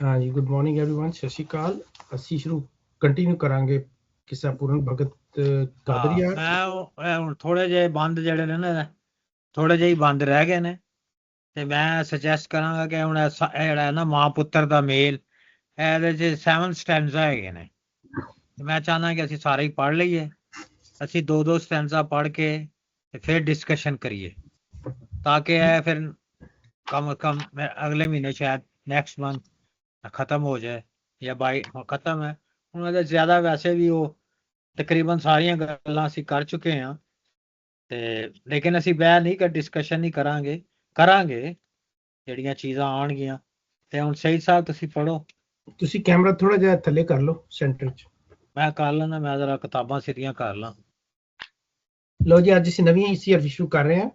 हाँ जी, good morning everyone, सत श्री अकाल। ਅਸੀਂ ਸ਼ੁਰੂ ਕੰਟੀਨਿਊ ਕਰਾਂਗੇ ਕਿੱਸਾ ਪੂਰਨ ਭਗਤ ਕਾਦਰੀਆ। ਮੈਂ ਹੁਣ ਥੋੜੇ ਜਿਹੇ ਬੰਦ ਜਿਹੜੇ ਨੇ ਨਾ ਥੋੜੇ ਜਿਹੇ ਬੰਦ ਰਹਿ ਗਏ ਨੇ ਤੇ ਮੈਂ ਸੁਜੈਸਟ ਕਰਾਂਗਾ ਕਿ ਹੁਣ ਇਹ ਜਿਹੜਾ ਨਾ ਮਾਂ ਪੁੱਤਰ ਦਾ ਮੇਲ ਇਹਦੇ 'ਚ 7 ਸਟੈਂਜ਼ਾ ਹੈਗੇ ਨੇ ਤੇ ਮੈਂ ਚਾਹੁੰਦਾ ਕਿ ਅਸੀਂ ਸਾਰੇ ਹੀ ਪੜ੍ਹ ਲਈਏ। ਅਸੀਂ ਦੋ ਸਟੈਂਜ਼ਾ ਪੜ੍ਹ ਕੇ ਤੇ ਫਿਰ ਡਿਸਕਸ਼ਨ ਕਰੀਏ ਤਾਂ ਕਿ ਇਹ ਫਿਰ ਕਮ ਅਗਲੇ ਮਹੀਨੇ ਸ਼ਾਇਦ ਨੈਕਸਟ ਮੰਥ ਖਤਮ ਹੋ ਜਾਏ ਜਾਂ ਬਾਈ ਖਤਮ ਹੈ ਹੁਣ ਇਹਦੇ ਜ਼ਿਆਦਾ ਵੈਸੇ ਵੀ ਉਹ ਤਕਰੀਬਨ ਸਾਰੀਆਂ ਗੱਲਾਂ ਅਸੀਂ ਕਰ ਚੁੱਕੇ ਹਾਂ ਤੇ ਲੇਕਿਨ ਅਸੀਂ ਬਹਿ ਨਹੀਂ ਕਰ ਡਿਸਕਸ਼ਨ ਨਹੀਂ ਕਰਾਂਗੇ ਜਿਹੜੀਆਂ ਚੀਜ਼ਾਂ ਆਉਣਗੀਆਂ ਤੇ ਹੁਣ ਸਹੀ ਸਾਹਿਬ ਤੁਸੀਂ ਪੜ੍ਹੋ। ਤੁਸੀਂ ਕੈਮਰਾ ਥੋੜਾ ਜਿਹਾ ਥੱਲੇ ਕਰ ਲਓ ਸੈਂਟਰ 'ਚ। ਮੈਂ ਕਰ ਲੈਣਾ, ਮੈਂ ਜ਼ਰਾ ਕਿਤਾਬਾਂ ਸਿੱਧੀਆਂ ਕਰ ਲਾਂ। ਲਓ ਜੀ, ਅੱਜ ਅਸੀਂ ਨਵੀਂ ਸੀਰੀਜ਼ ਸ਼ੁਰੂ ਕਰ ਰਹੇ ਹਾਂ,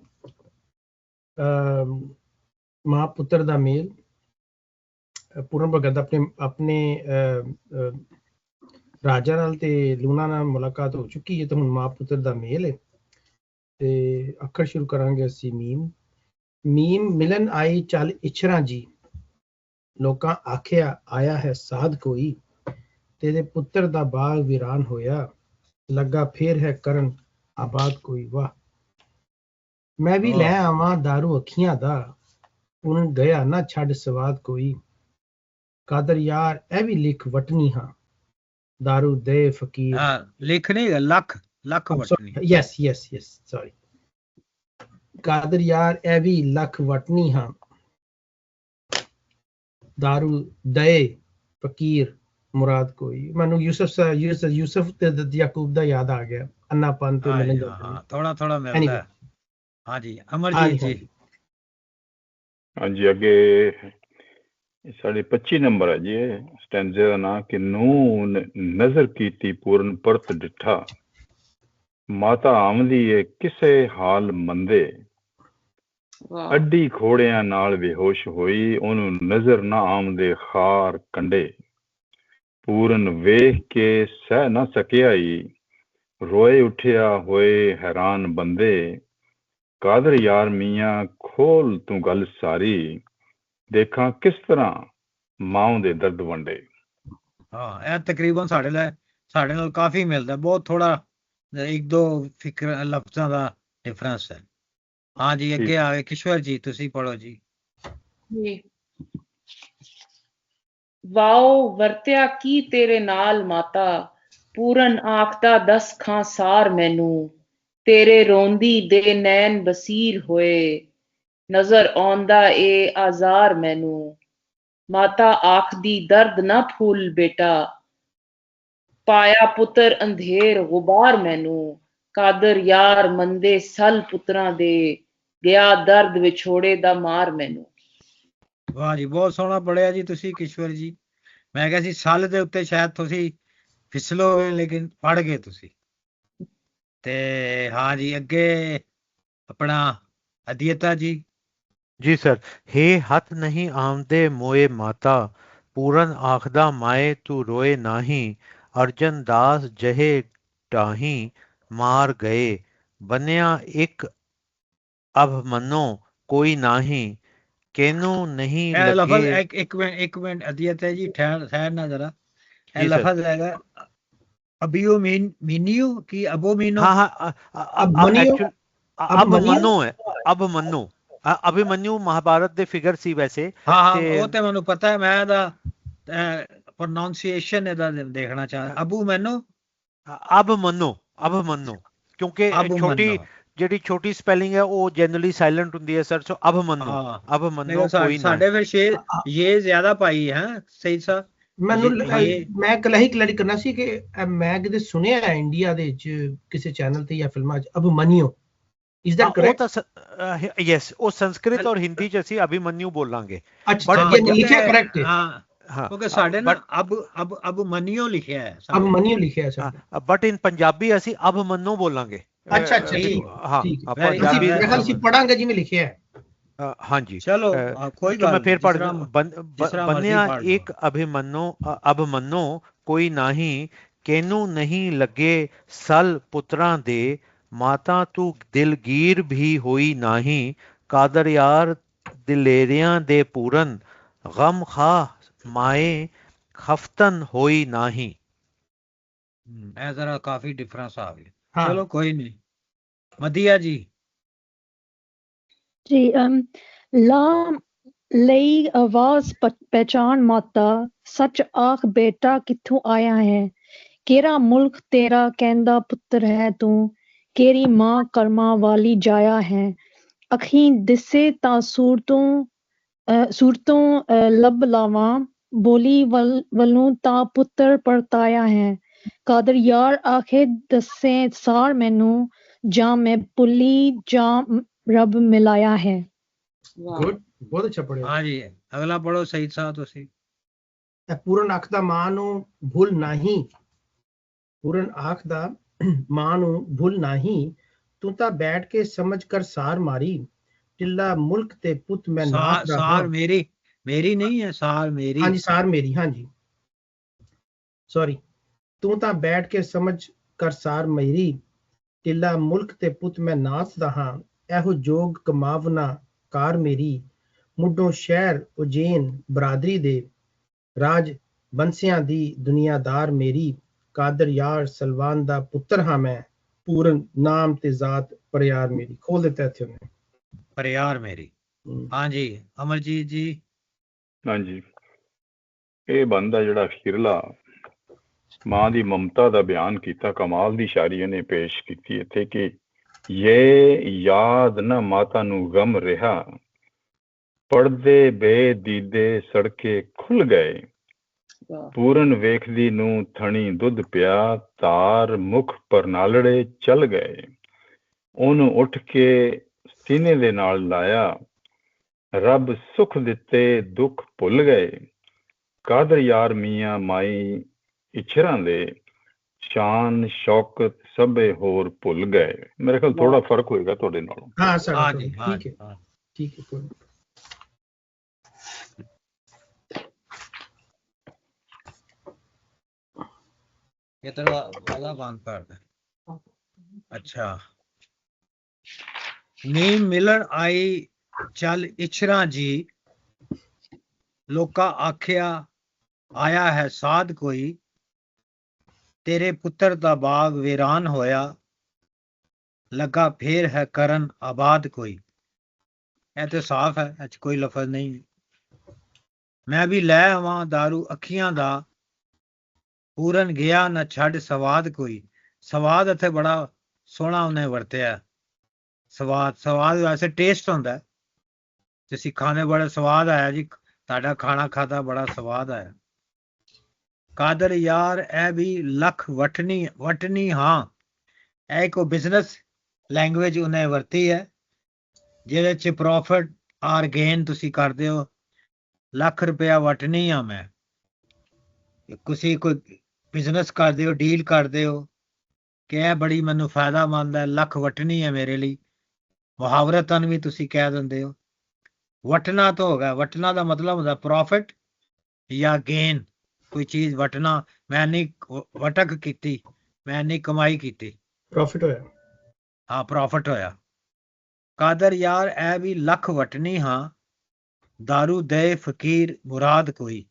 ਮਾਂ ਪੁੱਤਰ ਦਾ ਮੇਲ। ਪੂਰਨ ਭਗਤ ਆਪਣੇ ਰਾਜਾ ਨਾਲ ਤੇ ਲੂਣਾ ਨਾਲ ਮੁਲਾਕਾਤ ਹੋ ਚੁੱਕੀ ਹੈ ਤੇ ਹੁਣ ਮਾਂ ਪੁੱਤਰ ਦਾ ਮੇਲ ਹੈ ਤੇ ਅੱਖਰ ਸ਼ੁਰੂ ਕਰਾਂਗੇ ਅਸੀਂ ਮੀਮ ਮਿਲਨ ਆਈ ਚੱਲ ਇਛਰਾਂ ਜੀ, ਲੋਕਾਂ ਆਖਿਆ ਆਇਆ ਹੈ ਸਾਧ ਕੋਈ, ਤੇਰੇ ਪੁੱਤਰ ਦਾ ਬਾਗ ਵੀਰਾਨ ਹੋਇਆ, ਲੱਗਾ ਫੇਰ ਹੈ ਕਰਨ ਆਬਾਦ ਕੋਈ। ਵਾਹ। ਮੈਂ ਵੀ ਲੈ ਆਵਾਂ ਦਾਰੂ ਅੱਖੀਆਂ ਦਾ, ਹੁਣ ਗਿਆ ਨਾ ਛੱਡ ਸਵਾਦ ਕੋਈ, ਕਾਦਰ ਯਾਰ ਇਹ ਵੀ ਲਿਖ ਵਟਨੀ ਹਾਂ, ਦਾਰੂ ਦੇ ਫਕੀਰ। ਲਿਖ ਨਹੀਂ ਲੱਖ ਵਟਨੀ। ਯੈਸ ਸੌਰੀ, ਕਾਦਰ ਯਾਰ ਇਹ ਵੀ ਲੱਖ ਵਟਨੀ ਹਾਂ, ਦਾਰੂ ਦੇ ਫਕੀਰ ਮੁਰਾਦ ਕੋਈ। ਮੈਨੂੰ ਯੂਸਫ ਤੇ ਯਾਕੂਬ ਦਾ ਯਾਦ ਆ ਗਿਆ, ਅੰਨਾਪਨ ਤੇ ਮਿਲਣ ਦਾ ਥੋੜਾ ਮਿਲਦਾ। ਹਾਂਜੀ ਅਮਰਜੀਤ ਜੀ। ਹਾਂਜੀ, ਅੱਗੇ ਸਾਡੇ 25 ਨੰਬਰ ਹੈ ਜੀ ਸਟੈਂਜ਼ੇ ਦਾ ਨਾਂ ਕਿ ਨੂੰ ਨਜ਼ਰ ਕੀਤੀ ਪੂਰਨ ਪਰਤ ਡਿਠਾ, ਮਾਤਾ ਆਮਦੀ ਏ ਕਿਸੇ ਹਾਲ ਮੰਦੇ, ਅੱਡੀ ਖੋੜਿਆਂ ਨਾਲ ਬੇਹੋਸ਼ ਹੋਈ, ਉਹਨੂੰ ਨਜ਼ਰ ਨਾ ਆਮਦੇ ਖਾਰ ਕੰਡੇ, ਪੂਰਨ ਵੇਖ ਕੇ ਸਹਿ ਨਾ ਸਕਿਆ ਈ, ਰੋਏ ਉੱਠਿਆ ਹੋਏ ਹੈਰਾਨ ਬੰਦੇ, ਕਾਦਰ ਯਾਰ ਮੀਆਂ ਖੋਲ ਤੂੰ ਗੱਲ ਸਾਰੀ, ਦੇਖਾਂ ਕਿਸ ਤਰ੍ਹਾਂ ਮਾਂ ਦੇ ਦਰਦ ਵੰਡੇ। ਇਹ ਤਕਰੀਬਨ ਸਾਡੇ ਨਾਲ ਕਾਫੀ ਮਿਲਦਾ, ਬਹੁਤ ਥੋੜਾ ਇੱਕ ਦੋ ਫਿਕਰ ਲਫ਼ਜ਼ਾਂ ਦਾ ਡਿਫਰੈਂਸ ਹੈ। ਹਾਂਜੀ ਅੱਗੇ ਆ ਗਏ ਕਿਸ਼ੋਰ ਜੀ, ਤੁਸੀਂ ਪੜ੍ਹੋ ਜੀ। ਵਾਓ ਵਰਤਿਆ ਕੀ ਤੇਰੇ ਨਾਲ ਮਾਤਾ, ਪੂਰਨ ਆਖਦਾ ਦਸ ਖਾਂ ਸਾਰ ਮੈਨੂੰ, ਤੇਰੇ ਰੋਂਦੀ ਦੇ ਨੈਣ ਬਸੀਰ ਹੋਏ, ਨਜ਼ਰ ਆਉਂਦਾ ਏ ਆਜ਼ਾਰ ਮੈਨੂੰ, ਮਾਤਾ ਆਖਦੀ ਦਰਦ ਨਾ ਫੂਲ ਬੇਟਾ, ਪਾਇਆ ਪੁੱਤਰ ਅੰਧੇਰ ਗੁਬਾਰ ਮੈਨੂੰ, ਕਾਦਰ ਯਾਰ ਮੰਦੇ ਸਲ ਪੁੱਤਰਾਂ ਦੇ, ਗਿਆ ਦਰਦ ਵਿਛੋੜੇ ਦਾ ਮਾਰ ਮੈਨੂੰ। ਵਾਹ ਜੀ, ਬਹੁਤ ਸੋਹਣਾ ਪੜ੍ਹਿਆ ਜੀ ਤੁਸੀਂ ਕਿਸ਼ੋਰ ਜੀ। ਮੈਂ ਕਿਹਾ ਸੀ ਸਲ ਦੇ ਉੱਤੇ ਸ਼ਾਇਦ ਤੁਸੀਂ ਫਿਸਲੋਗੇ, ਲੇਕਿਨ ਪੜ੍ਹ ਗਏ ਤੁਸੀਂ। ਤੇ ਹਾਂ ਜੀ ਅੱਗੇ ਆਪਣਾ ਅਧਿਅਤਾ ਜੀ। ਜੀ ਸਰ। ਹੇ ਹੱਥ ਨਹੀਂ ਆਮਦੇ ਮੋਏ ਮਾਤਾ, ਪੂਰਨ ਆਖਦਾ ਮਾਏ ਤੂੰ ਰੋਏ ਨਾਹੀਂ, ਅਰਜਨ ਦਾਸ ਜਹੇ ਟਾਹੀਂ ਮਾਰ ਗਏ, ਬੰਨਿਆ ਇੱਕ ਅਭ ਮੰਨੋ ਕੋਈ ਨਾਹੀਂ, ਕਿਨੂੰ ਨਹੀਂ ਲੱਗੇ। ਇੱਕ ਮਿੰਟ ਅਧਿਅਤਾ ਜੀ, ਠਹਿਰ ਨਾ ਜਰਾ। ਇਹ ਲਫ਼ਜ਼ ਹੈਗਾ ਅਬਿਓ ਮੀਨਿਓ ਕੀ ਅਬੋ ਮੀਨੋ? ਅਭਿਮਨਿਊ ਮਹਾਭਾਰਤ ਦੇ ਫਿਗਰ ਸੀ ਵੈਸੇ। ਹਾਂ ਉਹ ਤੇ ਮੈਨੂੰ ਪਤਾ ਹੈ, ਮੈਂ ਇਹਦਾ ਪ੍ਰੋਨਾਂਸੀਏਸ਼ਨ ਇਹਦਾ ਦੇਖਣਾ ਚਾਹੁੰਦਾ। ਅਭਮਨੋ ਕਿਉਂਕਿ ਜਿਹੜੀ ਛੋਟੀ ਸਪੈਲਿੰਗ ਹੈ ਉਹ ਜਨਰਲੀ ਸਾਇਲੈਂਟ ਹੁੰਦੀ ਹੈ ਸਰ। ਸੋ ਅਭਮਨੋ ਕੋਈ ਸਾਡੇ ਫਿਰ ਇਹ ਜ਼ਿਆਦਾ ਪਾਈ ਹੈ। ਸਹੀ ਸਰ। ਮੈਂ ਕਲਹੀ ਕਲੈਰੀ ਕਰਨਾ ਸੀ ਕਿ ਮੈਂ ਕਿਤੇ ਸੁਣਿਆ ਹੈ ਇੰਡੀਆ ਦੇ ਵਿੱਚ ਕਿਸੇ ਚੈਨਲ ਤੇ ਜਾਂ ਫਿਲਮਾਂ 'ਚ ਅਭਮਨਿਊ। Is that correct? Yes, ਉਹ ਸੰਸਕ੍ਰਿਤ ਔਰ ਹਿੰਦੀ 'ਚ ਅਸੀਂ ਅਭਿਮਨਿਊ ਬੋਲਾਂਗੇ। ਲਿਖਿਆ correct ਹੈ। ਕਿਉਂਕਿ ਸਾਡੇ ਨਾਲ ਅਭਮਨਿਊ ਲਿਖਿਆ ਹੈ। ਅਭਮਨਿਊ ਲਿਖਿਆ ਹੈ। ਬਟ ਇਨ ਪੰਜਾਬੀ ਅਸੀਂ ਅਭਮਨੋ ਬੋਲਾਂਗੇ। ਅੱਛਾ ਠੀਕ ਹੈ। ਅਸੀਂ ਪੜਾਂਗੇ ਜਿਵੇਂ ਲਿਖਿਆ ਹੈ। ਹਾਂਜੀ ਚਲੋ ਕੋਈ ਗੱਲ ਮੈਂ ਫਿਰ ਪੜ੍ਹ ਬੰਨਿਆ ਇੱਕ ਅਭਮਨੋ ਕੋਈ ਨਾਹੀਂ, ਕਿਨੂੰ ਨਹੀਂ ਲੱਗੇ ਸਲ ਪੁੱਤਰਾਂ ਦੇ, ਮਾਤਾ ਤੂੰ ਦਿਲਗੀਰ ਵੀ ਹੋਈ ਨਾਹੀਂ, ਕਾਦਰ ਯਾਰ ਦਿਲੇਰਿਆਂ ਦੇ ਪੂਰਨ, ਗਮ ਖਾ माए खफ्तन होई नाही। ਇਹ ਜ਼ਰਾ ਕਾਫੀ ਡਿਫਰੈਂਸ ਆ ਗਿਆ। हाँ ਚਲੋ ਕੋਈ ਨਹੀਂ। ਮਦੀਆ ਜੀ। जी ला ਲਈ ਆਵਾਜ਼ ਪਹਿਚਾਨ ਮਾਤਾ ਸੱਚ ਆਖ ਬੇਟਾ ਕਿੱਥੋਂ ਆਇਆ ਹੈ ਕਿਹੜਾ ਮੁਲਕ ਤੇਰਾ ਕਹਿੰਦਾ ਪੁੱਤਰ ਹੈ ਤੂੰ ਕਿਹੜੀ ਮਾਂ ਕਰਮਾਂ ਵਾਲੀ ਜਾਇਆ ਹੈ ਅੱਖੀਂ ਦਿਸੇ ਤਾਂ ਸੂਰਤੋਂ ਲੱਭ ਲਾਵਾਂ ਬੋਲੀ ਵੱਲੋਂ ਤਾਂ ਪੁੱਤਰ ਪਰਤਾਇਆ ਹੈ ਕਾਦਰ ਯਾਰ ਆਖੇ ਦੱਸੇ ਸਾਰ ਮੈਨੂੰ ਜਾਂ ਮੈਂ ਭੁੱਲੀ ਜਾਂ ਰੱਬ ਮਿਲਾਇਆ ਹੈ। ਵਾਹ गुड, बहुत अच्छा पढ़े। ਹਾਂ ਜੀ ਅਗਲਾ ਪੜੋ ਸਈਦ ਸਾਹਿਬ ਤੁਸੀਂ। ਪੂਰਨ ਆਖਦਾ ਮਾਂ ਨੂੰ ਭੁੱਲ ਨਹੀਂ, ਪੂਰਨ ਆਖਦਾ ਮਾਂ ਨੂੰ ਭੁੱਲ ਨਹੀਂ, ਤੂੰ ਤਾਂ ਬੈਠ ਕੇ ਸਮਝ ਕਰ ਸਾਰ ਮਾਰੀ, ਟਿੱਲਾ ਮੁਲਕ ਤੇ ਪੁੱਤ ਮੈਂ ਨਾਥ ਦਾ ਸਾਰ ਮੇਰੀ ਨਹੀਂ ਹੈ, ਸਾਰ ਮੇਰੀ। ਹਾਂਜੀ ਸਾਰ ਮੇਰੀ, ਹਾਂਜੀ ਸੌਰੀ। ਤੂੰ ਤਾਂ ਬੈਠ ਕੇ ਸਮਝ ਕਰ ਸਾਰ ਮੇਰੀ, ਟਿੱਲਾ ਮੁਲਕ ਤੇ ਪੁੱਤ ਮੈਂ ਨਾਥ ਦਾ ਹਾਂ, ਇਹੋ ਜੋਗ ਕਮਾਵਨਾ ਕਾਰ ਮੇਰੀ, ਮੁੱਢੋਂ ਸ਼ਹਿਰ ਉਜੈਨ ਬਰਾਦਰੀ ਦੇ, ਰਾਜ ਬੰਸਿਆਂ ਦੀ ਦੁਨੀਆਦਾਰ ਮੇਰੀ, ਕਾਦਰ ਯਾਰ ਸਲਵਾਨ ਦਾ ਪੁੱਤਰ ਹਾਂ ਮੈਂ, ਪੂਰਨ ਨਾਮ ਤੇ ਜ਼ਾਤ ਪਰਿਆਰ ਮੇਰੀ। ਖੋਲ ਦਿੱਤਾ ਇੱਥੇ ਉਹਨੇ ਪਰਿਆਰ ਮੇਰੀ। ਹਾਂਜੀ ਅਮਰਜੀਤ ਜੀ। ਹਾਂਜੀ, ਇਹ ਬੰਦਾ ਜਿਹੜਾ ਅਖੀਰਲਾ ਮਾਂ ਦੀ ਮਮਤਾ ਦਾ ਬਿਆਨ ਕੀਤਾ, ਕਮਾਲ ਦੀ ਸ਼ਾਇਰੀ ਉਹਨੇ ਪੇਸ਼ ਕੀਤੀ ਇੱਥੇ ਕਿ ਇਹ ਯਾਦ ਨਾ ਮਾਤਾ ਨੂੰ ਗਮ ਰਿਹਾ, ਪੜਦੇ ਬੇਦੀਦੇ ਸੜਕੇ ਖੁੱਲ ਗਏ, ਵਾਹ ਪੂਰਨ ਵੇਖਦੀ ਨੂੰ ਥਣੀ ਦੁੱਧ ਪਿਆ, ਤਾਰ ਮੁਖ ਪਰਨਾਲੜੇ ਚੱਲ ਗਏ, ਉਹਨੂੰ ਉੱਠ ਕੇ ਸੀਨੇ ਦੇ ਨਾਲ ਲਾਇਆ, ਰੱਬ ਸੁਖ ਦਿੱਤੇ ਦੁੱਖ ਭੁੱਲ ਗਏ, ਕਾਦਰ ਯਾਰ ਮੀਆਂ ਮਾਈ ਇਛਰਾਂ ਦੇ, ਸ਼ਾਨ ਸ਼ੌਕਤ ਸਭੇ ਹੋਰ ਭੁੱਲ ਗਏ। ਮੇਰੇ ਖਿਆਲ ਥੋੜਾ ਫਰਕ ਹੋਏਗਾ ਤੁਹਾਡੇ ਨਾਲੋਂ। ਹਾਂ ਸਰ, ਹਾਂਜੀ ਠੀਕ ਹੈ ਠੀਕ ਹੈ ਕੋਈ ਨਹੀਂ। ਇਹ ਤਾਂ ਵਾਲਾ ਬੰਦ ਕਰ ਦੇ। ਅੱਛਾ। ਨੀਮ ਮਿਲਣ ਆਈ ਚੱਲ ਇਛਰਾਂ ਜੀ, ਲੋਕਾਂ ਆਖਿਆ ਆਇਆ ਹੈ ਸਾਧ ਕੋਈ, ਤੇਰੇ ਪੁੱਤਰ ਦਾ ਬਾਗ ਵੀਰਾਨ ਹੋਇਆ, ਲੱਗਾ ਫੇਰ ਹੈ ਕਰਨ ਆਬਾਦ ਕੋਈ। ਇਹ ਤੇ ਸਾਫ਼ ਹੈ, ਇਹ 'ਚ ਕੋਈ ਲਫ਼ਜ਼ ਨਹੀਂ। ਮੈਂ ਵੀ ਲੈ ਆਵਾਂ ਦਾਰੂ ਅੱਖੀਆਂ ਦਾ, ਪੂਰਨ ਗਿਆ ਨਾ ਛੱਡ ਸਵਾਦ ਕੋਈ। ਸਵਾਦ ਇੱਥੇ ਬੜਾ ਸੋਹਣਾ ਉਹਨੇ ਵਰਤਿਆ। ਸਵਾਦ ਵੈਸੇ ਟੇਸਟ ਹੁੰਦਾ, ਤੁਸੀਂ ਖਾਣੇ ਬੜਾ ਸਵਾਦ ਆਇਆ ਜੀ, ਤੁਹਾਡਾ ਖਾਣਾ ਖਾਦਾ ਬੜਾ ਸਵਾਦ ਆਇਆ। ਕਾਦਰ ਯਾਰ ਇਹ ਵੀ ਲੱਖ ਵਟਣੀ ਹਾਂ, ਇਹ ਕੋਈ ਬਿਜ਼ਨਸ ਲੈਂਗੁਏਜ ਉਹਨੇ ਵਰਤੀ ਹੈ ਜਿਹਦੇ 'ਚ ਪ੍ਰੋਫਿਟ ਆਰ ਗੇਨ ਤੁਸੀਂ ਕਰਦੇ ਹੋ। ਲੱਖ ਰੁਪਇਆ ਵਟਣੀ ਆ ਮੈਂ, ਤੁਸੀਂ ਕੋਈ ਬਿਜ਼ਨਸ ਕਰਦੇ ਹੋ, ਡੀਲ ਕਰਦੇ ਹੋ ਕਿ ਇਹ ਬੜੀ ਮੈਨੂੰ ਫਾਇਦਾਮੰਦ ਹੈ, ਲੱਖ ਵਟਣੀ ਹੈ ਮੇਰੇ ਲਈ। ਮੁਹਾਵਰਤਨ ਵੀ ਤੁਸੀਂ ਕਹਿ ਦਿੰਦੇ ਹੋ। ਵਟਣਾ ਤਾਂ ਹੋਗਾ, ਵਟਣਾ ਦਾ ਮਤਲਬ ਹੁੰਦਾ ਪ੍ਰੋਫਿਟ ਜਾਂ ਗੇਨ, ਕੋਈ ਚੀਜ਼ ਵਟਣਾ। ਮੈਂ ਨਹੀਂ ਵਟਕ ਕੀਤੀ, ਮੈਂ ਨਹੀਂ ਕਮਾਈ ਕੀਤੀ, ਪ੍ਰੋਫਿਟ ਹੋਇਆ। ਹਾਂ ਪ੍ਰੋਫਿਟ ਹੋਇਆ। ਕਾਦਰ ਯਾਰ ਇਹ ਵੀ ਲੱਖ ਵਟਣੀ ਹਾਂ, ਦਾਰੂ ਦੇ ਫਕੀਰ ਮੁਰਾਦ ਕੋਈ।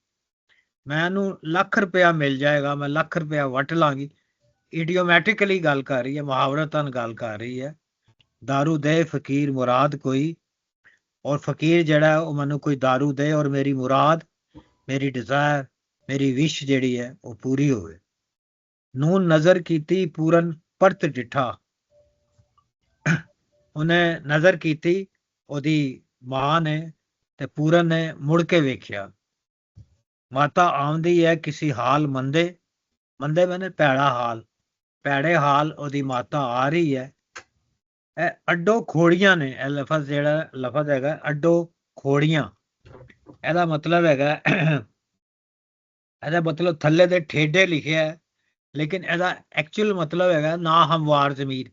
ਮੈਨੂੰ ਲੱਖ ਰੁਪਇਆ ਮਿਲ ਜਾਏਗਾ, ਮੈਂ ਲੱਖ ਰੁਪਇਆ ਵਟ ਲਾਂਗੀ। ਇਡੀਓਮੈਟਿਕਲੀ ਗੱਲ ਕਰ ਰਹੀ ਹੈ, ਮੁਹਾਵਰਤਨ ਗੱਲ ਕਰ ਰਹੀ ਹੈ। ਦਾਰੂ ਦੇ ਫਕੀਰ ਮੁਰਾਦ ਕੋਈ, ਔਰ ਫਕੀਰ ਜਿਹੜਾ ਉਹ ਮੈਨੂੰ ਕੋਈ ਦਾਰੂ ਦੇ ਔਰ ਮੇਰੀ ਮੁਰਾਦ, ਮੇਰੀ ਡਿਜ਼ਾਇਰ, ਮੇਰੀ ਵਿਸ਼ ਜਿਹੜੀ ਹੈ ਉਹ ਪੂਰੀ ਹੋਵੇ। ਨੂਨ ਨਜ਼ਰ ਕੀਤੀ ਪੂਰਨ ਪਰਤ ਡਿਠਾ, ਉਹਨੇ ਨਜ਼ਰ ਕੀਤੀ ਉਹਦੀ ਮਾਂ ਨੇ ਤੇ ਪੂਰਨ ਨੇ ਮੁੜ ਕੇ ਵੇਖਿਆ। ਮਾਤਾ ਆਉਂਦੀ ਹੈ ਕਿਸੇ ਹਾਲ ਮੰਦੇ ਮੈਨੇ ਭੈੜਾ ਹਾਲ, ਭੈੜੇ ਹਾਲ ਉਹਦੀ ਮਾਤਾ ਆ ਰਹੀ ਹੈ। ਇਹ ਅੱਡੋ ਖੋੜੀਆਂ ਨੇ, ਇਹ ਲਫ਼ਜ਼ ਜਿਹੜਾ ਲਫ਼ਜ਼ ਹੈਗਾ ਅੱਡੋ ਖੋੜੀਆਂ, ਇਹਦਾ ਮਤਲਬ ਹੈਗਾ ਇਹਦਾ ਮਤਲਬ ਥੱਲੇ ਦੇ ਠੇਡੇ ਲਿਖਿਆ ਹੈ, ਲੇਕਿਨ ਇਹਦਾ ਐਕਚੁਅਲ ਮਤਲਬ ਹੈਗਾ ਨਾ ਹਮਵਾਰ ਜ਼ਮੀਨ,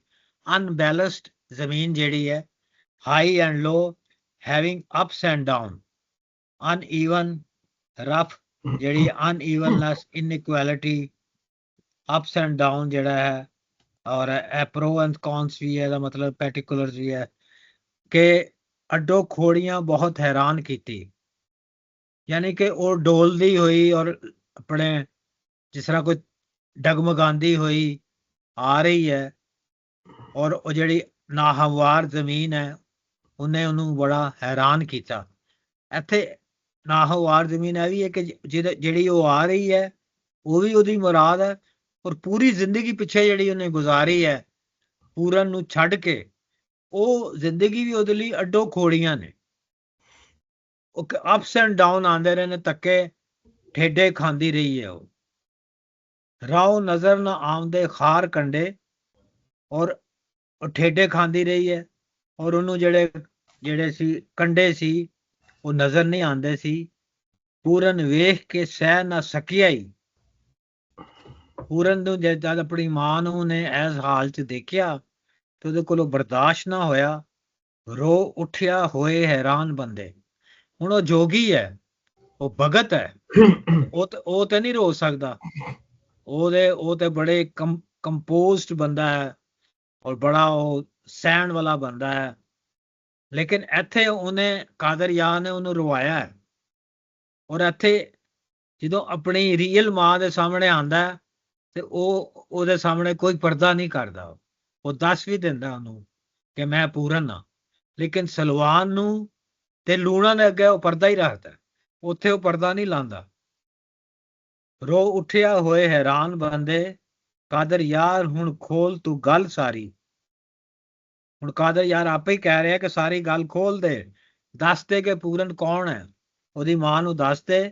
ਅਨਬੈਲੈਂਸਡ ਜ਼ਮੀਨ ਜਿਹੜੀ ਹੈ, high and low, having ups and down, uneven rough ਜਿਹੜੀ unevenness, inequality, ups and down ਜਿਹੜਾ ਹੈ, ਔਰ ਪ੍ਰੋ ਐਂਡ ਕੌਨਸ ਵੀ ਹੈ, ਇਹਦਾ ਮਤਲਬ ਪੈਰਟੀਕੂਲਰਸ ਵੀ ਹੈ ਕਿ ਅੱਡੋ ਖੋੜੀਆਂ ਬਹੁਤ ਹੈਰਾਨ ਕੀਤੀ। ਯਾਨੀ ਕਿ ਉਹ ਡੋਲਦੀ ਹੋਈ ਔਰ ਆਪਣੇ ਜਿਸ ਤਰ੍ਹਾਂ ਕੋਈ ਡਗਮਗਾਉਂਦੀ ਹੋਈ ਆ ਰਹੀ ਹੈ, ਔਰ ਉਹ ਜਿਹੜੀ ਨਾਹਮਵਾਰ ਜ਼ਮੀਨ ਹੈ ਉਹਨੇ ਉਹਨੂੰ ਬੜਾ ਹੈਰਾਨ ਕੀਤਾ। ਇੱਥੇ ਨਾਹਮਵਾਰ ਜ਼ਮੀਨ ਇਹ ਵੀ ਹੈ ਕਿ ਜਿਹੜੀ ਉਹ ਆ ਰਹੀ ਹੈ ਉਹ ਵੀ ਉਹਦੀ ਮੁਰਾਦ ਹੈ, ਔਰ ਪੂਰੀ ਜ਼ਿੰਦਗੀ ਪਿੱਛੇ ਜਿਹੜੀ ਉਹਨੇ ਗੁਜ਼ਾਰੀ ਹੈ ਪੂਰਨ ਨੂੰ ਛੱਡ ਕੇ, ਉਹ ਜ਼ਿੰਦਗੀ ਵੀ ਉਹਦੇ ਲਈ ਅੱਡੋ ਖੋੜੀਆਂ ਨੇ। ਉਹ ਅਪਸ ਐਂਡ ਡਾਊਨ ਆਉਂਦੇ ਰਹੇ ਨੇ, ਧੱਕੇ ਠੇਡੇ ਖਾਂਦੀ ਰਹੀ ਹੈ ਉਹ। ਰਾਹ ਨਜ਼ਰ ਨਾ ਆਉਂਦੇ ਖਾਰ ਕੰਡੇ, ਔਰ ਉਹ ਠੇਡੇ ਖਾਂਦੀ ਰਹੀ ਹੈ, ਔਰ ਉਹਨੂੰ ਜਿਹੜੇ ਸੀ ਕੰਡੇ ਸੀ ਉਹ ਨਜ਼ਰ ਨਹੀਂ ਆਉਂਦੇ ਸੀ। ਪੂਰਨ ਵੇਖ ਕੇ ਸਹਿ ਨਾ ਸਕਿਆ ਹੀ, ਪੂਰਨ ਨੂੰ ਜਦ ਆਪਣੀ ਮਾਂ ਨੂੰ ਨੇ ਇਸ ਹਾਲ 'ਚ ਦੇਖਿਆ ਤੇ ਉਹਦੇ ਕੋਲੋਂ ਬਰਦਾਸ਼ਤ ਨਾ ਹੋਇਆ, ਰੋ ਉੱਠਿਆ ਹੋਏ ਹੈਰਾਨ ਬੰਦੇ। ਹੁਣ ਉਹ ਜੋਗੀ ਹੈ, ਉਹ ਭਗਤ ਹੈ, ਉਹ ਤੇ ਨਹੀਂ ਰੋ ਸਕਦਾ। ਉਹ ਤੇ ਬੜੇ ਕੰਪੋਜ਼ਡ ਬੰਦਾ ਹੈ ਔਰ ਬੜਾ ਉਹ ਸਹਿਣ ਵਾਲਾ ਬੰਦਾ ਹੈ, ਲੇਕਿਨ ਇੱਥੇ ਉਹਨੇ ਕਾਦਰਯਾਰ ਨੇ ਉਹਨੂੰ ਰਵਾਇਆ ਹੈ। ਔਰ ਇੱਥੇ ਜਦੋਂ ਆਪਣੀ ਰੀਅਲ ਮਾਂ ਦੇ ਸਾਹਮਣੇ ਆਉਂਦਾ ਤੇ ਉਹ ਉਹਦੇ ਸਾਹਮਣੇ ਕੋਈ ਪਰਦਾ ਨਹੀਂ ਕਰਦਾ। ਉਹ ਦੱਸ ਵੀ ਦਿੰਦਾ ਉਹਨੂੰ ਕਿ ਮੈਂ ਪੂਰਨ ਹਾਂ, ਲੇਕਿਨ ਸਲਵਾਨ ਨੂੰ ਤੇ ਲੂਣਾ ਨੇ ਅੱਗੇ ਉਹ ਪਰਦਾ ਹੀ ਰੱਖਦਾ, ਉੱਥੇ ਉਹ ਪਰਦਾ ਨਹੀਂ ਲਾਉਂਦਾ। ਰੋ ਉੱਠਿਆ ਹੋਏ ਹੈਰਾਨ ਬੰਦੇ, ਕਾਦਰ ਯਾਰ ਹੁਣ ਖੋਲ ਤੂੰ ਗੱਲ ਸਾਰੀ। ਹੁਣ ਕਾਦਰ ਯਾਰ ਆਪੇ ਹੀ ਕਹਿ ਰਿਹਾ ਕਿ ਸਾਰੀ ਗੱਲ ਖੋਲ ਦੇ, ਦੱਸ ਦੇ ਕਿ ਪੂਰਨ ਕੌਣ ਹੈ। ਉਹਦੀ ਮਾਂ ਨੂੰ ਦੱਸ ਦੇ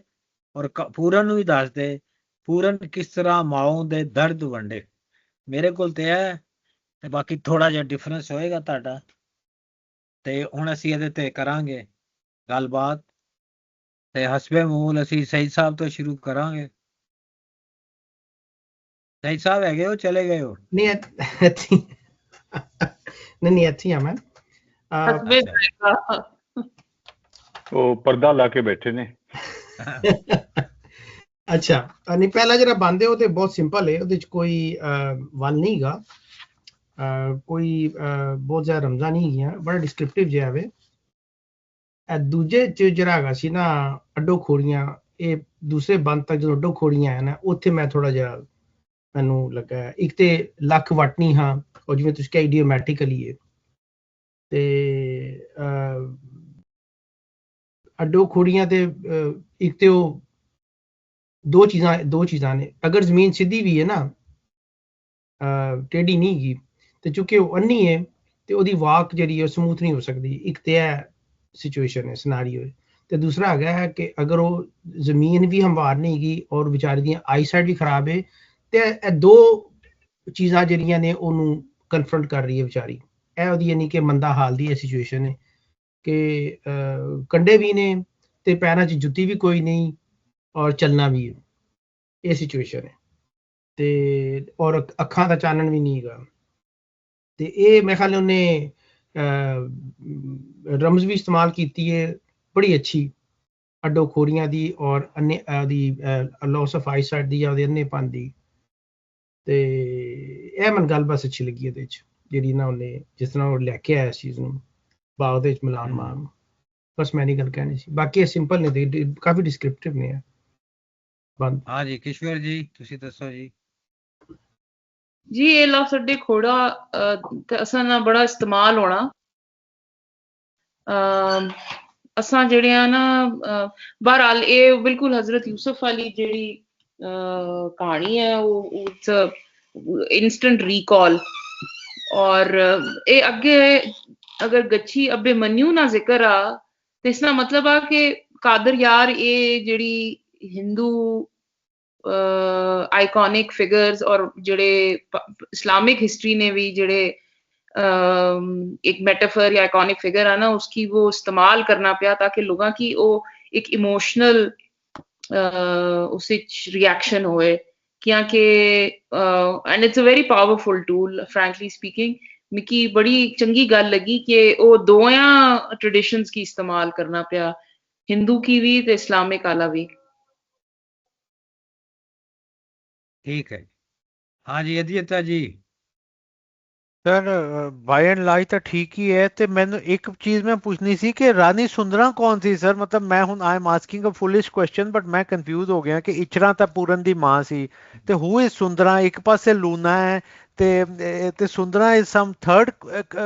ਔਰ ਪੂਰਨ ਨੂੰ ਵੀ ਦੱਸ ਦੇ ਪੂਰਨ ਕਿਸ ਤਰ੍ਹਾਂ ਮਾਂ ਦੇ ਦਰਦ ਵੰਡੇ। ਮੇਰੇ ਕੋਲ ਤੇ ਹੈ, ਤੇ ਬਾਕੀ ਥੋੜਾ ਜਿਹਾ ਡਿਫਰੈਂਸ ਹੋਏਗਾ ਤੁਹਾਡਾ। ਤੇ ਹੁਣ ਅਸੀਂ ਇਹਦੇ ਤੇ ਕਰਾਂਗੇ ਗੱਲਬਾਤ, ਤੇ ਹਸਬੇ ਮੂਲ ਅਸੀਂ ਸਈਦ ਸਾਹਿਬ ਤੋਂ ਸ਼ੁਰੂ ਕਰਾਂਗੇ। ਸਈਦ ਸਾਹਿਬ ਹੈਗੇ ਹੋ, ਚਲੇ ਗਏ ਹੋ? ਨਹੀਂ ਨਹੀਂ ਇੱਥੇ ਆ ਮੈਂ। ਉਹ ਪਰਦਾ ਲਾ ਕੇ ਬੈਠੇ ਨੇ। ਅੱਛਾ, ਨਹੀਂ ਪਹਿਲਾ ਜਿਹੜਾ ਬੰਦ ਹੈ ਉਹ ਤੇ ਬਹੁਤ ਸਿੰਪਲ ਹੈ, ਉਹਦੇ ਚ ਕੋਈ ਵਨ ਨਹੀਂ ਹੈਗਾ, ਕੋਈ ਬਹੁਤ ਜ਼ਿਆਦਾ ਰਮਜ਼ਾਂ ਨਹੀਂ ਹੈਗੀਆਂ, ਬੜਾ ਡਿਸਕ੍ਰਿਪਟਿਵ ਜਿਹਾ ਵੇ। ਦੂਜੇ ਚ ਜਿਹੜਾ ਹੈਗਾ ਸੀ ਨਾ ਅੱਡੋ ਖੋੜੀਆਂ, ਇਹ ਦੂਸਰੇ ਬੰਦ ਤੱਕ ਜਦੋਂ ਅੱਡੋ ਖੋੜੀਆਂ ਹੈ ਨਾ, ਉੱਥੇ ਮੈਂ ਥੋੜਾ ਜਿਹਾ ਮੈਨੂੰ ਲੱਗਾ ਇੱਕ ਤੇ ਲੱਖ ਵਟਣੀ ਹਾਂ, ਉਹ ਜਿਵੇਂ ਤੁਸੀਂ ਕਿਹਾ ਆਈਡੀਓਮੈਟਿਕਲੀ ਹੈ, ਤੇ ਅੱਡੋ ਖੋੜੀਆਂ ਤੇ ਇੱਕ ਤੇ ਉਹ ਦੋ ਚੀਜ਼ਾਂ ਨੇ। ਅਗਰ ਜ਼ਮੀਨ ਸਿੱਧੀ ਵੀ ਹੈ ਨਾ, ਟੇਢੀ ਨਹੀਂ ਹੈਗੀ, ਤੇ ਚੁੱਕਿ ਉਹ ਅੰਨੀ ਹੈ ਤੇ ਉਹਦੀ ਵਾਕ ਜਿਹੜੀ ਹੈ ਸਮੂਥ ਨਹੀਂ ਹੋ ਸਕਦੀ। ਇੱਕ ਤੇ ਇਹ ਸਿਚੁਏਸ਼ਨ ਹੈ, ਸਿਨਾਰੀਓ ਹੈ। ਤੇ ਦੂਸਰਾ ਹੈਗਾ ਹੈ ਕਿ ਅਗਰ ਉਹ ਜ਼ਮੀਨ ਵੀ ਹਮਵਾਰ ਨਹੀਂ ਹੈਗੀ ਔਰ ਵਿਚਾਰੇ ਦੀਆਂ ਆਈਸਾਈਟ ਵੀ ਖਰਾਬ ਹੈ, ਤੇ ਇਹ ਦੋ ਚੀਜ਼ਾਂ ਜਿਹੜੀਆਂ ਨੇ ਉਹਨੂੰ ਕਨਫਰੰਟ ਕਰ ਰਹੀ ਹੈ ਵਿਚਾਰੀ। ਇਹ ਉਹਦੀ ਯਾਨੀ ਕਿ ਮੰਦਾ ਹਾਲ ਦੀ ਇਹ ਸਿਚੁਏਸ਼ਨ ਹੈ ਕਿ ਕੰਡੇ ਵੀ ਨੇ ਤੇ ਪੈਰਾਂ 'ਚ ਜੁੱਤੀ ਵੀ ਕੋਈ ਨਹੀਂ ਔਰ ਚੱਲਣਾ ਵੀ ਹੈ, ਇਹ ਸਿਚੁਏਸ਼ਨ ਹੈ। ਤੇ ਔਰ ਅੱਖਾਂ ਦਾ ਚਾਨਣ ਵੀ ਨਹੀਂ ਹੈਗਾ। ਤੇ ਇਹ ਮੇਰੇ ਖਿਆਲ ਉਹਨੇ ਰਮਜ਼ ਵੀ ਇਸਤੇਮਾਲ ਕੀਤੀ ਹੈ ਬੜੀ ਅੱਛੀ, ਅੱਡੋ ਖੋਰੀਆਂ ਦੀ ਔਰ ਉਹਦੀ ਲਾਸ ਆਫ ਆਈਸਾਈਟ ਦੀ ਜਾਂ ਉਹਦੇ ਅੰਨੇਪਨ ਦੀ। ਤੇ ਇਹ ਮੈਨੂੰ ਗੱਲ ਬਸ ਅੱਛੀ ਲੱਗੀ ਇਹਦੇ 'ਚ, ਜਿਹੜੀ ਨਾ ਉਹਨੇ ਜਿਸ ਤਰ੍ਹਾਂ ਉਹ ਲੈ ਕੇ ਆਇਆ ਇਸ ਚੀਜ਼ ਨੂੰ ਬਾਗ ਦੇ ਵਿੱਚ ਮਿਲਾਨ ਮਾਰਨ। ਬਸ ਮੈਂ ਨਹੀਂ ਗੱਲ ਕਹਿਣੀ ਸੀ, ਬਾਕੀ ਸਿੰਪਲ ਨੇ, ਕਾਫੀ ਡਿਸਕ੍ਰਿਪਟਿਵ ਨੇ। ਬੰਦ। ਹਾਂ ਜੀ ਕਿਸ਼ਵਰ ਜੀ, ਤੁਸੀਂ ਦੱਸੋ ਜੀ। जी ये लफ्ज़ अड्डे खोड़ा ते असां ना बड़ा इस्तेमाल होना। असां जेह्ड़े आ ना बहरहाल ये बिल्कुल हजरत यूसुफ वाली जेह्ड़ी कहानी है वो इंस्टेंट रिकॉल। और ये अग्गे अगर गच्छी अब्बे मन्यू ना जिक्र आ ते इसना मतलब आ कि कादर यार ये जेह्ड़ी हिंदू आइकॉनिक फिगर्स और जेह्ड़े इस्लामिक हिस्ट्री ने भी जेह्ड़े एक मेटाफर या आइकॉनिक फिगर है ना उसकी वो इस्तेमाल करना पिया ताकि लोगों की वो एक इमोशनल उस रिएक्शन होए। क्योंकि and it's a very powerful tool frankly speaking. Mickey बड़ी चंगी गल लगी कि वो दोयां ट्रेडिशंस की इस्तेमाल करना पिया, हिंदू की भी ते इस्लामिक आला भी। ठीक है। हाँ जी अदियता जी। ਸਰ ਬਾਈ ਐਂਡ ਲਾਰਜ ਤਾਂ ਠੀਕ ਹੀ ਹੈ। ਤੇ ਮੈਨੂੰ ਇੱਕ ਚੀਜ਼ ਮੈਂ ਪੁੱਛਣੀ ਸੀ ਕਿ ਰਾਣੀ ਸੁੰਦਰਾ ਕੌਣ ਸੀ ਸਰ? ਮਤਲਬ ਮੈਂ ਹੁਣ I am asking a foolish question, but ਮੈਂ ਕਨਫਿਊਜ਼ ਹੋ ਗਿਆ ਕਿ ਇਚਰਾ ਤਾਂ ਪੂਰਨ ਦੀ ਮਾਂ ਸੀ, ਤੇ ਹੂ ਇਜ਼ ਸੁੰਦਰਾ? ਇੱਕ ਪਾਸੇ ਲੂਨਾ ਹੈ ਤੇ ਸੁੰਦਰਾ ਇਜ਼ ਸਮ ਥਰਡ,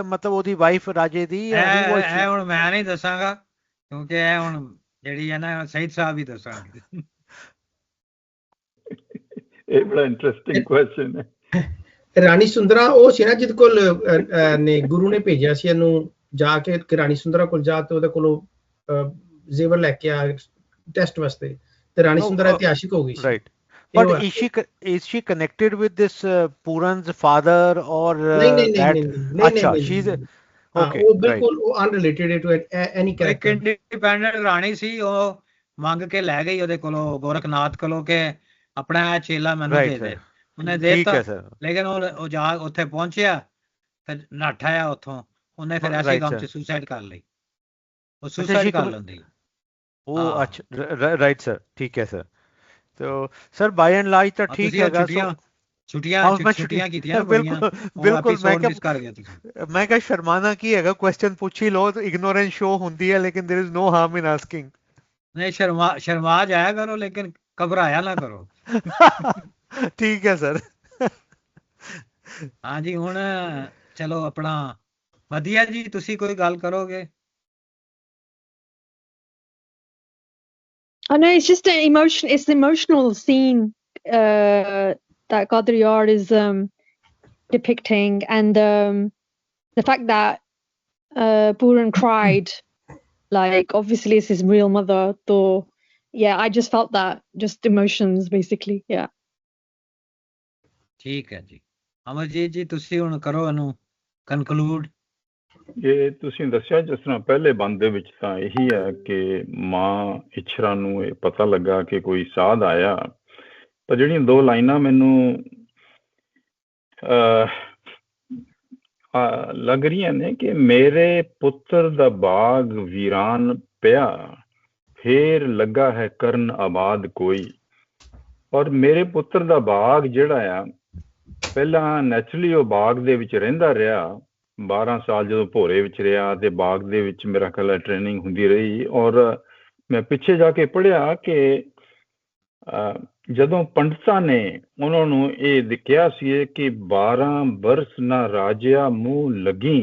ਮਤਲਬ ਉਹਦੀ ਵਾਈਫ ਰਾਜੇ ਦੀ, ਜਾਂ ਹੂ ਵਾਸ ਇਹ ਹੁਣ ਮੈਂ ਨਹੀਂ ਦੱਸਾਂਗਾ, ਕਿਉਂਕਿ ਇਹ ਹੁਣ ਜਿਹੜੀ ਹੈ ਨਾ ਸਈਦ ਸਾਹਿਬ ਹੀ ਦੱਸਾਂਗੇ। ਇਹ ਬੜਾ ਇੰਟਰਸਟਿੰਗ ਕੁਐਸਚਨ ਹੈ। ਰਾਣੀ ਸੁੰਦਰਾ ਉਹ ਸੀ ਨਾ ਜਿਹਦੇ ਕੋਲ ਨੇ ਗੁਰੂ ਨੇ ਭੇਜਿਆ ਸੀ ਇਹਨੂੰ ਜਾ ਕੇ ਕਿ ਰਾਣੀ ਸੁੰਦਰਾ ਕੋਲ ਜਾ ਤੇ ਉਹਦੇ ਕੋਲੋਂ ਜ਼ੇਵਰ ਲੈ ਕੇ ਆ ਟੈਸਟ ਵਾਸਤੇ, ਤੇ ਰਾਣੀ ਸੁੰਦਰਾ ਇਤਿਹਾਸਿਕ ਹੋ ਗਈ ਸੀ। Right, but is she connected with this Puran's father or नहीं that? अच्छा, she's okay, वो बिल्कुल वो unrelated to any ਇੱਕ character। ਇੰਡੀਪੈਂਡੈਂਟ ਰਾਣੀ ਸੀ, ਉਹ ਮੰਗ ਕੇ ਲੈ ਗਈ ਉਹਦੇ ਕੋਲੋਂ, ਗੋਰਖਨਾਥ ਕੋਲੋਂ, ਕਿ ਆਪਣਾ ਇਹ ਚੇਲਾ ਮੈਨੂੰ ਦੇ ਦੇ। ਉਹਨੇ ਦੇ ਠੀਕ ਦਿੱਤਾ, ਹੈ ਸਰ। ਲੇਕਿਨ ਉਹ ਜਾ ਉੱਥੇ ਪਹੁੰਚਿਆ, ਫਿਰ ਨੱਠ ਆਇਆ ਉੱਥੋਂ। ਉਹਨੇ ਫਿਰ ਐਸੇ ਕੰਮ 'ਚ ਸੁਸਾਈਡ ਕਰ ਲਈ, ਉਹ ਸੁਸਾਈਡ ਕਰ ਲੈਂਦੀ। ਉਹ ਅੱਛਾ, ਰਾਈਟ ਸਰ, ਠੀਕ ਹੈ ਸਰ। तो सर बाय एंड लार्ज तो ठीक है। ਛੁੱਟੀਆਂ ਕੀਤੀਆਂ बिल्कुल मैं क्या शर्माना की है, क्वेश्चन पूछ ही लो तो इग्नोरेंस शो होती है, लेकिन there is no harm in asking. नहीं, शर्मा जाया करो, लेकिन घबराया ना करो। ठीक है सर। हाँ जी, हुण चलो अपना वधिया जी, तुसी कोई गल करोगे? I know it's just an emotion. It's the emotional scene that Godriyar is depicting, and the fact that Puran cried, like obviously it's his real mother. So yeah, I just felt that, just emotions basically. Yeah. ठीक है जी, अमरजीत जी तुसी हुण करो इहनू conclude. ਇਹ ਤੁਸੀਂ ਦੱਸਿਆ ਜਿਸ ਤਰ੍ਹਾਂ ਪਹਿਲੇ ਬੰਦ ਦੇ ਵਿੱਚ ਤਾਂ ਇਹੀ ਹੈ ਕਿ ਮਾਂ ਇਛਰਾ ਨੂੰ ਇਹ ਪਤਾ ਲੱਗਾ ਕਿ ਕੋਈ ਸਾਧ ਆਇਆ, ਪਰ ਜਿਹੜੀਆਂ ਦੋ ਲਾਈਨਾਂ ਮੈਨੂੰ ਲੱਗ ਰਹੀਆਂ ਨੇ ਕਿ ਮੇਰੇ ਪੁੱਤਰ ਦਾ ਬਾਗ ਵੀਰਾਨ ਪਿਆ, ਫੇਰ ਲੱਗਾ ਹੈ ਕਰਨ ਆਬਾਦ ਕੋਈ। ਔਰ ਮੇਰੇ ਪੁੱਤਰ ਦਾ ਬਾਗ ਜਿਹੜਾ ਆ, ਪਹਿਲਾਂ ਨੈਚੁਰਲੀ ਉਹ ਬਾਗ ਦੇ ਵਿੱਚ ਰਹਿੰਦਾ ਰਿਹਾ 12 ਸਾਲ, ਜਦੋਂ ਭੋਰੇ ਵਿੱਚ ਰਿਹਾ ਤੇ ਬਾਗ ਦੇ ਵਿੱਚ ਮੇਰਾ ਖਿਆਲ ਹੈ ਟ੍ਰੇਨਿੰਗ ਹੁੰਦੀ ਰਹੀ। ਔਰ ਮੈਂ ਪਿੱਛੇ ਜਾ ਕੇ ਪੜ੍ਹਿਆ ਕਿ ਜਦੋਂ ਪੰਡਤਾਂ ਨੇ ਉਹਨਾਂ ਨੂੰ ਇਹ ਕਿਹਾ ਸੀ ਕਿ 12 ਬਰਸ ਨਾ ਰਾਜਿਆ ਮੂੰਹ ਲੱਗੀ,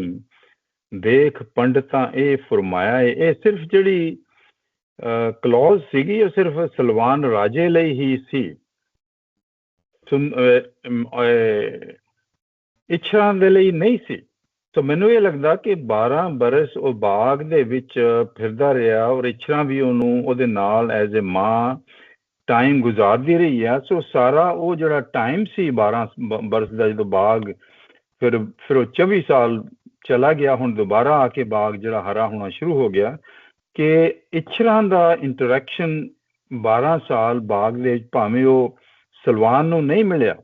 ਦੇਖ ਪੰਡਤਾਂ ਇਹ ਫਰਮਾਇਆ। ਇਹ ਸਿਰਫ ਜਿਹੜੀ ਕਲੌਜ਼ ਸੀਗੀ ਉਹ ਸਿਰਫ ਸਲਵਾਨ ਰਾਜੇ ਲਈ ਹੀ ਸੀ, ਇੱਛਰਾਂ ਦੇ ਲਈ ਨਹੀਂ ਸੀ। ਸੋ ਮੈਨੂੰ ਇਹ ਲੱਗਦਾ ਕਿ 12 ਬਰਸ ਉਹ ਬਾਗ ਦੇ ਵਿੱਚ ਫਿਰਦਾ ਰਿਹਾ, ਔਰ ਇੱਛਰਾਂ ਵੀ ਉਹਨੂੰ ਉਹਦੇ ਨਾਲ ਐਜ਼ ਏ ਮਾਂ ਟਾਈਮ ਗੁਜ਼ਾਰਦੀ ਰਹੀ ਆ। ਸੋ ਸਾਰਾ ਉਹ ਜਿਹੜਾ ਟਾਈਮ ਸੀ 12 ਬਰਸ ਦਾ, ਜਦੋਂ ਬਾਗ ਫਿਰ ਉਹ 24 ਸਾਲ ਚਲਾ ਗਿਆ, ਹੁਣ ਦੁਬਾਰਾ ਆ ਕੇ ਬਾਗ ਜਿਹੜਾ ਹਰਾ ਹੋਣਾ ਸ਼ੁਰੂ ਹੋ ਗਿਆ, ਕਿ ਇੱਛਰਾਂ ਦਾ ਇੰਟਰੈਕਸ਼ਨ 12 ਸਾਲ ਬਾਗ ਦੇ ਵਿੱਚ, ਭਾਵੇਂ ਉਹ ਸਲਵਾਨ ਨੂੰ ਨਹੀਂ ਮਿਲਿਆ,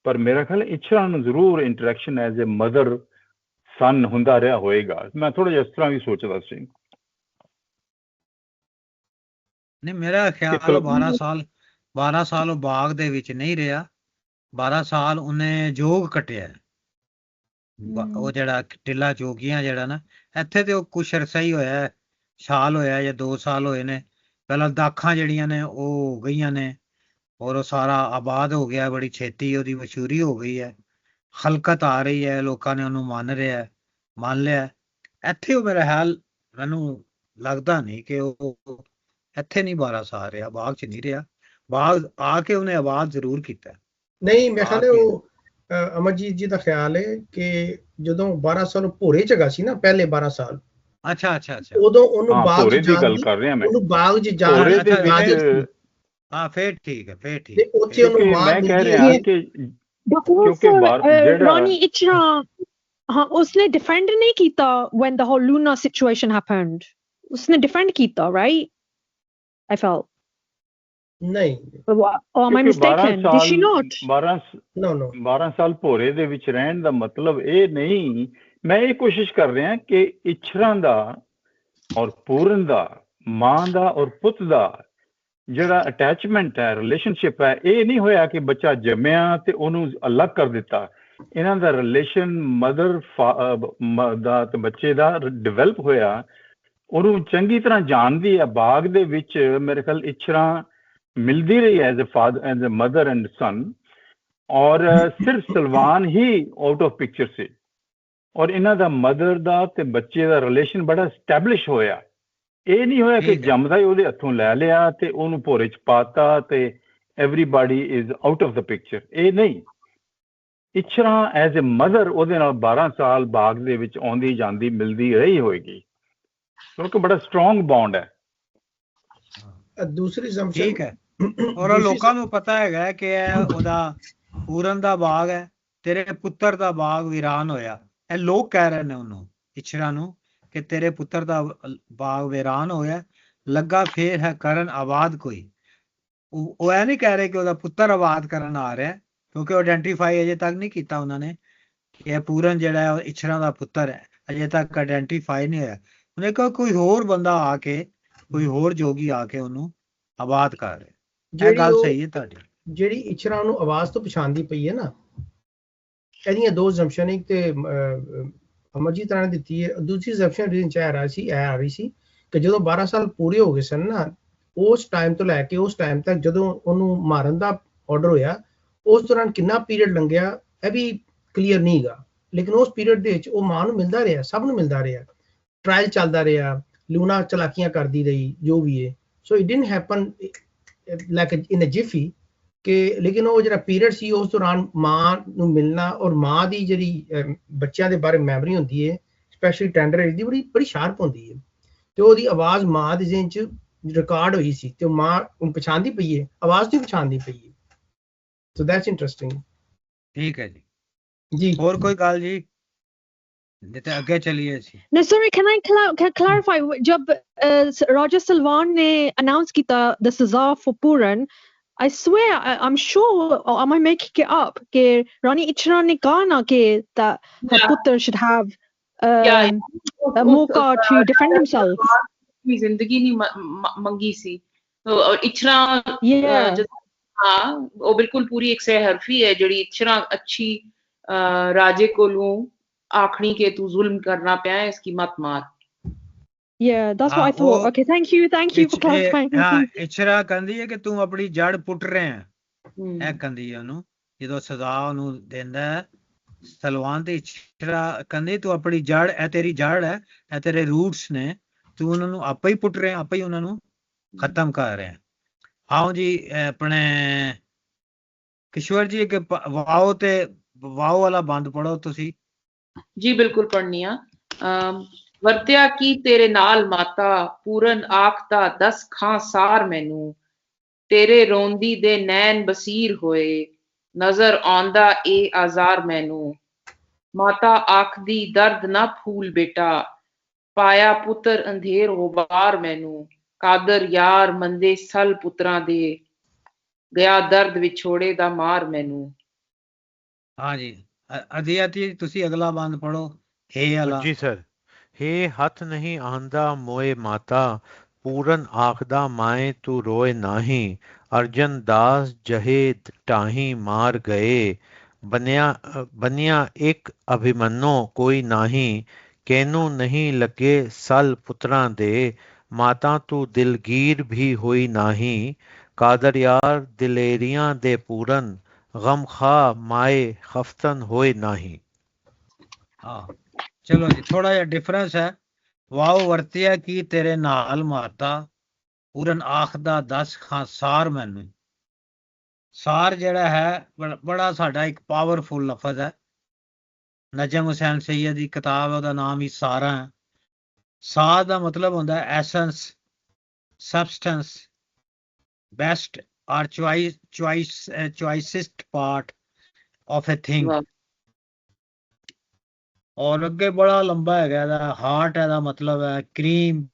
ਪਰ ਮੇਰਾ ਖਿਆਲ ਇੱਛਰਾਂ ਨੂੰ ਜ਼ਰੂਰ ਇੰਟਰੈਕਸ਼ਨ ਐਜ਼ ਏ ਮਦਰ ਸਨ ਹੁੰਦਾ ਰਿਹਾ ਹੋਏਗਾ। ਮੈਂ ਥੋੜਾ ਜਿਹਾ ਇਸ ਤਰ੍ਹਾਂ ਵੀ ਸੋਚਦਾ ਸੀ। ਨਹੀਂ, ਮੇਰਾ ਖਿਆਲ 12 ਸਾਲ ਉਹ ਬਾਗ ਦੇ ਵਿੱਚ ਨਹੀਂ ਰਿਹਾ, 12 ਸਾਲ ਉਹਨੇ ਜੋਗ ਕੱਟਿਆ। ਉਹ ਜਿਹੜਾ ਟਿੱਲਾ ਜੋਗੀਆਂ ਜਿਹੜਾ ਨਾ, ਇੱਥੇ ਤੇ ਉਹ ਕੁਛ ਅਰਸਾ ਹੀ ਹੋਇਆ, ਸਾਲ ਹੋਇਆ ਜਾਂ 2 ਸਾਲ ਹੋਏ ਨੇ। ਪਹਿਲਾਂ ਦਾਖਾਂ ਜਿਹੜੀਆਂ ਨੇ ਉਹ ਗਈਆਂ ਨੇ, ਔਰ ਉਹ ਸਾਰਾ ਆਬਾਦ ਹੋ ਗਿਆ ਬੜੀ ਛੇਤੀ, ਉਹਦੀ ਮਸ਼ਹੂਰੀ ਹੋ ਗਈ ਹੈ, ਖਲਕਤ ਆ ਰਹੀ ਹੈ, ਲੋਕਾਂ ਨੇ ਉਹਨੂੰ ਮੰਨ ਲਿਆ। ਇੱਥੇ ਉਹ ਮੇਰਾ ਖਿਆਲ, ਮੈਨੂੰ ਲੱਗਦਾ ਨਹੀਂ ਕਿ ਉਹ ਇੱਥੇ ਨਹੀਂ 12 ਸਾਲ ਰਿਹਾ, ਬਾਗ 'ਚ ਨਹੀਂ ਰਿਹਾ। ਬਾਗ ਆ ਕੇ ਉਹਨੇ ਆਬਾਦ ਜ਼ਰੂਰ ਕੀਤਾ। ਨਹੀਂ, ਮੇਰੇ ਖਿਆਲ ਉਹ ਅਮਰਜੀਤ ਜੀ ਦਾ ਖਿਆਲ ਹੈ ਕਿ ਜਦੋਂ 12 ਸਾਲ ਭੋਰੇ ਚ ਹੈਗਾ ਸੀ ਨਾ, ਪਹਿਲੇ 12 ਸਾਲ, ਅੱਛਾ, ਉਦੋਂ ਉਹਨੂੰ ਬਾਗ ਭੋਰੇ ਦੀ ਗੱਲ ਕਰ ਰਿਹਾ ਮੈਂ, ਉਹਨੂੰ ਬਾਗ 'ਚ ਜਾ ਹਾਂ, ਫੇਰ ਠੀਕ ਹੈ। ਤੇ ਉੱਥੇ ਉਹਨੂੰ ਮੈਂ ਕਹਿ ਰਿਹਾ ਕਿ ਕਿਉਂਕਿ ਰਾਣੀ ਇੱਛਰਾ, ਹਾਂ, ਉਸਨੇ ਡਿਫੈਂਡ ਨਹੀਂ ਕੀਤਾ when the whole Luna situation happened. ਉਸਨੇ ਡਿਫੈਂਡ ਕੀਤਾ, right? I felt. ਨਹੀਂ, am I mistaken? Did she not? 12 ਸਾਲ ਭੋਰੇ ਦੇ ਵਿੱਚ ਰਹਿਣ ਦਾ ਮਤਲਬ ਇਹ ਨਹੀਂ, ਮੈਂ ਇਹ ਕੋਸ਼ਿਸ਼ ਕਰ ਰਿਹਾ ਕਿ ਇੱਛਰਾਂ ਦਾ ਔਰ ਪੂਰਨ ਦਾ, ਮਾਂ ਦਾ ਔਰ ਪੁੱਤ ਦਾ ਜਿਹੜਾ ਅਟੈਚਮੈਂਟ ਹੈ, ਰਿਲੇਸ਼ਨਸ਼ਿਪ ਹੈ, ਇਹ ਨਹੀਂ ਹੋਇਆ ਕਿ ਬੱਚਾ ਜੰਮਿਆ ਤੇ ਉਹਨੂੰ ਅਲੱਗ ਕਰ ਦਿੱਤਾ। ਇਹਨਾਂ ਦਾ ਰਿਲੇਸ਼ਨ ਮਦਰ ਦਾ ਤੇ ਬੱਚੇ ਦਾ ਡਿਵੈਲਪ ਹੋਇਆ, ਉਹਨੂੰ ਚੰਗੀ ਤਰ੍ਹਾਂ ਜਾਣਦੀ ਹੈ। ਬਾਗ ਦੇ ਵਿੱਚ ਮੇਰੇ ਖਿਆਲ ਇਛਰਾ ਮਿਲਦੀ ਰਹੀ as a father, as a mother and son, ਔਰ ਸਿਰਫ ਸਲਵਾਨ ਹੀ ਆਊਟ ਆਫ ਪਿਕਚਰ ਸੀ। ਔਰ ਇਹਨਾਂ ਦਾ ਮਦਰ ਦਾ ਤੇ ਬੱਚੇ ਦਾ ਰਿਲੇਸ਼ਨ ਬੜਾ ਸਟੈਬਲਿਸ਼ ਹੋਇਆ। ਇਹ ਨਹੀਂ ਹੋਇਆ ਕਿ ਜੰਮਦਾ ਹੀ ਉਹਦੇ ਹੱਥੋਂ ਲੈ ਲਿਆ ਤੇ ਉਹਨੂੰ ਭੋਰੇ 'ਚ ਪਾਤਾ ਤੇ everybody is out of the picture. ਇਹ ਨਹੀਂ, ਇਛਰਾ ਐਜ਼ ਅ ਮਦਰ ਉਹਦੇ ਨਾਲ 12 ਸਾਲ ਬਾਗ ਦੇ ਵਿੱਚ ਆਉਂਦੀ ਜਾਂਦੀ ਮਿਲਦੀ ਰਹੀ ਹੋਏਗੀ, ਕਿਉਂਕਿ ਬੜਾ ਸਟਰੋਂਗ ਬੌਂਡ ਹੈ। ਦੂਸਰੀ ਠੀਕ ਹੈ। ਔਰ ਲੋਕਾਂ ਨੂੰ ਪਤਾ ਹੈਗਾ ਕਿ ਇਹ ਉਹਦਾ ਪੂਰਨ ਦਾ ਬਾਗ ਹੈ, ਤੇਰੇ ਪੁੱਤਰ ਦਾ ਬਾਗ ਵੀਰਾਨ ਹੋਇਆ। ਇਹ ਲੋਕ ਕਹਿ ਰਹੇ ਨੇ ਉਹਨੂੰ, ਇਛਰਾ ਨੂੰ, ਕਿ ਤੇਰੇ ਪੁੱਤਰ ਦਾ ਬਾਗ ਵੀਰਾਨ ਹੋਇਆ, ਲੱਗਾ ਫੇਰ ਹੈ ਕਰਨ ਆਬਾਦ ਕੋਈ। ਉਹ ਇਹ ਨਹੀਂ ਕਹਿ ਰਹੇ ਕਿ ਉਹਦਾ ਪੁੱਤਰ ਆਬਾਦ ਕਰਨ ਆ ਰਿਹਾ, ਕਿਉਂਕਿ ਆਇਡੈਂਟੀਫਾਈ ਅਜੇ ਤੱਕ ਨਹੀਂ ਕੀਤਾ ਉਹਨਾਂ ਨੇ ਕਿ ਇਹ ਪੂਰਨ ਜਿਹੜਾ ਹੈ ਉਹ ਇਛਰਾ ਦਾ ਪੁੱਤਰ ਹੈ। ਅਜੇ ਤੱਕ ਆਇਡੈਂਟੀਫਾਈ ਨਹੀਂ ਹੋਇਆ। ਉਹਨੇ ਕਿਹਾ ਕੋਈ ਹੋਰ ਬੰਦਾ ਆ ਕੇ, ਕੋਈ ਹੋਰ ਜੋਗੀ ਆ ਕੇ ਉਹਨੂੰ ਆਬਾਦ ਕਰ ਰਿਹਾ। ਇਹ ਗੱਲ ਸਹੀ ਹੈ ਤੁਹਾਡੀ। ਜਿਹੜੀ ਇਛਰਾ ਨੂੰ ਆਵਾਜ਼ ਤੋਂ ਪਛਾਣਦੀ ਪਈ ਹੈ ਨਾ, ਇਹਦੀਆਂ ਦੋ ਜ਼ੰਪਸ਼ਨ, ਇੱਕ ਤੇ ਅਮਰਜੀਤ ਰਾਣਾ ਦਿੱਤੀ ਹੈ, ਦੂਸਰੀ ਜ਼ੰਪਸ਼ਨ ਰਿੰਚ ਆ ਰਹੀ ਸੀ ਕਿ ਜਦੋਂ 12 ਸਾਲ ਪੂਰੇ ਹੋ ਗਏ ਸਨ ਨਾ, ਉਸ ਟਾਈਮ ਤੋਂ ਲੈ ਕੇ ਉਸ ਟਾਈਮ ਤੱਕ ਜਦੋਂ ਉਹਨੂੰ ਮਾਰਨ ਦਾ ਆਰਡਰ ਹੋਇਆ, ਉਸ ਦੌਰਾਨ ਕਿੰਨਾ ਪੀਰੀਅਡ ਲੰਘਿਆ ਇਹ ਵੀ ਕਲੀਅਰ ਨਹੀਂ ਹੈਗਾ। ਲੇਕਿਨ ਉਸ ਪੀਰੀਅਡ ਦੇ ਵਿੱਚ ਉਹ ਮਾਂ ਨੂੰ ਮਿਲਦਾ ਰਿਹਾ, ਸਭ ਨੂੰ ਮਿਲਦਾ ਰਿਹਾ, ਟ੍ਰਾਇਲ ਚੱਲਦਾ ਰਿਹਾ, ਲੂਣਾ ਚਲਾਕੀਆਂ ਕਰਦੀ ਰਹੀ, ਜੋ ਵੀ ਹੈ। So it didn't happen like in a jiffy ਕਿ, ਲੇਕਿਨ ਉਹ ਜਿਹੜਾ ਪੀਰੀਅਡ ਸੀ ਉਸ ਦੌਰਾਨ ਮਾਂ ਨੂੰ ਮਿਲਣਾ, ਔਰ ਮਾਂ ਦੀ ਜਿਹੜੀ ਬੱਚਿਆਂ ਦੇ ਬਾਰੇ ਮੈਮਰੀ ਹੁੰਦੀ ਹੈ, ਸਪੈਸ਼ਲੀ ਟੈਂਡਰ ਏਜ ਦੀ, ਬੜੀ ਸ਼ਾਰਪ ਹੁੰਦੀ ਹੈ। ਤੇ ਉਹਦੀ ਆਵਾਜ਼ ਮਾਂ ਦੇ ਜ਼ਿਹਨ 'ਚ ਰਿਕਾਰਡ ਹੋਈ ਸੀ ਤੇ ਮਾਂ ਨੂੰ ਪਛਾਣਦੀ ਪਈ ਹੈ, ਆਵਾਜ਼ ਤੋਂ ਪਛਾਣਦੀ ਪਈ ਹੈ। So that's interesting. ਠੀਕ ਹੈ ਜੀ। ਜੀ ਹੋਰ ਕੋਈ ਗੱਲ ਜੀ? ਤੇ ਅੱਗੇ ਚਲੀਏ ਅਸੀਂ। No, sorry, can I clarify? जब Raja Salwan ने announce किया the Saza for Puran, I swear, I'm sure, or am I making it up? कि Rani Ichra ने कहा ना कि that her putter should have a mauka to defend himself. अपनी जिंदगी नहीं मंगी सी तो इछरा Yeah. हाँ वो बिल्कुल पूरी एक सहरफी है ਜਿਹੜੀ इछरा अच्छी राजे कोलों आखनी के तू जुल्म करना पिया है, इसकी मत मार। Yeah, that's what I thought. Okay, thank you for clarifying. ਹਾਂ, ਇਛਰਾ ਕਹਿੰਦੀ ਹੈ ਕਿ ਤੂੰ ਆਪਣੀ ਜੜ ਪੁੱਟ ਰਿਹਾ ਹੈ। ਇਹ ਕਹਿੰਦੀ ਹੈ ਉਹਨੂੰ, ਜਦੋਂ ਸਜ਼ਾ ਉਹਨੂੰ ਦਿੰਦਾ ਹੈ ਸਲਵਾਨ, ਤੇ ਇਛਰਾ ਕਹਿੰਦੀ ਤੂੰ ਆਪਣੀ ਜੜ, ਇਹ ਤੇਰੀ ਜੜ ਹੈ, ਇਹ ਤੇਰੇ ਰੂਟਸ ਨੇ, ਤੂੰ ਉਹਨਾਂ ਨੂੰ ਆਪੇ ਹੀ ਪੁੱਟ ਰਿਹਾ, ਆਪੇ ਹੀ ਉਹਨਾਂ ਨੂੰ ਖਤਮ ਕਰ ਰਿਹਾ। ਆਓ ਜੀ ਆਪਣੇ ਕਿਸ਼ੋਰ ਜੀ, ਕਿ ਵਾਓ ਤੇ ਵਾਓ ਵਾਲਾ ਬੰਦ ਪੜੋ ਤੁਸੀਂ। ਜੀ ਬਿਲਕੁਲ ਪੜ੍ਹਨੀ ਆ। ਵਰਤਿਆ ਕੀ ਤੇਰੇ ਨਾਲ ਮਾਤਾ, ਪੂਰਨ ਆਖਦਾ 10 ਖਾਂ ਸਾਰ ਮੈਨੂੰ, ਤੇਰੇ ਰੋਂਦੀ ਦੇ ਨੈਣ ਬਸੀਰ ਹੋਏ, ਨਜ਼ਰ ਆਉਂਦਾ ਇਹ ਆਜ਼ਾਰ ਮੈਨੂੰ। ਮਾਤਾ ਆਖਦੀ ਦਰਦ ਨਾ ਫੂਲ ਬੇਟਾ, ਪਾਇਆ ਪੁੱਤਰ ਅੰਧੇਰ ਗੋਬਾਰ ਮੈਨੂੰ। ਕਾਦਰ ਯਾਰ ਮੰਦੇ ਸਲ ਪੁੱਤਰਾਂ ਦੇ, ਗਿਆ ਦਰਦ ਵਿਛੋੜੇ ਦਾ ਮਾਰ ਮੈਨੂੰ। ਹਾਂਜੀ ਅਧਿਆਤੀ ਤੁਸੀਂ ਅਗਲਾ ਬੰਦ ਪੜੋ। ਹੇ ਵਾਲਾ। ਜੀ ਸਰ। ਹੇ ਹੱਥ ਨਹੀਂ ਆਂਦਾ ਮੋਏ ਮਾਤਾ, ਪੂਰਨ ਆਖਦਾ ਮਾਏ ਤੂੰ ਰੋਏ ਨਾਹੀਂ। ਅਰਜਨ ਦਾਸ ਜਹੇ ਟਾਹੀਂ ਮਾਰ ਗਏ, ਬਨਿਆ ਇੱਕ ਅਭਿਮਨੋ ਕੋਈ ਨਾਹੀਂ। ਕੈਨੂੰ ਨਹੀਂ ਲੱਗੇ ਸਲ ਪੁੱਤਰਾਂ ਦੇ, ਮਾਤਾ ਤੂੰ ਦਿਲਗੀਰ ਵੀ ਹੋਈ ਨਾਹੀਂ। ਕਾਦਰ ਯਾਰ ਦਿਲੇਰੀਆਂ ਦੇ ਪੂਰਨ, ਗਮ ਖਾ ਮਾਏ ਖਫਤਨ ਹੋਏ ਨਾਹੀਂ। ਹਾਂ ਚਲੋ ਜੀ, ਥੋੜਾ ਜਿਹਾ ਡਿਫਰੈਂਸ ਹੈ। ਵਾਓ ਵਰਤਿਆ ਕੀ ਤੇਰੇ ਨਾਲ ਮਾਤਾ, ਪੂਰਨ ਆਖਦਾ 10 ਖਾਂ ਸਾਰ ਮੈਨੂੰ। ਸਾਰ ਜਿਹੜਾ ਹੈ ਬੜਾ ਸਾਡਾ ਇੱਕ ਪਾਵਰਫੁਲ ਲਫ਼ਜ਼ ਹੈ। ਨਜਮ ਹੁਸੈਨ ਸੈਯਦ ਦੀ ਕਿਤਾਬ, ਉਹਦਾ ਨਾਮ ਹੀ ਸਾਰਾ ਹੈ। ਸਾਰ ਦਾ ਮਤਲਬ ਹੁੰਦਾ ਐਸੈਂਸ, ਸਬਸਟੈਂਸ, ਬੈਸਟ ਔਰ ਚੁਆਇਸਿਸਟ ਪਾਰਟ ਆਫ ਅ ਥਿੰਗ। ਔਰ ਅੱਗੇ ਬੜਾ ਲੰਬਾ ਹੈਗਾ ਇਹਦਾ। ਹਾਰਟ ਇਹਦਾ ਮਤਲਬ ਹੈ ਕਰੀਮ,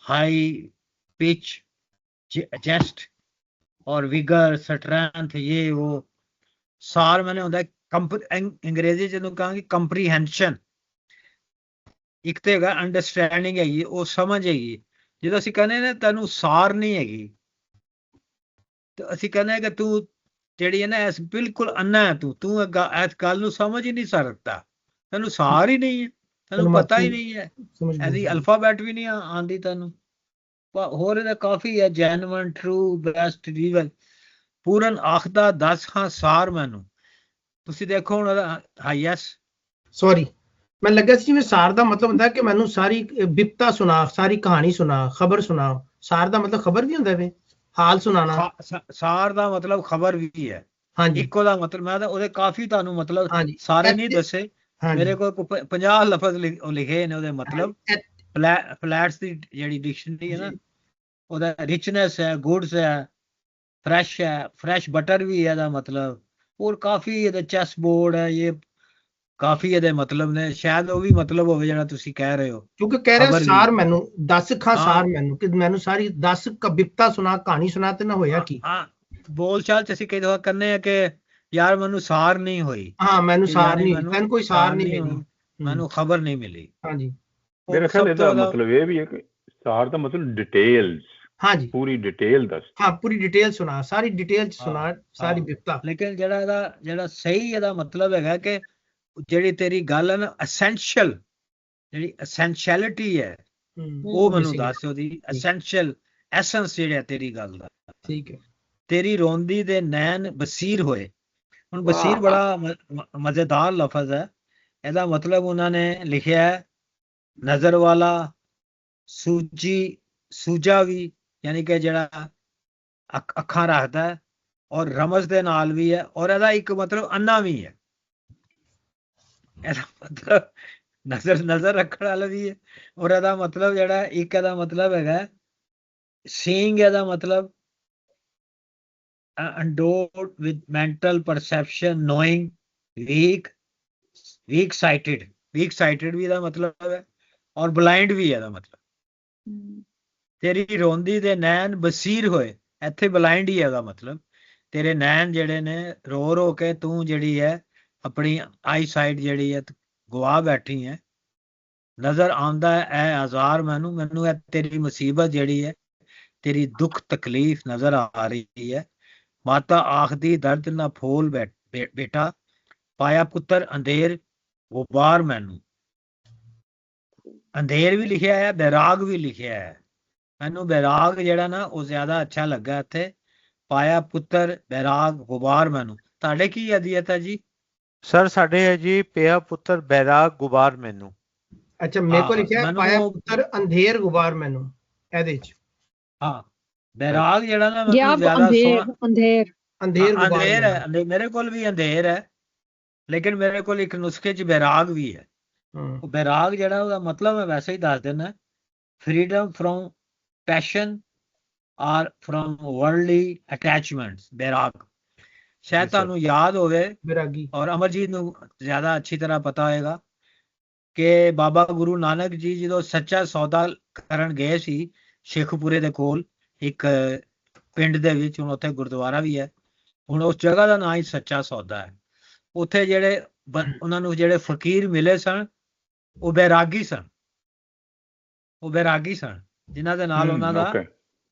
ਹਾਈ ਪਿਚ, ਚੈਸਟ ਔਰ ਵਿਗਰ, ਸਟਰੈਂਥ, ਇਹ ਉਹ। ਸਾਰ ਮੈਨੇ ਹੁੰਦਾ ਅੰਗਰੇਜ਼ੀ ਚ ਨੂੰ ਕਹਾਂਗੇ ਕੰਪਰੀਹੈਂਸ਼ਨ। ਇੱਕ ਤੇ ਹੈਗਾ ਅੰਡਰਸਟੈਂਡਿੰਗ ਹੈਗੀ, ਉਹ ਸਮਝ ਹੈਗੀ। ਜਦੋਂ ਅਸੀਂ ਕਹਿੰਦੇ ਨੇ ਤੈਨੂੰ ਸਾਰ ਨਹੀਂ ਹੈਗੀ, ਤੇ ਅਸੀਂ ਕਹਿੰਦੇ ਕਿ ਤੂੰ ਜਿਹੜੀ ਹੈ ਨਾ ਇਸ ਬਿਲਕੁਲ ਅੰਨਾ ਹੈ ਤੂੰ ਇਸ ਗੱਲ ਨੂੰ ਸਮਝ ਹੀ ਨਹੀਂ ਸਕਦਾ, ਤੈਨੂੰ ਸਾਰ ਹੀ ਨਹੀਂ ਹੈ, ਤੈਨੂੰ ਪਤਾ ਹੀ ਨਹੀਂ ਹੈ, ਸਮਝ ਇਹਦੀ ਗਈ। ਅਲਫਾਬੈਟ ਵੀ ਨਹੀਂ ਆਉਂਦੀ ਤੈਨੂੰ। ਹੋਰ ਇਹਦਾ ਕਾਫੀ ਹੈ, ਜੈਨੂਇਨ, ਟਰੂ, ਬੈਸਟ, ਰੀਵਲ, ਪੂਰਨ ਆਖਦਾ ਦੱਸ ਹਾਂ ਸਾਰ ਮੈਨੂੰ। ਤੁਸੀਂ ਦੇਖੋ ਹੁਣ ਉਹਦਾ ਹਾਈਐਸਟ, ਸੌਰੀ, ਮੈਨੂੰ ਲੱਗਾ ਸੀ ਜਿਵੇਂ ਸਾਰ ਦਾ ਮਤਲਬ ਹੁੰਦਾ ਕਿ ਮੈਨੂੰ ਸਾਰੀ ਬਿਪਤਾ ਸੁਣਾ, ਸਾਰੀ ਕਹਾਣੀ ਸੁਣਾ, ਖਬਰ ਸੁਣਾ। ਸਾਰ ਦਾ ਮਤਲਬ ਖਬਰ ਵੀ ਹੁੰਦਾ ਵੇ, ਹਾਲ ਸੁਣਾਣਾ। ਸਾਰ ਦਾ ਮਤਲਬ ਖਬਰ ਵੀ ਹੈ। ਹਾਂਜੀ ਇੱਕੋ ਦਾ ਮਤਲਬ, ਮੈਂ ਤਾਂ ਉਹਦੇ ਕਾਫੀ ਤੁਹਾਨੂੰ ਮਤਲਬ ਹਾਂਜੀ ਸਾਰੇ ਨਹੀਂ ਦੱਸੇ, ਹਾਂਜੀ ਮੇਰੇ ਕੋਲ 50 ਲਫ਼ਜ਼ ਲਿਖੇ ਨੇ ਉਹਦੇ ਮਤਲਬ। ਫਲੈਟਸ ਦੀ ਜਿਹੜੀ ਡਿਕਸ਼ਨਰੀ ਹੈ ਨਾ, ਉਹਦਾ ਰਿਚਨੈਸ ਹੈ, ਗੁਡਸ ਹੈ, ਫਰੈਸ਼ ਹੈ, ਫਰੈਸ਼ ਬਟਰ ਵੀ ਹੈ ਇਹਦਾ ਮਤਲਬ। ਹੋਰ ਕਾਫੀ ਇਹਦਾ ਚੈਸ ਬੋਰਡ ਹੈ, ਇਹ ਕਾਫੀ ਇਹਦੇ ਮਤਲਬ ਨੇ। ਸ਼ਾਇਦ ਉਹ ਵੀ ਮਤਲਬ ਹੋਵੇ ਜਿਹੜਾ ਤੁਸੀਂ ਕਹਿ ਰਹੇ ਹੋ, ਕਿਉਂਕਿ ਕਹਿ ਰਿਹਾ ਸਾਰ ਮੈਨੂੰ ਦੱਸ ਖਾਂ ਸਾਰ ਮੈਨੂੰ, ਕਿ ਮੈਨੂੰ ਸਾਰੀ 10 ਕਵਿਤਾ ਸੁਣਾ, ਕਹਾਣੀ ਸੁਣਾ ਤੇ ਨਾ ਹੋਇਆ ਕੀ। ਹਾਂ, ਬੋਲ ਚਾਲ ਚ ਅਸੀਂ ਕਈ ਦਫਾ ਕਰਨੇ ਆ ਕਿ ਯਾਰ ਮੈਨੂੰ ਸਾਰ ਨਹੀਂ ਹੋਈ, ਹਾਂ ਮੈਨੂੰ ਸਾਰ ਨਹੀਂ, ਮੈਨੂੰ ਕੋਈ ਸਾਰ ਨਹੀਂ ਮਿਲੀ, ਮੈਨੂੰ ਖਬਰ ਨਹੀਂ ਮਿਲੀ। ਹਾਂਜੀ, ਮੇਰੇ ਖਿਆਲ ਇਹਦਾ ਮਤਲਬ ਇਹ ਵੀ ਹੈ ਕਿ ਸਾਰ ਦਾ ਮਤਲਬ ਡਿਟੇਲਸ, ਹਾਂਜੀ ਪੂਰੀ ਡਿਟੇਲ ਦੱਸ। ਹਾਂ ਪੂਰੀ ਡਿਟੇਲ ਸੁਣਾ, ਸਾਰੀ ਡਿਟੇਲ ਸੁਣਾ, ਸਾਰੀ ਬਿਪਤਾ। ਲੇਕਿਨ ਜਿਹੜਾ ਸਹੀ ਇਹਦਾ ਮਤਲਬ ਹੈਗਾ ਕਿ ਜਿਹੜੀ ਤੇਰੀ ਗੱਲ ਹੈ ਨਾ, ਐਸੈਂਸ਼ੀਅਲ, ਜਿਹੜੀ ਐਸੈਂਸ਼ੀਅਲਿਟੀ ਹੈ ਉਹ ਮੈਨੂੰ ਦੱਸ, ਉਹਦੀ ਐਸੈਂਸ਼ੀਅਲ ਐਸੈਂਸ ਜਿਹੜਾ ਤੇਰੀ ਗੱਲ ਦਾ। ਠੀਕ ਹੈ। ਤੇਰੀ ਰੋਂਦੀ ਦੇ ਨੈਣ ਬਸੀਰ ਹੋਏ। ਹੁਣ ਬਸੀਰ ਬੜਾ ਮਜ਼ੇਦਾਰ ਲਫ਼ਜ਼ ਹੈ। ਇਹਦਾ ਮਤਲਬ ਉਹਨਾਂ ਨੇ ਲਿਖਿਆ ਨਜ਼ਰ ਵਾਲਾ, ਸੂਜਾ ਵੀ, ਯਾਨੀ ਕਿ ਜਿਹੜਾ ਅੱਖਾਂ ਰੱਖਦਾ ਹੈ, ਔਰ ਰਮਜ਼ ਦੇ ਨਾਲ ਵੀ ਹੈ, ਔਰ ਇਹਦਾ ਇੱਕ ਮਤਲਬ ਅੰਨਾ ਵੀ ਹੈ। ਇਹਦਾ ਮਤਲਬ ਨਜ਼ਰ ਰੱਖਣ ਵਾਲਾ ਵੀ ਹੈ, ਔਰ ਇਹਦਾ ਮਤਲਬ ਜਿਹੜਾ ਇੱਕ ਇਹਦਾ ਮਤਲਬ ਹੈਗਾ ਸੀਇੰਗ, ਇਹਦਾ ਮਤਲਬ endowed with mental perception, knowing, weak sighted ਵੀ ਇਹਦਾ ਮਤਲਬ ਹੈ, ਔਰ ਬਲਾਈਂਡ ਵੀ ਇਹਦਾ ਮਤਲਬ। ਤੇਰੀ ਰੋਂਦੀ ਦੇ ਨੈਣ ਬਸੀਰ ਹੋਏ, ਇੱਥੇ ਬਲਾਈਂਡ ਹੀ ਹੈਗਾ ਮਤਲਬ। ਤੇਰੇ ਨੈਣ ਜਿਹੜੇ ਨੇ ਰੋ ਕੇ ਤੂੰ ਜਿਹੜੀ ਹੈ ਆਪਣੀ ਆਈ ਸਾਈਟ ਜਿਹੜੀ ਹੈ ਗਵਾ ਬੈਠੀ ਹੈ। ਨਜ਼ਰ ਆਉਂਦਾ ਹੈ ਇਹ ਆਜ਼ਾਰ ਮੈਨੂੰ ਇਹ ਤੇਰੀ ਮੁਸੀਬਤ ਜਿਹੜੀ ਹੈ, ਤੇਰੀ ਦੁੱਖ ਤਕਲੀਫ ਨਜ਼ਰ ਆ ਰਹੀ ਹੈ। ਮਾਤਾ ਆਖਦੀ ਦਰਦ ਨਾ ਫੋਲ ਬੇਟਾ, ਪਾਇਆ ਪੁੱਤਰ ਅੰਧੇਰ ਗੁਬਾਰ ਮੈਨੂੰ। ਅੰਧੇਰ ਵੀ ਲਿਖਿਆ ਹੈ, ਬੈਰਾਗ ਵੀ ਲਿਖਿਆ ਹੈ। ਮੈਨੂੰ ਬੈਰਾਗ ਜਿਹੜਾ ਨਾ ਉਹ ਜ਼ਿਆਦਾ ਅੱਛਾ ਲੱਗਾ ਇੱਥੇ, ਪਾਇਆ ਪੁੱਤਰ ਬੈਰਾਗ ਗੁਬਾਰ ਮੈਨੂੰ। ਤੁਹਾਡੇ ਕੀ ਅਧੀਅਤ ਹੈ ਜੀ? ਸਰ ਸਾਡੇ ਹੈ ਜੀ ਪਿਆ ਪੁੱਤਰ ਬੈਰਾਗ ਗੁਬਾਰ ਮੈਨੂੰ। ਅੱਛਾ, ਮੇਰੇ ਕੋਲ ਲਿਖਿਆ ਪਾਇਆ ਪੁੱਤਰ ਅੰਧੇਰ ਗੁਬਾਰ ਮੈਨੂੰ ਇਹਦੇ ਚ। ਹਾਂ, ਬੈਰਾਗ ਜਿਹੜਾ ਨਾ ਮੈਨੂੰ ਜ਼ਿਆਦਾ ਸੋਹਣਾ, ਅੰਧੇਰ ਹੈ। ਮੇਰੇ ਕੋਲ ਵੀ ਅੰਧੇਰ ਹੈ, ਲੇਕਿਨ ਮੇਰੇ ਕੋਲ ਇੱਕ ਨੁਸਖੇ ਚ ਬੈਰਾਗ ਵੀ ਹੈ। ਉਹ ਬੈਰਾਗ ਜਿਹੜਾ ਉਹਦਾ ਮਤਲਬ ਮੈਂ ਵੈਸੇ ਹੀ ਦੱਸ ਦਿੰਦਾ, ਫਰੀडम फ्रॉम पैशन और फ्रॉम वर्ल्डली अटैचमेंट्स। बैराग शायद ਤੁਹਾਨੂੰ ਯਾਦ ਹੋਵੇ, ਬੈਰਾਗੀ, ਔਰ ਅਮਰਜੀਤ ਨੂੰ ਜ਼ਿਆਦਾ ਅੱਛੀ ਤਰ੍ਹਾਂ ਪਤਾ ਹੋਏਗਾ ਕਿ ਬਾਬਾ ਗੁਰੂ ਨਾਨਕ ਜੀ ਜਦੋਂ ਸੱਚਾ ਸੌਦਾ ਕਰਨ ਗਏ ਸੀ ਸ਼ੇਖੂਪੁਰੇ ਦੇ ਕੋਲ ਇੱਕ ਪਿੰਡ ਦੇ ਵਿੱਚ, ਹੁਣ ਉੱਥੇ ਗੁਰਦੁਆਰਾ ਵੀ ਹੈ, ਹੁਣ ਉਸ ਜਗ੍ਹਾ ਦਾ ਨਾਂ ਹੀ ਸੱਚਾ ਸੌਦਾ ਹੈ। ਉੱਥੇ ਜਿਹੜੇ ਉਹਨਾਂ ਨੂੰ ਜਿਹੜੇ ਫਕੀਰ ਮਿਲੇ ਸਨ ਉਹ ਬੈਰਾਗੀ ਸਨ, ਜਿਨ੍ਹਾਂ ਦੇ ਨਾਲ ਉਹਨਾਂ ਦਾ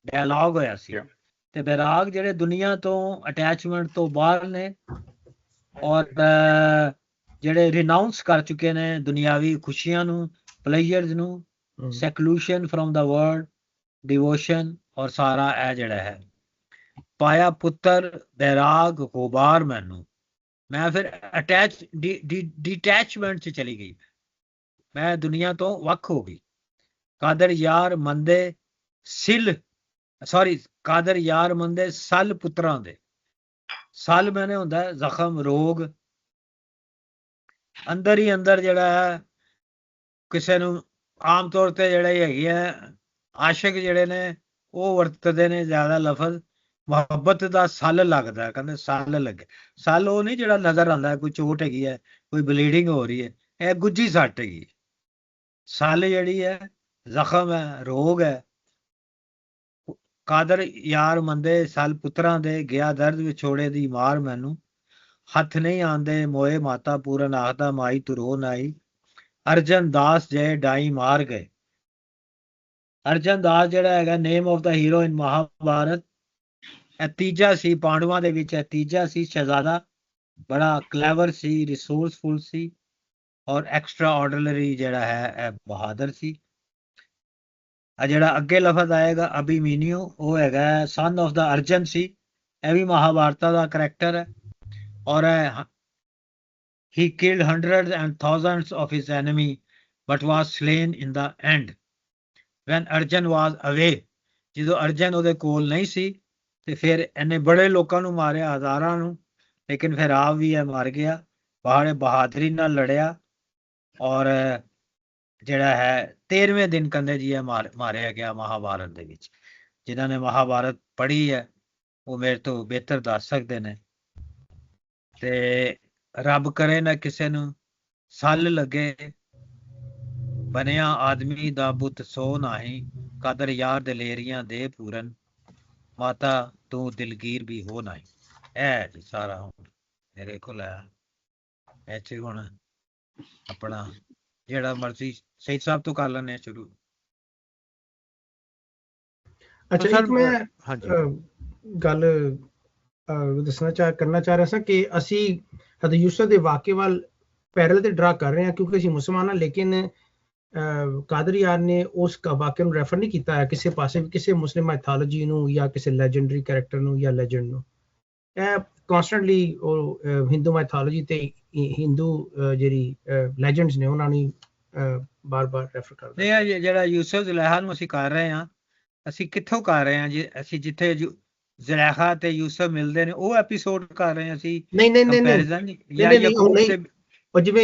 ਡਾਇਲੌਗ ਹੋਇਆ ਸੀ। ਤੇ ਬੈਰਾਗ ਜਿਹੜੇ ਦੁਨੀਆ ਤੋਂ ਅਟੈਚਮੈਂਟ ਤੋਂ ਬਾਹਰ ਨੇ, ਔਰ ਜਿਹੜੇ ਰਿਨਾਊਂਸ ਕਰ ਚੁੱਕੇ ਨੇ ਦੁਨਿਆਵੀ ਖੁਸ਼ੀਆਂ ਨੂੰ, ਪਲੇਜਰਸ ਨੂੰ, ਸੈਕਲੂਸ਼ਨ ਫਰੋਮ ਦਾ ਵਰਲਡ, ਡਿਵੋਸ਼ਨ, ਔਰ ਸਾਰਾ ਇਹ ਜਿਹੜਾ ਹੈ। ਪਾਇਆ ਪੁੱਤਰ ਬੈਰਾਗ ਗੁਬਾਰ ਮੈਨੂੰ। ਮੈਂ ਫਿਰ ਡਿਟੈਚਮੈਂਟ 'ਚ ਚਲੀ ਗਈ, ਮੈਂ ਦੁਨੀਆ ਤੋਂ ਵੱਖ ਹੋ ਗਈ। ਕਾਦਰ ਯਾਰ ਮੰਦੇ ਕਾਦਰ ਯਾਰ ਮੰਦੇ ਸਲ ਪੁੱਤਰਾਂ ਦੇ। ਸਲ ਮੈਨੇ ਹੁੰਦਾ ਜ਼ਖਮ, ਰੋਗ, ਅੰਦਰ ਹੀ ਅੰਦਰ ਜਿਹੜਾ ਹੈ ਕਿਸੇ ਨੂੰ ਆਮ ਤੌਰ ਤੇ ਜਿਹੜੇ ਹੈਗੇ ਆ ਆਸ਼ਿਕ ਜਿਹੜੇ ਨੇ ਉਹ ਵਰਤਦੇ ਨੇ ਜ਼ਿਆਦਾ ਲਫ਼ਜ਼ ਮੁਹੱਬਤ ਦਾ ਸਲ ਲੱਗਦਾ, ਕਹਿੰਦੇ ਸਲ ਲੱਗੇ। ਸਲ ਉਹ ਨਹੀਂ ਜਿਹੜਾ ਨਜ਼ਰ ਆਉਂਦਾ ਕੋਈ ਚੋਟ ਹੈਗੀ ਹੈ, ਕੋਈ ਬਲੀਡਿੰਗ ਹੋ ਰਹੀ ਹੈ, ਇਹ ਗੁੱਝੀ ਸੱਟ ਹੈਗੀ। ਸਲ ਜਿਹੜੀ ਹੈ ਜ਼ਖਮ ਹੈ, ਰੋਗ ਹੈ। ਕਾਦਰ ਯਾਰ ਮੰਦੇ ਸਲ ਪੁੱਤਰਾਂ ਦੇ, ਗਿਆ ਦਰਦ ਵਿਛੋੜੇ ਦੀ ਮਾਰ ਮੈਨੂੰ। ਹੱਥ ਨਹੀਂ ਆਂਦੇ ਮੋਏ ਮਾਤਾ ਪੂਰਨ ਆਖਦਾ ਮਾਈ ਤੂੰ ਰੋ ਨਾਈ। ਅਰਜਨ ਦਾਸ ਜੈ ਡਾਈ ਮਾਰ ਗਏ। ਅਰਜਨ ਦਾਸ ਜਿਹੜਾ ਹੈਗਾ ਨੇਮ ਆਫ ਦਾ ਹੀਰੋ ਇਨ ਮਹਾਭਾਰਤ, ਇਹ ਤੀਜਾ ਸੀ ਪਾਂਡਵਾਂ ਦੇ ਵਿੱਚ, ਇਹ ਤੀਜਾ ਸੀ ਸ਼ਹਿਜ਼ਾਦਾ, ਬੜਾ ਕਲੈਵਰ ਸੀ, ਰਿਸੋਰਸਫੁਲ ਸੀ ਔਰ ਐਕਸਟਰਾ ਆਰਡੀਨਰੀ ਜਿਹੜਾ ਹੈ ਇਹ ਬਹਾਦਰ ਸੀ। ਆ ਜਿਹੜਾ ਅੱਗੇ ਲਫ਼ਜ਼ ਆਏਗਾ ਅਭਿਮਨਿਊ, ਉਹ ਹੈਗਾ ਸਨ ਆਫ ਦਾ ਅਰਜਨ ਸੀ, ਇਹ ਵੀ ਮਹਾਭਾਰਤਾ ਦਾ ਕਰੈਕਟਰ ਹੈ। ਔਰ he killed hundreds and thousands of his enemy but was slain in the end when Arjun was away। ਜਦੋਂ ਅਰਜਨ ਉਹਦੇ ਕੋਲ ਨਹੀਂ ਸੀ ਤੇ ਫਿਰ ਇਹਨੇ ਬੜੇ ਲੋਕਾਂ ਨੂੰ ਮਾਰਿਆ, ਹਜ਼ਾਰਾਂ ਨੂੰ, ਲੇਕਿਨ ਫਿਰ ਆਪ ਵੀ ਇਹ ਮਰ ਗਿਆ। ਬੜੇ ਬਹਾਦਰੀ ਨਾਲ ਲੜਿਆ ਔਰ ਜਿਹੜਾ ਹੈ 13ਵੇਂ ਦਿਨ ਕਹਿੰਦੇ ਜੀ ਇਹ ਮਾਰਿਆ ਗਿਆ ਮਹਾਭਾਰਤ ਦੇ ਵਿੱਚ। ਜਿਨ੍ਹਾਂ ਨੇ ਮਹਾਭਾਰਤ ਪੜ੍ਹੀ ਹੈ ਉਹ ਮੇਰੇ ਤੋਂ ਬਿਹਤਰ ਦੱਸ ਸਕਦੇ ਨੇ। ਤੇ ਰੱਬ ਕਰੇ ਨਾ ਕਿਸੇ ਨੂੰ ਸੱਲ ਲੱਗੇ, ਬਣਿਆ ਆਦਮੀ ਦਾ ਬੁੱਤ ਸੋ ਨਹੀਂ, ਕਦਰ ਯਾਰ ਦਲੇਰੀਆਂ ਦੇ ਪੂਰਨ, ਮਾਤਾ ਤੂੰ ਦਿਲਗੀਰ ਵੀ ਹੋ ਨਹੀਂ। ਇਹ ਜੀ ਸਾਰਾ ਹੁਣ ਮੇਰੇ ਕੋਲ ਹੈ। ਇਹ 'ਚ ਹੁਣ ਆਪਣਾ ਜਿਹੜਾ ਮਰਜ਼ੀ ਸਹੀਦ ਸਾਹਿਬ ਤੋਂ ਕਰ ਲੈਣੇ ਸ਼ੁਰੂ। ਅੱਛਾ, ਇੱਕ ਮੈਂ ਹਾਂਜੀ ਗੱਲ ਕਰਨਾ ਚਾਹ ਰਿਹਾ ਸਾਂ ਕਿ ਅਸੀਂ ਹਜ਼ਰਤ ਯੂਸੁਫ ਦੇ ਵਾਕਿਏ ਵੱਲ ਪੈਰਲ ਤੇ ਡਰਾ ਕਰ ਰਹੇ ਹਾਂ ਕਿਉਂਕਿ ਅਸੀਂ ਮੁਸਲਮਾਨ ਹਾਂ, ਲੇਕਿਨ ਕਾਦਰ ਯਾਰ ਨੇ ਉਸ ਵਾਕਿਏ ਨੂੰ ਰੈਫਰ ਨਹੀਂ ਕੀਤਾ ਹੈ ਕਿਸੇ ਪਾਸੇ ਵੀ, ਕਿਸੇ ਮੁਸਲਿਮ ਮਾਈਥੋਲੋਜੀ ਨੂੰ ਜਾਂ ਕਿਸੇ ਲੈਜੈਂਡਰੀ ਕੈਰੈਕਟਰ ਨੂੰ ਜਾਂ ਲੈਜੈਂਡ ਨੂੰ। ਇਹ ਕਨਸਟੈਂਟਲੀ ਉਹ ਹਿੰਦੂ ਮਾਈਥੋਲੋਜੀ ਤੇ ਹਿੰਦੂ ਜਿਹੜੀ ਲੈਜੈਂਡਸ ਨੇ ਉਹਨਾਂ ਨੂੰ ਬਾਰ-ਬਾਰ ਰੈਫਰ ਕਰਦੇ। ਨਹੀਂ, ਜਿਹੜਾ ਯੂਸੁਫ ਜ਼ੁਲੈਖਾ ਨੂੰ ਅਸੀਂ ਕਰ ਰਹੇ ਹਾਂ, ਅਸੀਂ ਕਿੱਥੋਂ ਕਰ ਰਹੇ ਹਾਂ ਜੀ? ਅਸੀਂ ਜਿੱਥੇ ਜ਼ੁਲੈਖਾ ਤੇ ਯੂਸੁਫ ਮਿਲਦੇ ਨੇ ਉਹ ਐਪੀਸੋਡ ਕਰ ਰਹੇ ਹਾਂ ਅਸੀਂ। ਨਹੀਂ, ਉਹ ਜਿਵੇਂ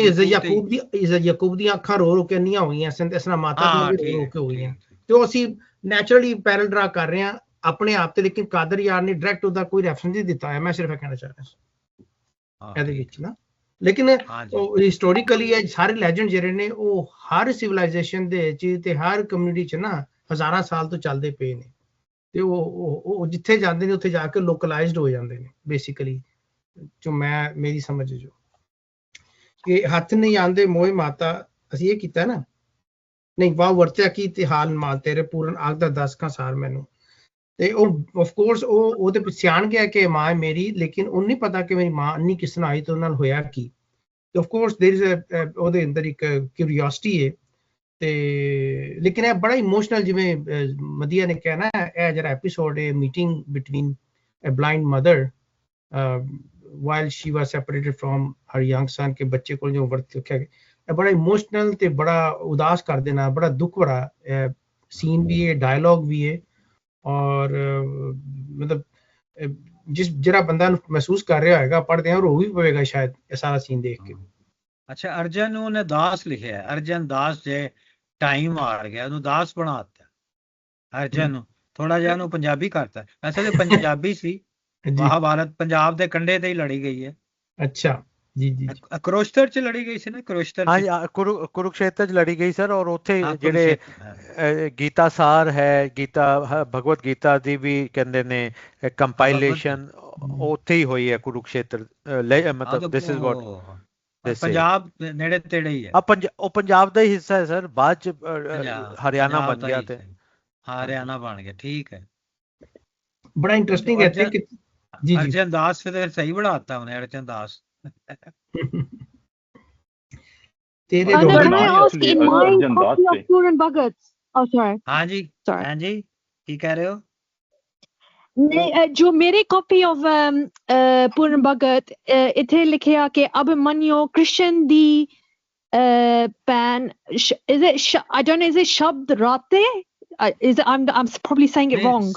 ਯਾਕੂਬ ਦੀਆਂ ਅੱਖਾਂ ਰੋ ਕੇ ਅੰਨੀਆਂ ਹੋਈਆਂ ਸਨ, ਇਸ ਤਰ੍ਹਾਂ ਮਾਤਾ ਦੀਆਂ ਰੋ ਕੇ ਹੋ ਗਈਆਂ, ਤੇ ਉਹ ਅਸੀਂ ਨੈਚੁਰਲੀ ਪੈਰਲ ਡਰਾ ਕਰ ਰਹੇ ਹਾਂ ਆਪਣੇ ਆਪ ਤੇ। ਲੇਕਿਨ ਕਾਦਰ ਯਾਰ ਨੇ ਡਾਇਰੈਕਟ ਉਹਦਾ ਕੋਈ ਰੈਫਰੈਂਸ ਨਹੀਂ ਦਿੱਤਾ ਹੈ। ਮੈਂ ਸਿਰਫ ਇਹ ਕਹਿਣਾ ਚਾਹ ਰਿਹਾ ਇਹਦੇ ਵਿੱਚ ਨਾ। ਲੇਕਿਨ ਹਿਸਟੋਰੀਕਲੀ ਇਹ ਸਾਰੇ ਲੈਜੈਂਡ ਜਿਹੜੇ ਨੇ ਉਹ ਹਰ ਸਿਵਲਾਈਜੇਸ਼ਨ ਦੇ ਵਿੱਚ ਤੇ ਹਰ ਕਮਿਊਨਿਟੀ 'ਚ ਨਾ ਹਜ਼ਾਰਾਂ ਸਾਲ ਤੋਂ ਚੱਲਦੇ ਪਏ ਨੇ, ਤੇ ਉਹ ਜਿੱਥੇ ਜਾਂਦੇ ਨੇ ਉੱਥੇ ਜਾ ਕੇ ਲੋਕਲਾਈਜ਼ਡ ਹੋ ਜਾਂਦੇ ਨੇ ਬੇਸਿਕਲੀ, ਜੋ ਮੇਰੀ ਸਮਝ ਜੋ ਕਿ ਹੱਥ ਨਹੀਂ ਆਉਂਦੇ ਮੋਏ ਮਾਤਾ। ਅਸੀਂ ਇਹ ਕੀਤਾ ਨਾ, ਨਹੀਂ ਵਾਹ ਵਰਤਿਆ ਕੀ ਤੇ ਹਾਲ ਮਾਂ ਤੇਰੇ ਪੂਰਨ ਆਖਦਾ ਦਸ ਖਾਂ ਸਾਰ ਮੈਨੂੰ। ਤੇ ਉਹ ਆਫ ਕੋਰਸ ਉਹ ਤੇ ਪਛਾਣ ਗਿਆ ਕਿ ਮਾਂ ਹੈ ਮੇਰੀ, ਲੇਕਿਨ ਉਹਨੂੰ ਨਹੀਂ ਪਤਾ ਕਿ ਮੇਰੀ ਮਾਂ ਅੰਨੀ ਕਿਸ ਤਰ੍ਹਾਂ ਆਈ ਤੇ ਉਹਨਾਂ ਨਾਲ ਹੋਇਆ ਕੀ। ਆਫ ਕੋਰਸ ਦੇਰ ਇਜ਼ ਉਹਦੇ ਅੰਦਰ ਇੱਕ ਕਿਉਰੀਓਸਿਟੀ ਹੈ। ਤੇ ਲੇਕਿਨ ਇਹ ਬੜਾ ਇਮੋਸ਼ਨਲ, ਜਿਵੇਂ ਮਦੀਆ ਨੇ ਕਿਹਾ ਨਾ, ਇਹ ਜਿਹੜਾ ਐਪੀਸੋਡ ਹੈ meeting between a blind mother while she was separated from her young son, के बच्चे को जो वक्त रखा गया, बड़ा इमोशनल ते बड़ा उदास कर देना, बड़ा दुख भरा सीन भी है, डायलॉग भी है। और मतलब जिस जरा बंदा महसूस कर रहा होगा पढ़ते हैं रो भी पवेगा शायद ये सारा सीन देख के। अच्छा, अर्जन ने दास लिखा है, अर्जन दास जे टाइम आ गया ਉਹਨੂੰ ਦਾਸ ਬਣਾਤਾ अर्जन ਨੂੰ, ਥੋੜਾ ਜਿਹਾ ਉਹਨੂੰ ਪੰਜਾਬੀ ਕਰਤਾ। ਵੈਸੇ ਤੇ ਪੰਜਾਬੀ ਸੀ, ਮਹਾਭਾਰਤ ਪੰਜਾਬ ਦੇ ਕੰਢੇ ਤੇ ਹੀ ਲੜੀ ਗਈ ਹੈ। ਅੱਛਾ ਜੀ ਜੀ, ਕੁਰੂਕਸ਼ੇਤਰ ਚ ਲੜੀ ਗਈ ਸੀ ਨਾ, ਕੁਰੂਕਸ਼ੇਤਰ ਹਾਂ ਕੁਰੂਕਸ਼ੇਤਰ ਚ ਲੜੀ ਗਈ ਸਰ। ਔਰ ਉੱਥੇ ਜਿਹੜੇ ਗੀਤਾ ਸਾਰ ਹੈ, ਗੀਤਾ ਭਗਵਤ ਗੀਤਾ ਦੀ ਵੀ ਕਹਿੰਦੇ ਨੇ ਕੰਪਾਈਲੇਸ਼ਨ ਉੱਥੇ ਹੀ ਹੋਈ ਹੈ ਕੁਰੂਕਸ਼ੇਤਰ। ਮਤਲਬ ਦਿਸ ਇਜ਼ ਵਾਟ ਪੰਜਾਬ ਨੇੜੇ ਤੇੜੇ ਹੀ ਹੈ। ਉਹ ਪੰਜਾਬ ਦਾ ਹੀ ਹਿੱਸਾ ਹੈ ਸਰ, ਬਾਅਦ ਚ ਹਰਿਆਣਾ ਬਣ ਗਿਆ ਤੇ ਹਰਿਆਣਾ ਬਣ ਗਿਆ। ਠੀਕ ਹੈ, ਬੜਾ ਇੰਟਰਸਟਿੰਗ ਹੈ। जी अर्जन दास फिर सही बढ़ाता है अर्जन दास। तेरे हाँ जी की कह रहे हो? नहीं, जो मेरी कॉपी ऑफ पूर्ण भगत इथे लिखा कि अब मनियो कृष्ण दी pan, is it I don't know, is it शब्द राते, is it, I'm probably saying it wrong,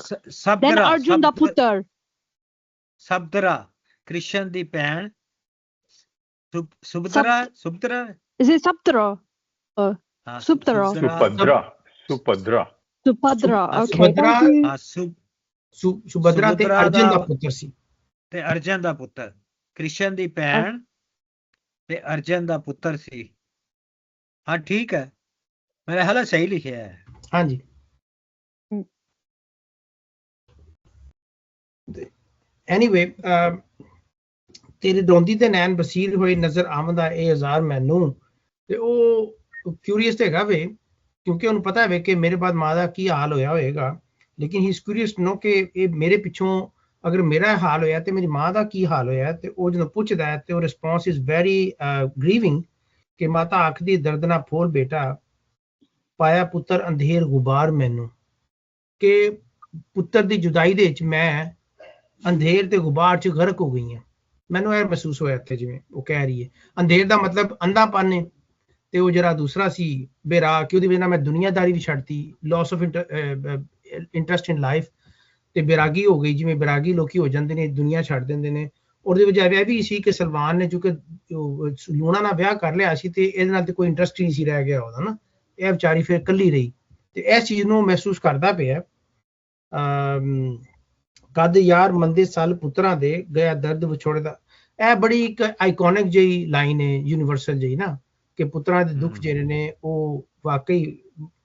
then Arjun da putter ਸਬਦਰਾ Krishna ਦੀ ਭੈਣ ਸੁਭਦਰਾ is it Saptara? Suptara. Supradra okay, ਸੁਭਦਰਾ ਤੇ ਅਰਜਨ ਦਾ ਪੁੱਤਰ ਸੀ, ਤੇ ਅਰਜਨ ਦਾ ਪੁੱਤਰ, ਕ੍ਰਿਸ਼ਨ ਦੀ ਭੈਣ ਤੇ ਅਰਜਨ ਦਾ ਪੁੱਤਰ ਸੀ। ਹਾਂ ਠੀਕ ਹੈ, ਮੇਰੇ ਹਾਲੇ ਸਹੀ ਲਿਖਿਆ ਹੈ। ਹਾਂਜੀ ਐਨੀਵੇ, ਤੇਰੇ ਰੋਂਦੀ ਤੇ ਨੈਣ ਬਸੀਰ ਹੋਏ ਨਜ਼ਰ ਆਮਦਾ ਇਹ ਹਜ਼ਾਰ ਮੈਨੂੰ। ਤੇ ਉਹ ਕਿਊਰੀਅਸ ਹੈਗਾ ਵੇ, ਕਿਉਂਕਿ ਉਹਨੂੰ ਪਤਾ ਹੈ ਕਿ ਮੇਰੇ ਬਾਅਦ ਮਾਂ ਦਾ ਕੀ ਹਾਲ ਹੋਇਆ ਹੋਏਗਾ, ਲੇਕਿਨ he is curious to know ਕਿ ਇਹ ਮੇਰੇ ਪਿੱਛੋਂ ਅਗਰ ਮੇਰਾ ਹਾਲ ਹੋਇਆ ਤੇ ਮੇਰੀ ਮਾਂ ਦਾ ਕੀ ਹਾਲ ਹੋਇਆ, ਤੇ ਉਹ ਜਦੋਂ ਪੁੱਛਦਾ ਹੈ ਤੇ ਉਹ ਰਿਸਪੌਂਸ ਇਜ਼ ਵੈਰੀ ਗ੍ਰੀਵਿੰਗ ਕਿ ਮਾਤਾ ਆਖਦੀ ਦਰਦ ਨਾ ਫੋਲ ਬੇਟਾ, ਪਾਇਆ ਪੁੱਤਰ ਅੰਧੇਰ ਗੁਬਾਰ ਮੈਨੂੰ, ਕਿ ਪੁੱਤਰ ਦੀ ਜੁਦਾਈ ਦੇ ਵਿੱਚ ਮੈਂ ਅੰਧੇਰ ਤੇ ਗੁਬਾਰ ਚ ਗਰਕ ਹੋ ਗਈ ਹਾਂ। ਮੈਨੂੰ ਇਹ ਮਹਿਸੂਸ ਹੋਇਆ ਇੱਥੇ, ਜਿਵੇਂ ਉਹ ਕਹਿ ਰਹੀ ਹੈ ਅੰਧੇਰ ਦਾ ਮਤਲਬ ਅੰਧਾਪਨ ਨੇ, ਤੇ ਉਹ ਜਿਹੜਾ ਦੂਸਰਾ ਸੀ ਬੇਰਾ, ਕਿ ਉਹਦੀ ਵਜ੍ਹਾ ਨਾਲ ਮੈਂ ਦੁਨੀਆਦਾਰੀ ਵੀ ਛੱਡਤੀ, loss of interest in life, ਤੇ ਬੈਰਾਗੀ ਹੋ ਗਈ, ਜਿਵੇਂ ਬੈਰਾਗੀ ਲੋਕੀ ਹੋ ਜਾਂਦੇ ਨੇ, ਦੁਨੀਆ ਛੱਡ ਦਿੰਦੇ ਨੇ। ਉਹਦੀ ਵਜ੍ਹਾ ਇਹ ਵੀ ਸੀ ਕਿ ਸਲਮਾਨ ਨੇ ਚੂੰਕਿ ਲੂਣਾ ਨਾਲ ਵਿਆਹ ਕਰ ਲਿਆ ਸੀ ਤੇ ਇਹਦੇ ਨਾਲ ਤੇ ਕੋਈ ਇੰਟਰਸਟ ਹੀ ਨਹੀਂ ਸੀ ਰਹਿ ਗਿਆ ਉਹਦਾ ਨਾ, ਇਹ ਵਿਚਾਰੀ ਫਿਰ ਇਕੱਲੀ ਰਹੀ, ਤੇ ਇਸ ਚੀਜ਼ ਨੂੰ ਮਹਿਸੂਸ ਕਰਦਾ ਪਿਆ। ਕਦ ਯਾਰ ਮੰਦੇ ਸਾਲ ਪੁੱਤਰਾਂ ਦੇ ਗਿਆ ਦਰਦ ਵਿਛੋੜੇ ਦਾ, ਇਹ ਬੜੀ ਇੱਕ ਆਈਕੋਨਿਕ ਜਿਹੀ ਲਾਈਨ ਹੈ, ਯੂਨੀਵਰਸਲ ਜਿਹੀ ਨਾ, ਕਿ ਪੁੱਤਰਾਂ ਦੇ ਦੁੱਖ ਜਿਹੜੇ ਨੇ ਉਹ ਵਾਕਈ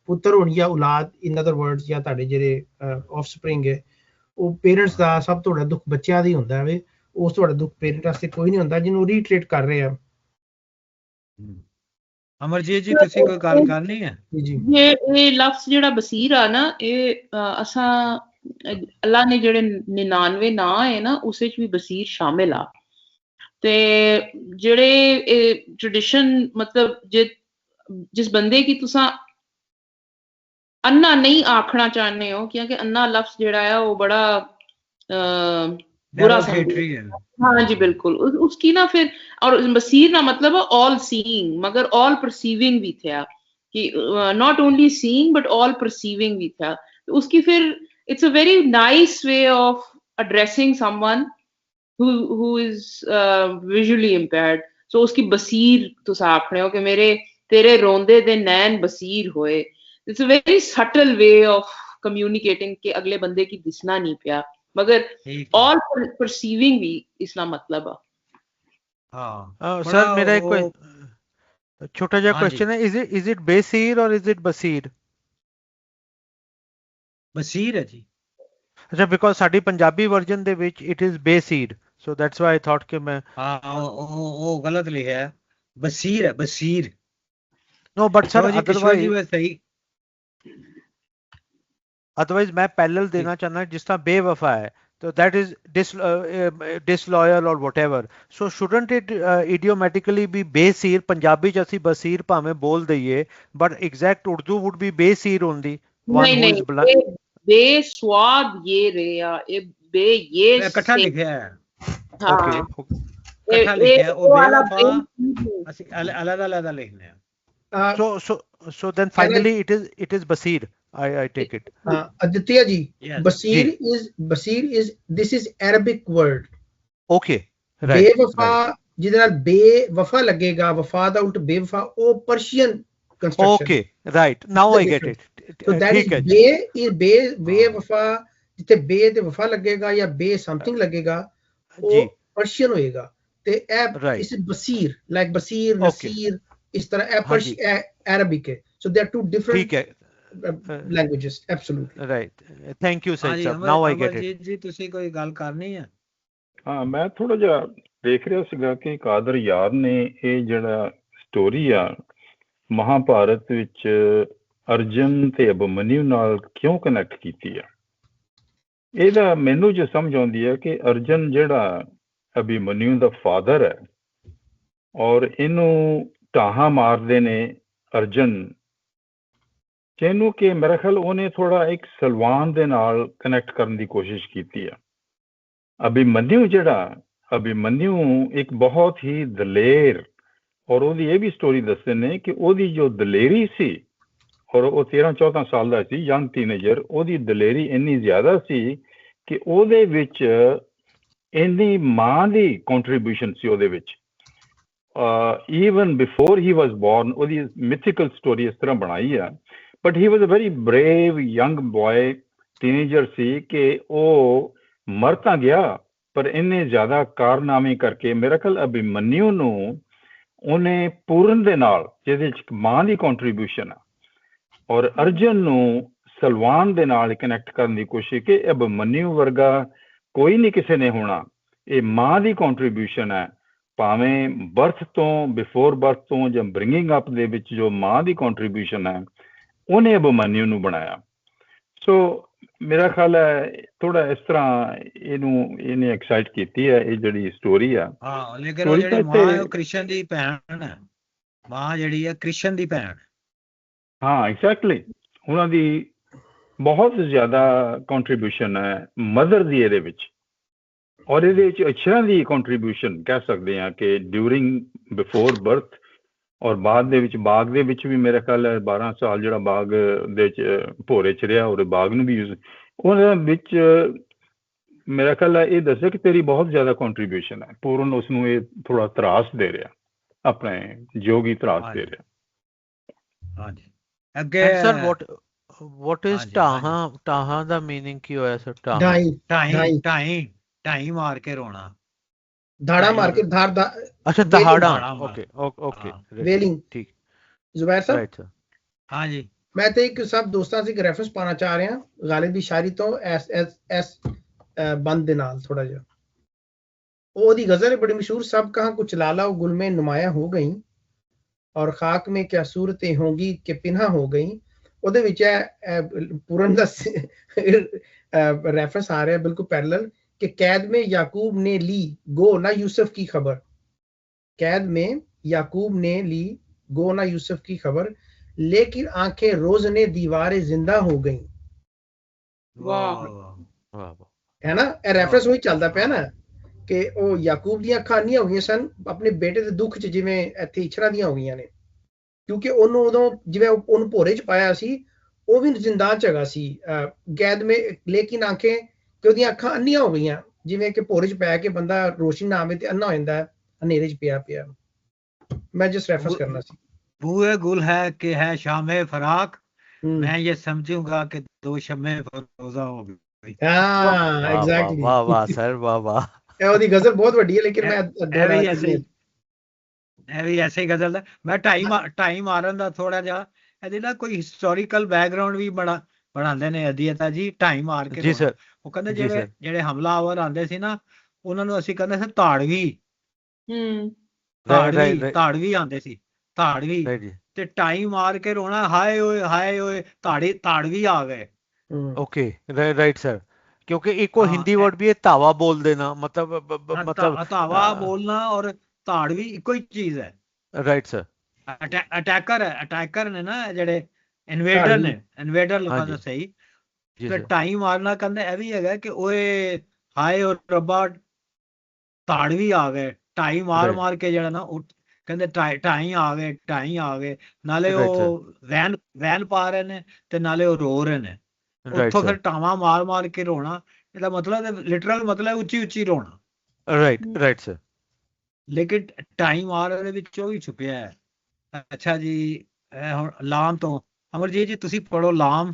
ਪੁੱਤਰ ਹੋਣ ਜਾਂ ਔਲਾਦ, ਇਨ ਅਦਰ ਵਰਡਸ, ਜਾਂ ਤੁਹਾਡੇ ਜਿਹੜੇ ਆਫਸਪ੍ਰਿੰਗ ਹੈ, ਉਹ ਪੇਰੈਂਟਸ ਦਾ ਸਭ ਤੋਂ ਵੱਡਾ ਦੁੱਖ ਬੱਚਿਆਂ ਦਾ ਹੀ ਹੁੰਦਾ ਹੈ, ਉਸ ਤੋਂ ਵੱਡਾ ਦੁੱਖ ਪੇਰੈਂਟ ਵਾਸਤੇ ਕੋਈ ਨਹੀਂ ਹੁੰਦਾ, ਜਿਹਨੂੰ ਰੀਟ੍ਰੇਟ ਕਰ ਰਹੇ ਆ। ਅਮਰਜੀਤ ਜੀ ਤੁਸੀਂ ਕੋਈ ਗੱਲ ਕਰਨੀ ਹੈ? ਜੀ ਇਹ ਲਫ਼ਜ਼ ਜਿਹੜਾ ਬਸੀਰ ਆ ਨਾ, ਇਹ ਅਸਾਂ ਅੱਲਾ ਨੇ ਜਿਹੜੇ 99 ਨਾਂ ਹੈ ਨਾ, ਉਸ ਵਿੱਚ ਵੀ ਬਸੀਰ ਸ਼ਾਮਿਲ ਆ। ਤੇ ਜਿਹੜੇ ਇਹ ਟ੍ਰੈਡੀਸ਼ਨ, ਮਤਲਬ ਜਿਸ ਬੰਦੇ ਕੀ ਤੁਸਾਂ ਅੰਨਾ ਨਹੀਂ ਆਖਣਾ ਚਾਹੁੰਦੇ ਹੋ, ਕਿਉਂਕਿ ਅੰਨਾ ਲਫ਼ਜ਼ ਜਿਹੜਾ ਹੈ ਉਹ ਬੜਾ बुरा है। हाँ जी बिल्कुल, उसकी ना फिर, और बसीर ना मतलब ऑल सीइंग, मगर ऑल परसीविंग भी था, कि not only seeing but all perceiving भी था। तो उसकी फिर it's a very nice way of addressing someone who is visually impaired। so उसकी बसीर तुस आखने हो कि मेरे तेरे रोंदे दे नैन बसीर होए। it's a very subtle way of communicating कि अगले बंदे की दिसना नहीं पिया, मगर ऑल परसीविंग भी इसका मतलब है। हाँ सर मेरा एक छोटा जिहा क्वेश्चन है, इज इट बेसीर और इज इट बसीर? बसीर है जी। अच्छा, बिकॉज साडी पंजाबी वर्जन दे विच इट इज बेसीर, so that's why I thought कि मैं वो गलत लिखा है, बसीर है, बसीर। नो बट सर अदरवाइज मैं पैरेलल देना चाहना, जिस तरह बेवफा है तो दैट इज डिसलॉयल और whatever, so shouldn't it idiomatically be बेसीर? पंजाबी च ਅਸੀਂ बसीर ਭਾਵੇਂ बोल दईए, but exact Urdu would be बेसीर only one who is blood. बेस्वाद ये रे या ये बे ये इकट्ठा लिखा है। हाँ इकट्ठा लिखा है, वो बेवफा ਅਸੀਂ अलग-अलग लिखने हैं। So then finally it is basir, I take it। Aditya ji, basir is this is Arabic word। okay, right। बेवफा ਜਿਹਦੇ ਨਾਲ ਬੇਵਫਾ ਲੱਗੇਗਾ, ਵਫਾ ਦਾ ਉਲਟ ਬੇਵਫਾ, ਉਹ Persian construction. okay, right, now I get it। so that is ਬੇਵਫਾ, ਜਿੱਥੇ ਬੇ ਤੇ ਵਫਾ ਲੱਗੇਗਾ ਜਾਂ ਬੇ ਸਮਥਿੰਗ ਲੱਗੇਗਾ, ਉਹ ਪਰਸ਼ੀਅਨ ਹੋਏਗਾ। ਤੇ ਇਹ ਇਸ ਬਸੀਰ, ਲਾਈਕ ਬਸੀਰ, ਨਸੀਰ, ਇਸ ਤਰ੍ਹਾਂ ਇਹ Arabic ਹੈ। so there are two different languages। absolutely right, thank you sir। now I get it। ਜੀ ਤੁਸੀਂ ਕੋਈ ਗੱਲ ਕਰਨੀ ਹੈ? ਹਾਂ, ਮੈਂ ਥੋੜਾ ਜਿਹਾ ਦੇਖ ਰਿਹਾ ਸੀਗਾ ਕਿ ਕਾਦਰ ਯਾਰ ਨੇ ਇਹ ਜਿਹੜਾ ਸਟੋਰੀ ਆ ਮਹਾਭਾਰਤ ਵਿੱਚ ਅਰਜਨ ਤੇ ਅਭਿਮਨਿਊ ਨਾਲ ਕਿਉਂ ਕਨੈਕਟ ਕੀਤੀ ਆ। ਇਹਦਾ ਮੈਨੂੰ ਜੋ ਸਮਝ ਆਉਂਦੀ ਹੈ ਕਿ ਅਰਜਨ ਜਿਹੜਾ ਅਭਿਮਨਿਊ ਦਾ ਫਾਦਰ ਹੈ, ਔਰ ਇਹਨੂੰ ਢਾਹਾਂ ਮਾਰਦੇ ਨੇ ਅਰਜਨ, ਜਿਹਨੂੰ ਕਿ ਮੇਰਾ ਖਿਆਲ ਉਹਨੇ ਥੋੜਾ ਇੱਕ ਸਲਵਾਨ ਦੇ ਨਾਲ ਕਨੈਕਟ ਕਰਨ ਦੀ ਕੋਸ਼ਿਸ਼ ਕੀਤੀ ਆ। ਅਭਿਮਨਿਊ ਇੱਕ ਬਹੁਤ ਹੀ ਦਲੇਰ, ਔਰ ਉਹਦੀ ਇਹ ਵੀ ਸਟੋਰੀ ਦੱਸਦੇ ਨੇ ਕਿ ਉਹਦੀ ਜੋ ਦਲੇਰੀ ਸੀ, ਔਰ ਉਹ 13-14 ਸਾਲ ਦਾ ਸੀ, ਯੰਗ ਟੀਨੇਜਰ, ਉਹਦੀ ਦਲੇਰੀ ਇੰਨੀ ਜ਼ਿਆਦਾ ਸੀ ਕਿ ਉਹਦੇ ਵਿੱਚ ਇੰਨੀ ਮਾਂ ਦੀ ਕੰਟਰੀਬਿਊਸ਼ਨ ਸੀ ਉਹਦੇ ਵਿੱਚ। even before he was born, ਉਹਦੀ mythical story ਇਸ ਤਰ੍ਹਾਂ ਬਣਾਈ ਆ, but he was a very brave young boy, teenager ਸੀ ਕਿ ਉਹ ਮਰ ਤਾਂ ਗਿਆ, ਪਰ ਇੰਨੇ ਜ਼ਿਆਦਾ ਕਾਰਨਾਮੇ ਕਰਕੇ ਮੇਰੇ ਖਿਆਲ ਅਭਿਮਨਿਊ ਨੂੰ ਉਹਨੇ ਪੂਰਨ ਦੇ ਨਾਲ, ਜਿਹਦੇ ਵਿੱਚ ਮਾਂ ਦੀ ਕੰਟਰੀਬਿਊਸ਼ਨ ਆ, ਔਰ ਅਰਜਨ ਨੂੰ ਸਲਵਾਨ ਦੇ ਨਾਲ ਕਨੈਕਟ ਕਰਨ ਦੀ ਕੋਸ਼ਿਸ਼ ਕਿ ਅਭਿਮਨਿਊ ਵਰਗਾ ਕੋਈ ਨਹੀਂ ਕਿਸੇ ਨੇ ਹੋਣਾ, ਇਹ ਮਾਂ ਦੀ ਕੰਟਰੀਬਿਊਸ਼ਨ ਹੈ। ਭਾਵੇਂ ਬਰਥ ਤੋਂ, ਬਿਫੋਰ ਬਰਥ ਤੋਂ ਜਾਂ ਬ੍ਰਿੰਗਿੰਗ ਅਪ ਦੇ ਵਿੱਚ ਜੋ ਮਾਂ ਦੀ ਕੰਟਰੀਬਿਊਸ਼ਨ ਹੈ, ਉਹਨੇ ਅਭਿਮਨਿਊ ਨੂੰ ਬਣਾਇਆ। ਸੋ ਮੇਰਾ ਖਿਆਲ ਹੈ ਥੋੜਾ ਇਸ ਤਰ੍ਹਾਂ ਇਹਨੇ ਐਕਸਾਈਟ ਕੀਤੀ ਹੈ ਇਹ ਜਿਹੜੀ ਸਟੋਰੀ ਆ। ਹਾਂ ਲੇਕਿਨ ਉਹ ਜਿਹੜੀ ਮਾਂ ਹੈ ਉਹ ਕ੍ਰਿਸ਼ਨ ਦੀ ਭੈਣ ਹੈ। ਮਾਂ ਜਿਹੜੀ ਹੈ ਕ੍ਰਿਸ਼ਨ ਦੀ ਭੈਣ। ਹਾਂ ਐਗਜ਼ੈਕਟਲੀ, ਉਹਨਾਂ ਦੀ ਬਹੁਤ ਜ਼ਿਆਦਾ ਕੰਟਰੀਬਿਊਸ਼ਨ ਹੈ ਮਦਰ ਦੀ ਇਹਦੇ ਵਿੱਚ, ਔਰ ਇਹਦੇ ਵਿੱਚ ਅਕਸ਼ਰਾਂ ਦੀ ਕੰਟਰੀਬਿਊਸ਼ਨ ਕਹਿ ਸਕਦੇ ਹਾਂ ਕਿ ਡਿਊਰਿੰਗ ਬਿਫੋਰ ਬਰਥ ਔਰ ਬਾਅਦ ਦੇ ਵਿੱਚ ਬਾਗ ਦੇ ਵਿੱਚ ਵੀ ਮੇਰੇ ਖਿਆਲ ਹੈ 12 ਸਾਲ ਜਿਹੜਾ ਬਾਗ ਦੇ ਵਿੱਚ ਭੋਰੇ 'ਚ ਰਿਹਾ ਔਰ ਬਾਗ ਨੂੰ ਵੀ ਯੂਜ਼ ਉਹਦੇ ਵਿੱਚ ਮੇਰਾ ਖਿਆਲ ਹੈ ਇਹ ਦੱਸਿਆ ਕਿ ਤੇਰੀ ਬਹੁਤ ਜ਼ਿਆਦਾ ਕੰਟਰੀਬਿਊਸ਼ਨ ਹੈ। ਪੂਰਨ ਉਸ ਨੂੰ ਇਹ ਥੋੜਾ ਤਰਾਸ ਦੇ ਰਿਹਾ, ਆਪਣੇ ਜੋਗੀ ਤਰਾਸ ਦੇ ਰਿਹਾ। ਹਾਂਜੀ ਅੱਗੇ ਸਰ what is ਟਾਹਾਂ ਦਾ ਮੀਨਿੰਗ ਕੀ ਹੋਇਆ ਸਰ? ਢਾਈ ਮਾਰ ਕੇ ਰੋਣਾ, ਧਾੜਾ ਮਾਰ ਕੇ ਧਾਰ ਦਾ। ਅੱਛਾ ਦਹਾੜਾ, ਓਕੇ ਵੇਲਿੰਗ। ਠੀਕ ਜ਼ੁਬੈਰ ਸਾਹਿਬ। Right sir. ਹਾਂਜੀ ਮੈਂ ਤੇ ਇੱਕ ਸਭ ਦੋਸਤਾਂ ਸੀ ਇੱਕ ਰੈਫਰੈਂਸ ਪਾਣਾ ਚਾਹ ਰਿਹਾ ਗਾਲਿਬ ਦੀ ਸ਼ਾਇਰੀ ਤੋਂ ਐਸ ਬੰਦ ਦੇ ਨਾਲ ਥੋੜਾ ਜਿਹਾ। ਉਹਦੀ ਗਜ਼ਲ ਹੈ ਬੜੀ ਮਸ਼ਹੂਰ, ਸਭ ਕਹਾਂ ਕੁछ लाला गुल में नुमाया हो गई और खाक में क्या सूरतें होंगी कि पिन्हा हो गई। ਉਹਦੇ ਵਿੱਚ ਪੂਰਨ ਦਾ ਰੈਫਰੈਂਸ ਆ ਰਿਹਾ ਬਿਲਕੁਲ ਪੈਰਲਲ कि कैद में याकूब ने ली गो ना यूसुफ की खबर, कैद में याकूब ने ली गो ना यूसुफ की खबर, लेकिन आंखें रोज ने दीवारें जिंदा हो गई। वाह है ना, ਇਹ ਰੈਫਰੈਂਸ ਉਹੀ ਚੱਲਦਾ ਪਿਆ ਨਾ ਕਿ ਉਹ ਯਾਕੂਬ ਦੀਆਂ ਅੱਖਾਂ ਨਹੀਂ ਹੋ ਗਈਆਂ ਸਨ ਆਪਣੇ ਬੇਟੇ ਦੇ ਦੁੱਖ 'ਚ ਜਿਵੇਂ ਇੱਥੇ ਇਛਰਾਂ ਦੀਆਂ ਹੋ ਗਈਆਂ ਨੇ, ਕਿਉਂਕਿ ਉਹਨੂੰ ਉਦੋਂ ਜਿਵੇਂ ਉਹਨੂੰ ਭੋਰੇ 'ਚ ਪਾਇਆ ਸੀ ਉਹ ਵੀ ਜ਼ਿੰਦਾਨ 'ਚ ਹੈਗਾ ਸੀ ਕੈਦ ਮੇ, ਲੇਕਿਨ ਆਂਖੇ ਕਿ ਉਹਦੀਆਂ ਅੱਖਾਂ ਅੰਨੀਆਂ ਹੋ ਗਈਆਂ, ਜਿਵੇਂ ਕਿ ਭੋਰੇ 'ਚ ਪੈ ਕੇ ਬੰਦਾ ਰੋਸ਼ਨੀ ਨਾ ਆਵੇ ਤੇ ਅੰਨਾ ਹੋ ਜਾਂਦਾ ਹਨੇਰੇ 'ਚ ਪਿਆ। ਮੈਂ ਜਸਟ ਰੈਫਰੈਂਸ ਕਰਨਾ ਸੀ। ਬੂਏ ਗੁਲ ਹੈ ਕਿ ਹੈ ਸ਼ਾਮੇ ਫਰਾਕ, ਮੈਂ ਇਹ ਸਮਝੂੰਗਾ ਕਿ ਦੋ ਸ਼ਮੇ ਫਰੋਜ਼ਾ ਹੋ ਗਈ। ਹਾਂ ਐਗਜ਼ੈਕਟਲੀ, ਵਾਹ ਸਰ ਵਾਹ। ਇਹ ਉਹਦੀ ਗਜ਼ਲ ਬਹੁਤ ਵੱਡੀ ਹੈ ਲੇਕਿਨ ਮੈਂ ਇਹ ਵੀ ਐਸੇ ਹੀ ਗਜ਼ਲ ਦਾ ਮੈਂ ਢਾਈ ਮਾਰਨ ਦਾ ਥੋੜਾ ਜਿਹਾ ਇਹਦੇ ਨਾਲ ਕੋਈ ਹਿਸਟੋਰੀਕਲ ਬੈਕਗ੍ਰਾਉਂਡ ਵੀ ਬਣਾਉਂਦੇ ਨੇ ਅਧੀਤਾ ਜੀ। ਢਾਈ ਮਾਰ ਕੇ ਜੀ ਸਰ। ਉਹ ਕਹਿੰਦੇ ਜਿਹੜੇ ਹਮਲਾਵਰ ਆਉਂਦੇ ਸੀ ਨਾ ਉਹਨਾਂ ਨੂੰ ਅਸੀਂ ਕਹਿੰਦੇ ਸੀ ਧਾੜਵੀ ਆਉਂਦੇ ਸੀ, ਧਾੜਵੀ ਤੇ ਢਾਈ ਮਾਰ ਕੇ ਰੋਣਾ ਹਾਏ ਓਏ ਧਾੜਵੀ ਆ ਗਏ। ਓਕੇ ਰਾਈਟ ਸਰ, ਕਿਉਂਕਿ ਇੱਕੋ ਹਿੰਦੀ ਵਰਡ ਵੀ ਹੈ ਧਾਵਾ ਬੋਲ ਦੇਣਾ, ਮਤਲਬ ਧਾਵਾ ਬੋਲਣਾ ਔਰ ਧਾੜਵੀ ਇੱਕੋ ਹੀ ਚੀਜ਼ ਹੈ। Right sir. ਅਟੈਕਰ ਨੇ ਨਾ ਜਿਹੜੇ ਇਨਵੇਡਰ ਲੋਕਾਂ ਦਾ ਸਹੀ ਤੇ ਢਾਈ ਮਾਰਨਾ ਕਹਿੰਦੇ ਇਹ ਵੀ ਹੈਗਾ ਕਿ ਓਏ ਹਾਏ ਓ ਰੱਬਾ ਧਾੜਵੀ ਆ ਗਏ। ਢਾਈ ਮਾਰ ਕੇ ਜਿਹੜਾ ਨਾ ਉਹ ਕਹਿੰਦੇ ਢਾਈ ਆ ਗਏ ਨਾਲੇ ਉਹ ਵੈਨ ਪਾ ਰਹੇ ਨੇ ਤੇ ਨਾਲੇ ਉਹ ਰੋ ਰਹੇ ਨੇ। ਉੱਥੋਂ ਫਿਰ ਟਾਵਾਂ ਮਾਰ ਕੇ ਰੋਣਾ, ਇਹਦਾ ਮਤਲਬ ਲਿਟਰਲ ਮਤਲਬ ਉੱਚੀ ਰੋਣਾ। Right sir. ਲੇਕਿਨ ਢਾਈ ਮਾਰ ਦੇ ਵਿੱਚ ਉਹ ਵੀ ਛੁਪਿਆ ਹੈ। ਅੱਛਾ ਜੀ ਹੁਣ ਲਾਮ ਤੋਂ ਅਮਰਜੀਤ ਜੀ ਤੁਸੀਂ ਪੜੋ ਲਾਮ।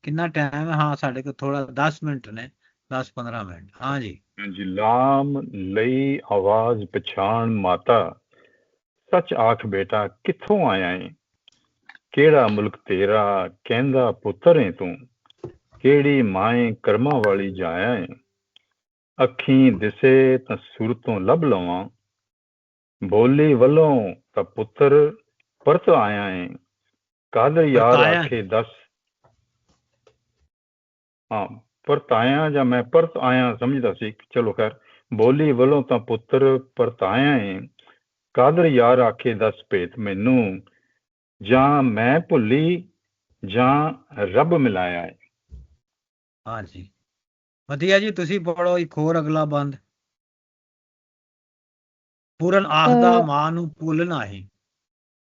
ਕਿੰਨਾ ਟਾਈਮ ਹੈ? ਹਾਂ ਸਾਡੇ ਕੋਲ ਥੋੜਾ 10 ਮਿੰਟ ਨੇ, 10-15 ਮਿੰਟ। ਹਾਂਜੀ ਲਾਮ ਲਈ ਆਵਾਜ਼ ਪਛਾਣ ਮਾਤਾ, ਸੱਚ ਆਖ ਬੇਟਾ ਕਿੱਥੋਂ ਆਇਆ ਏ, ਕਿਹੜਾ ਮੁਲਕ ਤੇਰਾ ਕਹਿੰਦਾ ਪੁੱਤਰ ਏ ਤੂੰ, ਕਿਹੜੀ ਮਾਏ ਕਰਮਾਂ ਵਾਲੀ ਜਾਇਆ ਏ, ਅੱਖੀਂ ਦਿਸੇ ਤਾਂ ਸੁਰਤੋਂ ਲੱਭ ਲਵਾਂ, ਬੋਲੀ ਵੱਲੋਂ ਤਾਂ ਪੁੱਤਰ ਪਰਤ ਆਇਆ ਏ, ਕਾਦਰ ਯਾਰ ਆਖੇ ਦੱਸ। ਹਾਂ ਪਰਤ ਆਇਆ ਜਾਂ ਮੈਂ ਪਰਤ ਆਇਆ ਸਮਝਦਾ ਸੀ, ਚਲੋ ਖੈਰ। ਬੋਲੀ ਵੱਲੋਂ ਤਾਂ ਪੁੱਤਰ ਪਰਤ ਆਇਆ ਏ, ਕਾਦਰ ਯਾਰ ਆਖੇ ਦੱਸ ਭੇਤ ਮੈਨੂੰ, ਜਾਂ ਮੈਂ ਭੁੱਲੀ ਜਾਂ ਰੱਬ ਮਿਲਾਇਆ ਏ। ਹਾਂਜੀ ਵਧੀਆ ਜੀ ਤੁਸੀਂ ਪੜੋ ਇੱਕ ਹੋਰ ਅਗਲਾ ਬੰਦ। ਪੂਰਨ ਆਖਦਾ ਮਾਂ ਨੂੰ ਭੁੱਲ ਨਾਹੀਂ।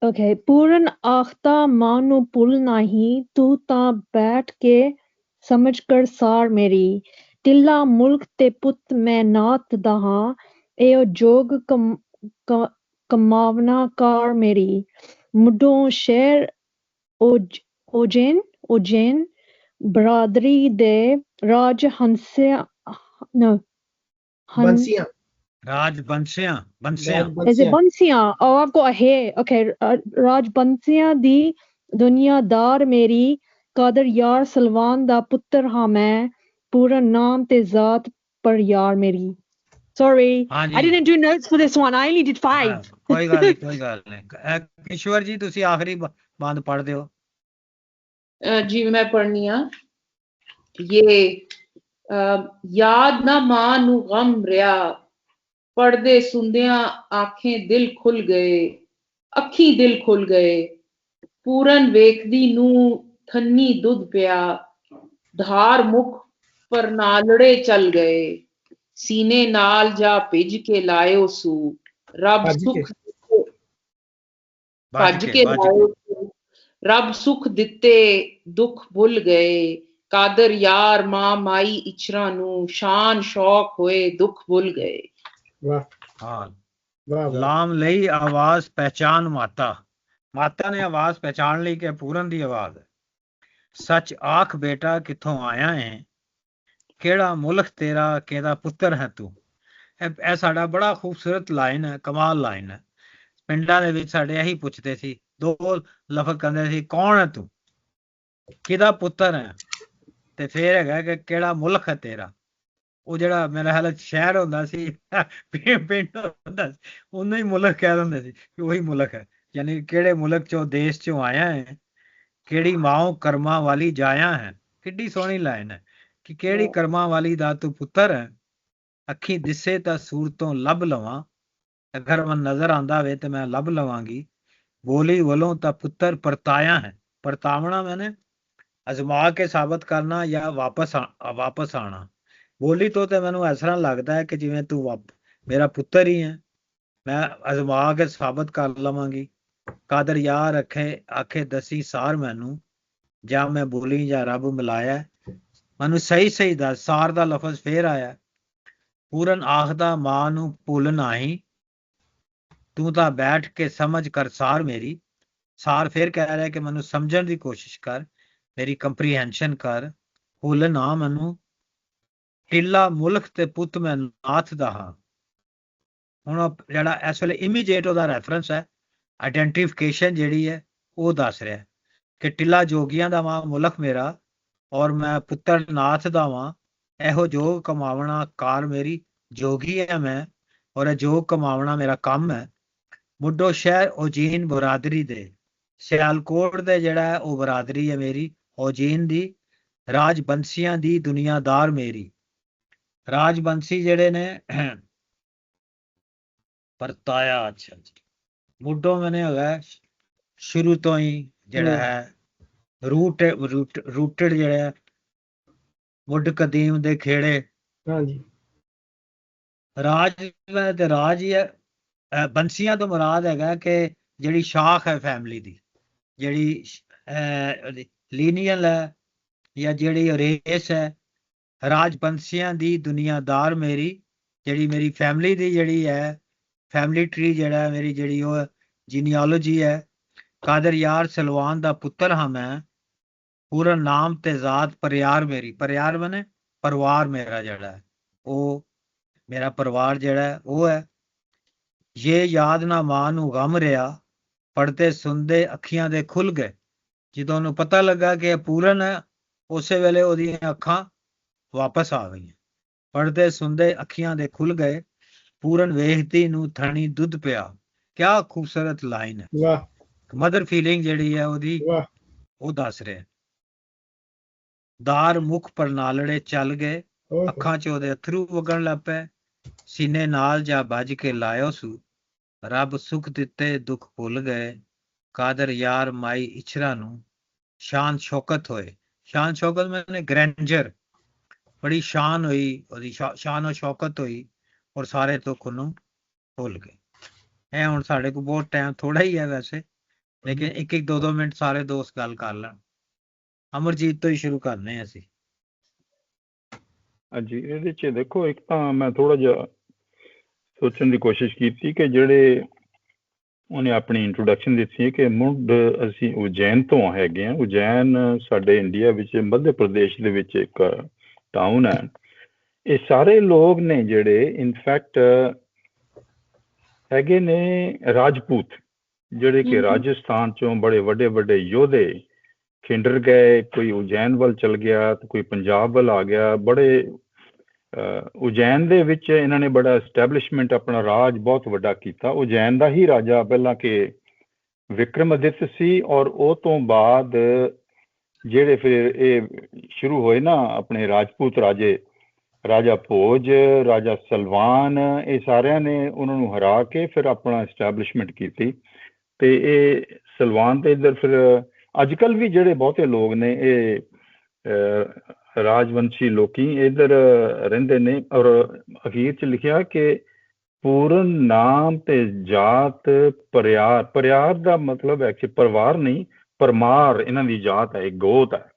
ਓਕੇ, ਪੂਰਨ ਆਖਦਾ ਮਾਂ ਨੂੰ ਭੁੱਲ ਨਾਹੀਂ, ਤੂੰ ਤਾਂ ਬੈਠ ਕੇ ਸਮਝ ਕਰ ਸਾਰ ਮੇਰੀ, ਟਿੱਲਾ ਮੁਲਕ ਤੇ ਪੁੱਤ ਮੈਂ ਨਾਥ ਦਾ ਹਾਂ, ਇਹ ਜੋਗ ਕਮਾਵਨਾ ਕਾਰ ਮੇਰੀ, ਮੁੱਢੋਂ ਸ਼ਹਿਰ ਉਜੈਨ ਬਰਾਦਰੀ ਦੇ ਰਾਜ Bansian oh I've got a hair okay ਰਾਜ ਬੰਸੀਆਂ ਦੀ ਦੁਨੀਆਦਾਰ ਮੇਰੀ, ਕਾਦਰ ਯਾਰ ਸਲਵਾਨ ਦਾ ਪੁੱਤਰ ਹਾਂ ਮੈਂ, ਪੂਰਾ ਨਾਮ ਤੇ ਜ਼ਾਤ ਪਰ ਯਾਰ ਮੇਰੀ। Sorry, I didn't do notes for this one. I only did 5. ਕੋਈ ਗੱਲ ਨਹੀਂ। ਕਿਸ਼ੋਰ ਜੀ ਤੁਸੀਂ ਆਖਰੀ ਬੰਦ ਪੜ੍ਹ ਦਿਓ। ਜੀ ਮੈਂ ਪੜ੍ਹਨੀ ਆ। ये याद ना मां नू गम रिया पढ़दे सुंदियां आंखें दिल खुल गए अखी दिल खुल गए पूरन वेखदी नू थन्नी दुध पिया धार मुख पर नालड़े चल गए सीने नाल जा भिज के लायो सू रब भज के सुख भज के भज लायो सू रब सुख दिते दुख भुल गए कादर यार मां माई इचरा नू शान शौक होए दुख भुल गए। वाह हाँ वाह वाह ਲਾਮ ਲਈ ਆਵਾਜ਼ ਪਹਿਚਾਨ ਮਾਤਾ ਮਾਤਾ ਨੇ ਆਵਾਜ਼ ਪਹਿਚਾਨ ਲਈ ਕਿ ਪੂਰਨ ਦੀ ਆਵਾਜ਼ ਹੈ। ਸੱਚ ਆਖ ਬੇਟਾ ਕਿੱਥੋਂ ਆਇਆ ਹੈ ਕਿਹੜਾ ਮੁਲਕ ਤੇਰਾ ਕਿਹਦਾ ਪੁੱਤਰ ਹੈ ਤੂੰ। ਇਹ ਸਾਡਾ ਬੜਾ ਖੂਬਸੂਰਤ ਲਾਈਨ ਹੈ, ਕਮਾਲ ਲਾਈਨ ਹੈ। ਪਿੰਡਾਂ ਦੇ ਵਿੱਚ ਸਾਡੇ ਇਹੀ ਪੁੱਛਦੇ ਸੀ, ਦੋ ਲਫ਼ਜ਼ ਕਹਿੰਦੇ ਸੀ, ਕੌਣ ਹੈ ਤੂੰ, ਕਿਹਦਾ ਪੁੱਤਰ ਹੈ, ਤੇ ਫਿਰ ਹੈਗਾ ਕਿ ਕਿਹੜਾ ਮੁਲਕ ਹੈ ਤੇਰਾ। ਉਹ ਜਿਹੜਾ ਮੇਰਾ ਖਿਆਲ ਸ਼ਹਿਰ ਹੁੰਦਾ ਸੀ ਪਿੰਡ ਹੁੰਦਾ ਸੀ ਉਹਨੂੰ ਹੀ ਮੁਲਕ ਕਹਿ ਦਿੰਦੇ ਸੀ ਕਿ ਉਹੀ ਮੁਲਕ ਹੈ। ਯਾਨੀ ਕਿਹੜੇ ਮੁਲਕ ਚੋਂ ਦੇਸ਼ ਚੋਂ ਆਇਆ ਹੈ, ਕਿਹੜੀ ਮਾਂ ਕਰਮਾਂ ਵਾਲੀ ਜਾਇਆ ਹੈ। ਕਿੱਡੀ ਸੋਹਣੀ ਲਾਈਨ ਹੈ ਕਿ ਕਿਹੜੀ ਕਰਮਾਂ ਵਾਲੀ ਦਾ ਤੂੰ ਪੁੱਤਰ ਹੈ। ਅੱਖੀ ਦਿਸੇ ਤਾਂ ਸੂਰਤੋਂ ਲੱਭ ਲਵਾਂ, ਅਗਰ ਮੈਂ ਨਜ਼ਰ ਆਂਦਾ ਵੇ ਤੇ ਮੈਂ ਲੱਭ ਲਵਾਂਗੀ। ਬੋਲੀ ਵੱਲੋਂ ਤਾਂ ਪੁੱਤਰ ਪਰਤਾਇਆ ਹੈ। ਪਰਤਾਵਣਾ ਮੈਨੇ ਅਜ਼ਮਾ ਕੇ ਸਾਬਤ ਕਰਨਾ ਜਾਂ ਵਾਪਸ ਆਣਾ। ਬੋਲੀ ਤੋਂ ਤੇ ਮੈਨੂੰ ਇਸ ਤਰ੍ਹਾਂ ਲੱਗਦਾ ਹੈ ਕਿ ਜਿਵੇਂ ਤੂੰ ਮੇਰਾ ਪੁੱਤਰ ਹੀ ਹੈ, ਮੈਂ ਅਜ਼ਮਾ ਕੇ ਸਾਬਤ ਕਰ ਲਵਾਂਗੀ। ਕਾਦਰ ਯਾਰ ਆਖੇ ਦਸੀ ਸਾਰ ਮੈਨੂੰ, ਜਾਂ ਮੈਂ ਬੋਲੀ ਜਾਂ ਰੱਬ ਮਿਲਾਇਆ ਮੈਨੂੰ ਸਹੀ ਦੱਸ। ਸਾਰ ਦਾ ਲਫ਼ਜ਼ ਫੇਰ ਆਇਆ। ਪੂਰਨ ਆਖਦਾ ਮਾਂ ਨੂੰ ਭੁੱਲ ਨਾਹੀਂ, ਤੂੰ ਤਾਂ ਬੈਠ ਕੇ ਸਮਝ ਕਰ ਸਾਰ ਮੇਰੀ। ਸਾਰ ਫੇਰ ਕਹਿ ਰਿਹਾ ਕਿ ਮੈਨੂੰ ਸਮਝਣ ਦੀ ਕੋਸ਼ਿਸ਼ ਕਰ, ਮੇਰੀ ਕੰਪਰੀਹੈਂਸ਼ਨ ਕਰ। ਭੁੱਲ ਨਾ ਮੈਨੂੰ, ਟਿੱਲਾ ਮੁਲਕ ਤੇ ਪੁੱਤ ਮੈਂ ਨਾਥ ਦਾ ਹਾਂ। ਹੁਣ ਜਿਹੜਾ ਇਸ ਵੇਲੇ ਇਮੀਡੀਏਟ ਉਹਦਾ ਰੈਫਰੈਂਸ ਹੈ, ਆਈਡੈਂਟੀਫਿਕੇਸ਼ਨ ਜਿਹੜੀ ਹੈ ਉਹ ਦੱਸ ਰਿਹਾ ਕਿ ਟਿੱਲਾ ਜੋਗੀਆਂ ਦਾ ਵਾਂ ਮੁਲਕ ਮੇਰਾ, ਔਰ ਮੈਂ ਪੁੱਤਰ ਨਾਥ ਦਾ ਵਾਂ। ਇਹੋ ਜੋਗ ਕਮਾਵਣਾ ਕਾਰ ਮੇਰੀ, ਜੋਗੀ ਹੈ ਮੈਂ, ਔਰ ਇਹ ਜੋਗ ਕਮਾਵਣਾ ਮੇਰਾ ਕੰਮ ਹੈ। ਮੁੱਢੋ ਸ਼ਹਿਰ ਉਜੀਨ ਬਰਾਦਰੀ ਦੇ, ਸਿਆਲਕੋਟ ਦੇ ਜਿਹੜਾ ਉਹ ਬਰਾਦਰੀ ਹੈ ਮੇਰੀ ਉਜੀਨ ਦੀ। ਰਾਜ ਬੰਸੀਆਂ ਦੀ ਦੁਨੀਆਦਾਰ ਮੇਰੀ। ਰਾਜ ਬੰਸੀ ਜਿਹੜੇ ਨੇ ਪਰਤਾਇਆ, ਅੱਛਾ ਜੀ, ਮੁੱਢੋਂ ਮੈਨੇ ਹੈਗਾ ਸ਼ੁਰੂ ਤੋਂ ਹੀ ਜਿਹੜਾ ਹੈ ਰੂਟਡ ਜਿਹੜਾ ਮੁੱਢ ਕਦੀਮ ਦੇ ਖੇੜੇ। ਹਾਂਜੀ ਰਾਜ ਤੇ ਰਾਜ ਹੀ ਹੈ। ਬੰਸੀਆਂ ਤੋਂ ਮੁਰਾਦ ਹੈਗਾ ਕਿ ਜਿਹੜੀ ਸ਼ਾਖ ਹੈ ਫੈਮਿਲੀ ਦੀ, ਜਿਹੜੀ ਲੀਨੀਅਲ ਹੈ ਜਾਂ ਜਿਹੜੀ ਰੇਸ ਹੈ। ਰਾਜ ਬੰਸੀਆਂ ਦੀ ਦੁਨੀਆਦਾਰ ਮੇਰੀ, ਜਿਹੜੀ ਮੇਰੀ ਫੈਮਿਲੀ ਦੀ ਜਿਹੜੀ ਹੈ ਫੈਮਿਲੀ ਟਰੀ ਜਿਹੜਾ ਮੇਰੀ ਜਿਹੜੀ ਉਹ ਜੀਨੀਓਲੋਜੀ ਹੈ। ਕਾਦਰ ਯਾਰ ਸਲਵਾਨ ਦਾ ਪੁੱਤਰ ਹਾਂ ਮੈਂ, ਪੂਰਾ ਨਾਮ ਤੇ ਜ਼ਾਤ ਪਰਿਆਰ ਮੇਰੀ। ਪਰਿਆਰ ਬਣੇ ਪਰਿਵਾਰ ਮੇਰਾ ਜਿਹੜਾ ਹੈ, ਉਹ ਮੇਰਾ ਪਰਿਵਾਰ ਜਿਹੜਾ ਉਹ ਹੈ। ਇਹ ਯਾਦ ਨਾ ਮਾਂ ਨੂੰ ਗਮ ਰਿਹਾ, ਪੜ੍ਹਦੇ ਸੁਣਦੇ ਅੱਖੀਆਂ ਦੇ ਖੁੱਲ ਗਏ। ਜਦੋਂ ਉਹਨੂੰ ਪਤਾ ਲੱਗਾ ਕਿ ਇਹ ਪੂਰਨ ਹੈ, ਉਸੇ ਵੇਲੇ ਉਹਦੀਆਂ ਅੱਖਾਂ ਵਾਪਸ ਆ ਗਈਆਂ। ਪੜ੍ਹਦੇ ਸੁਣਦੇ ਅੱਖੀਆਂ ਦੇ ਖੁੱਲ ਗਏ, ਪੂਰਨ ਵੇਖਦੀ ਨੂੰ ਥਣੀ ਦੁੱਧ ਪਿਆ। ਕਿਆ ਖੂਬਸੂਰਤ ਲਾਈਨ ਹੈ। ਵਾਹ ਮਦਰ ਫੀਲਿੰਗ ਜਿਹੜੀ ਹੈ ਉਹਦੀ ਵਾਹ ਉਹ ਦੱਸ ਰਿਹਾ। ਦਾਰ ਮੁਖ ਪਰ ਨਾਲੜੇ ਚੱਲ ਗਏ, ਅੱਖਾਂ 'ਚ ਉਹਦੇ ਅਥਰੂ ਵਗਣ ਲੱਗ ਪਏ। ਸੀਨੇ ਨਾਲ ਜਾ ਵੱਜ ਕੇ ਲਾਇਓ ਸੂ, ਰੱਬ ਸੁਖ ਦਿੱਤੇ ਦੁੱਖ ਭੁੱਲ ਗਏ। ਕਾਦਰ ਯਾਰ ਮਾਈ ਇਛਰਾ ਨੂੰ ਸ਼ਾਨ ਸ਼ੌਕਤ ਹੋਏ। ਸ਼ਾਨ ਸ਼ੌਕਤ ਮੈਨੇ ਗ੍ਰੈਂਜਰ, ਬੜੀ ਸ਼ਾਨ ਹੋਈ ਉਹਦੀ, ਸ਼ਾਨ ਸ਼ੌਕਤ ਹੋਈ, ਔਰ ਸਾਰੇ ਦੁੱਖ ਨੂੰ ਭੁੱਲ ਗਏ। ਇਹ ਹੁਣ ਸਾਡੇ ਕੋਲ ਬਹੁਤ ਟਾਈਮ ਥੋੜਾ ਹੀ ਹੈ ਵੈਸੇ, ਲੇਕਿਨ ਇੱਕ 2-2 ਮਿੰਟ ਸਾਰੇ ਦੋਸਤ ਗੱਲ ਕਰ ਲੈਣ। ਅਮਰਜੀਤ ਤੋਂ ਹੀ ਸ਼ੁਰੂ ਕਰਨੇ ਅਸੀਂ। ਹਾਂਜੀ, ਇਹਦੇ 'ਚ ਦੇਖੋ, ਇੱਕ ਤਾਂ ਮੈਂ ਥੋੜਾ ਜਿਹਾ ਸੋਚਣ ਦੀ ਕੋਸ਼ਿਸ਼ ਕੀਤੀ ਕਿ ਜਿਹੜੇ ਉਹਨੇ ਆਪਣੀ ਇੰਟਰੋਡਕਸ਼ਨ ਦਿੱਤੀ ਹੈ ਕਿ ਮੁੱਢ ਅਸੀਂ ਉਜੈਨ ਤੋਂ ਹੈਗੇ ਹਾਂ। ਉਜੈਨ ਸਾਡੇ ਇੰਡੀਆ ਵਿੱਚ ਮੱਧ ਪ੍ਰਦੇਸ਼ ਦੇ ਵਿੱਚ ਇੱਕ ਟਾਊਨ ਹੈ। ਇਹ ਸਾਰੇ ਲੋਕ ਨੇ ਜਿਹੜੇ ਇਨਫੈਕਟ ਹੈਗੇ ਨੇ ਰਾਜਪੂਤ, ਜਿਹੜੇ ਕਿ ਰਾਜਸਥਾਨ ਚੋਂ ਬੜੇ ਵੱਡੇ ਯੋਧੇ ਖਿੰਡਰ ਗਏ। ਕੋਈ ਉਜੈਨ ਵੱਲ ਚਲ ਗਿਆ ਤੇ ਕੋਈ ਪੰਜਾਬ ਵੱਲ ਆ ਗਿਆ। ਬੜੇ ਉਜੈਨ ਦੇ ਵਿੱਚ ਇਹਨਾਂ ਨੇ ਬੜਾ ਐਸਟੈਬਲਿਸ਼ਮੈਂਟ, ਆਪਣਾ ਰਾਜ ਬਹੁਤ ਵੱਡਾ ਕੀਤਾ। ਉਜੈਨ ਦਾ ਹੀ ਰਾਜਾ ਪਹਿਲਾਂ ਕਿ ਵਿਕਰਮਾਦਿੱਤ ਸੀ, ਔਰ ਉਹ ਤੋਂ ਬਾਅਦ ਜਿਹੜੇ ਫਿਰ ਇਹ ਸ਼ੁਰੂ ਹੋਏ ਨਾ ਆਪਣੇ ਰਾਜਪੂਤ ਰਾਜੇ, ਰਾਜਾ ਭੋਜ, ਰਾਜਾ ਸਲਵਾਨ, ਇਹ ਸਾਰਿਆਂ ਨੇ ਉਹਨਾਂ ਨੂੰ ਹਰਾ ਕੇ ਫਿਰ ਆਪਣਾ ਐਸਟੈਬਲਿਸ਼ਮੈਂਟ ਕੀਤੀ। ਤੇ ਇਹ ਸਲਵਾਨ ਤੇ ਇੱਧਰ ਫਿਰ ਅੱਜ ਕੱਲ੍ਹ ਵੀ ਜਿਹੜੇ ਬਹੁਤੇ ਲੋਕ ਨੇ ਇਹ ਰਾਜਵੰਸ਼ੀ ਲੋਕੀ ਇੱਧਰ ਰਹਿੰਦੇ ਨੇ। ਔਰ ਅਖੀਰ 'ਚ ਲਿਖਿਆ ਕਿ ਪੂਰਨ ਨਾਮ ਤੇ ਜਾਤ ਪਰਿਆਰ, ਪਰਿਆਰ ਦਾ ਮਤਲਬ ਹੈ ਕਿ ਪਰਿਵਾਰ ਨਹੀਂ, ਪਰਮਾਰ ਇਹਨਾਂ ਦੀ ਜਾਤ ਹੈ, ਗੋਤ ਹੈ।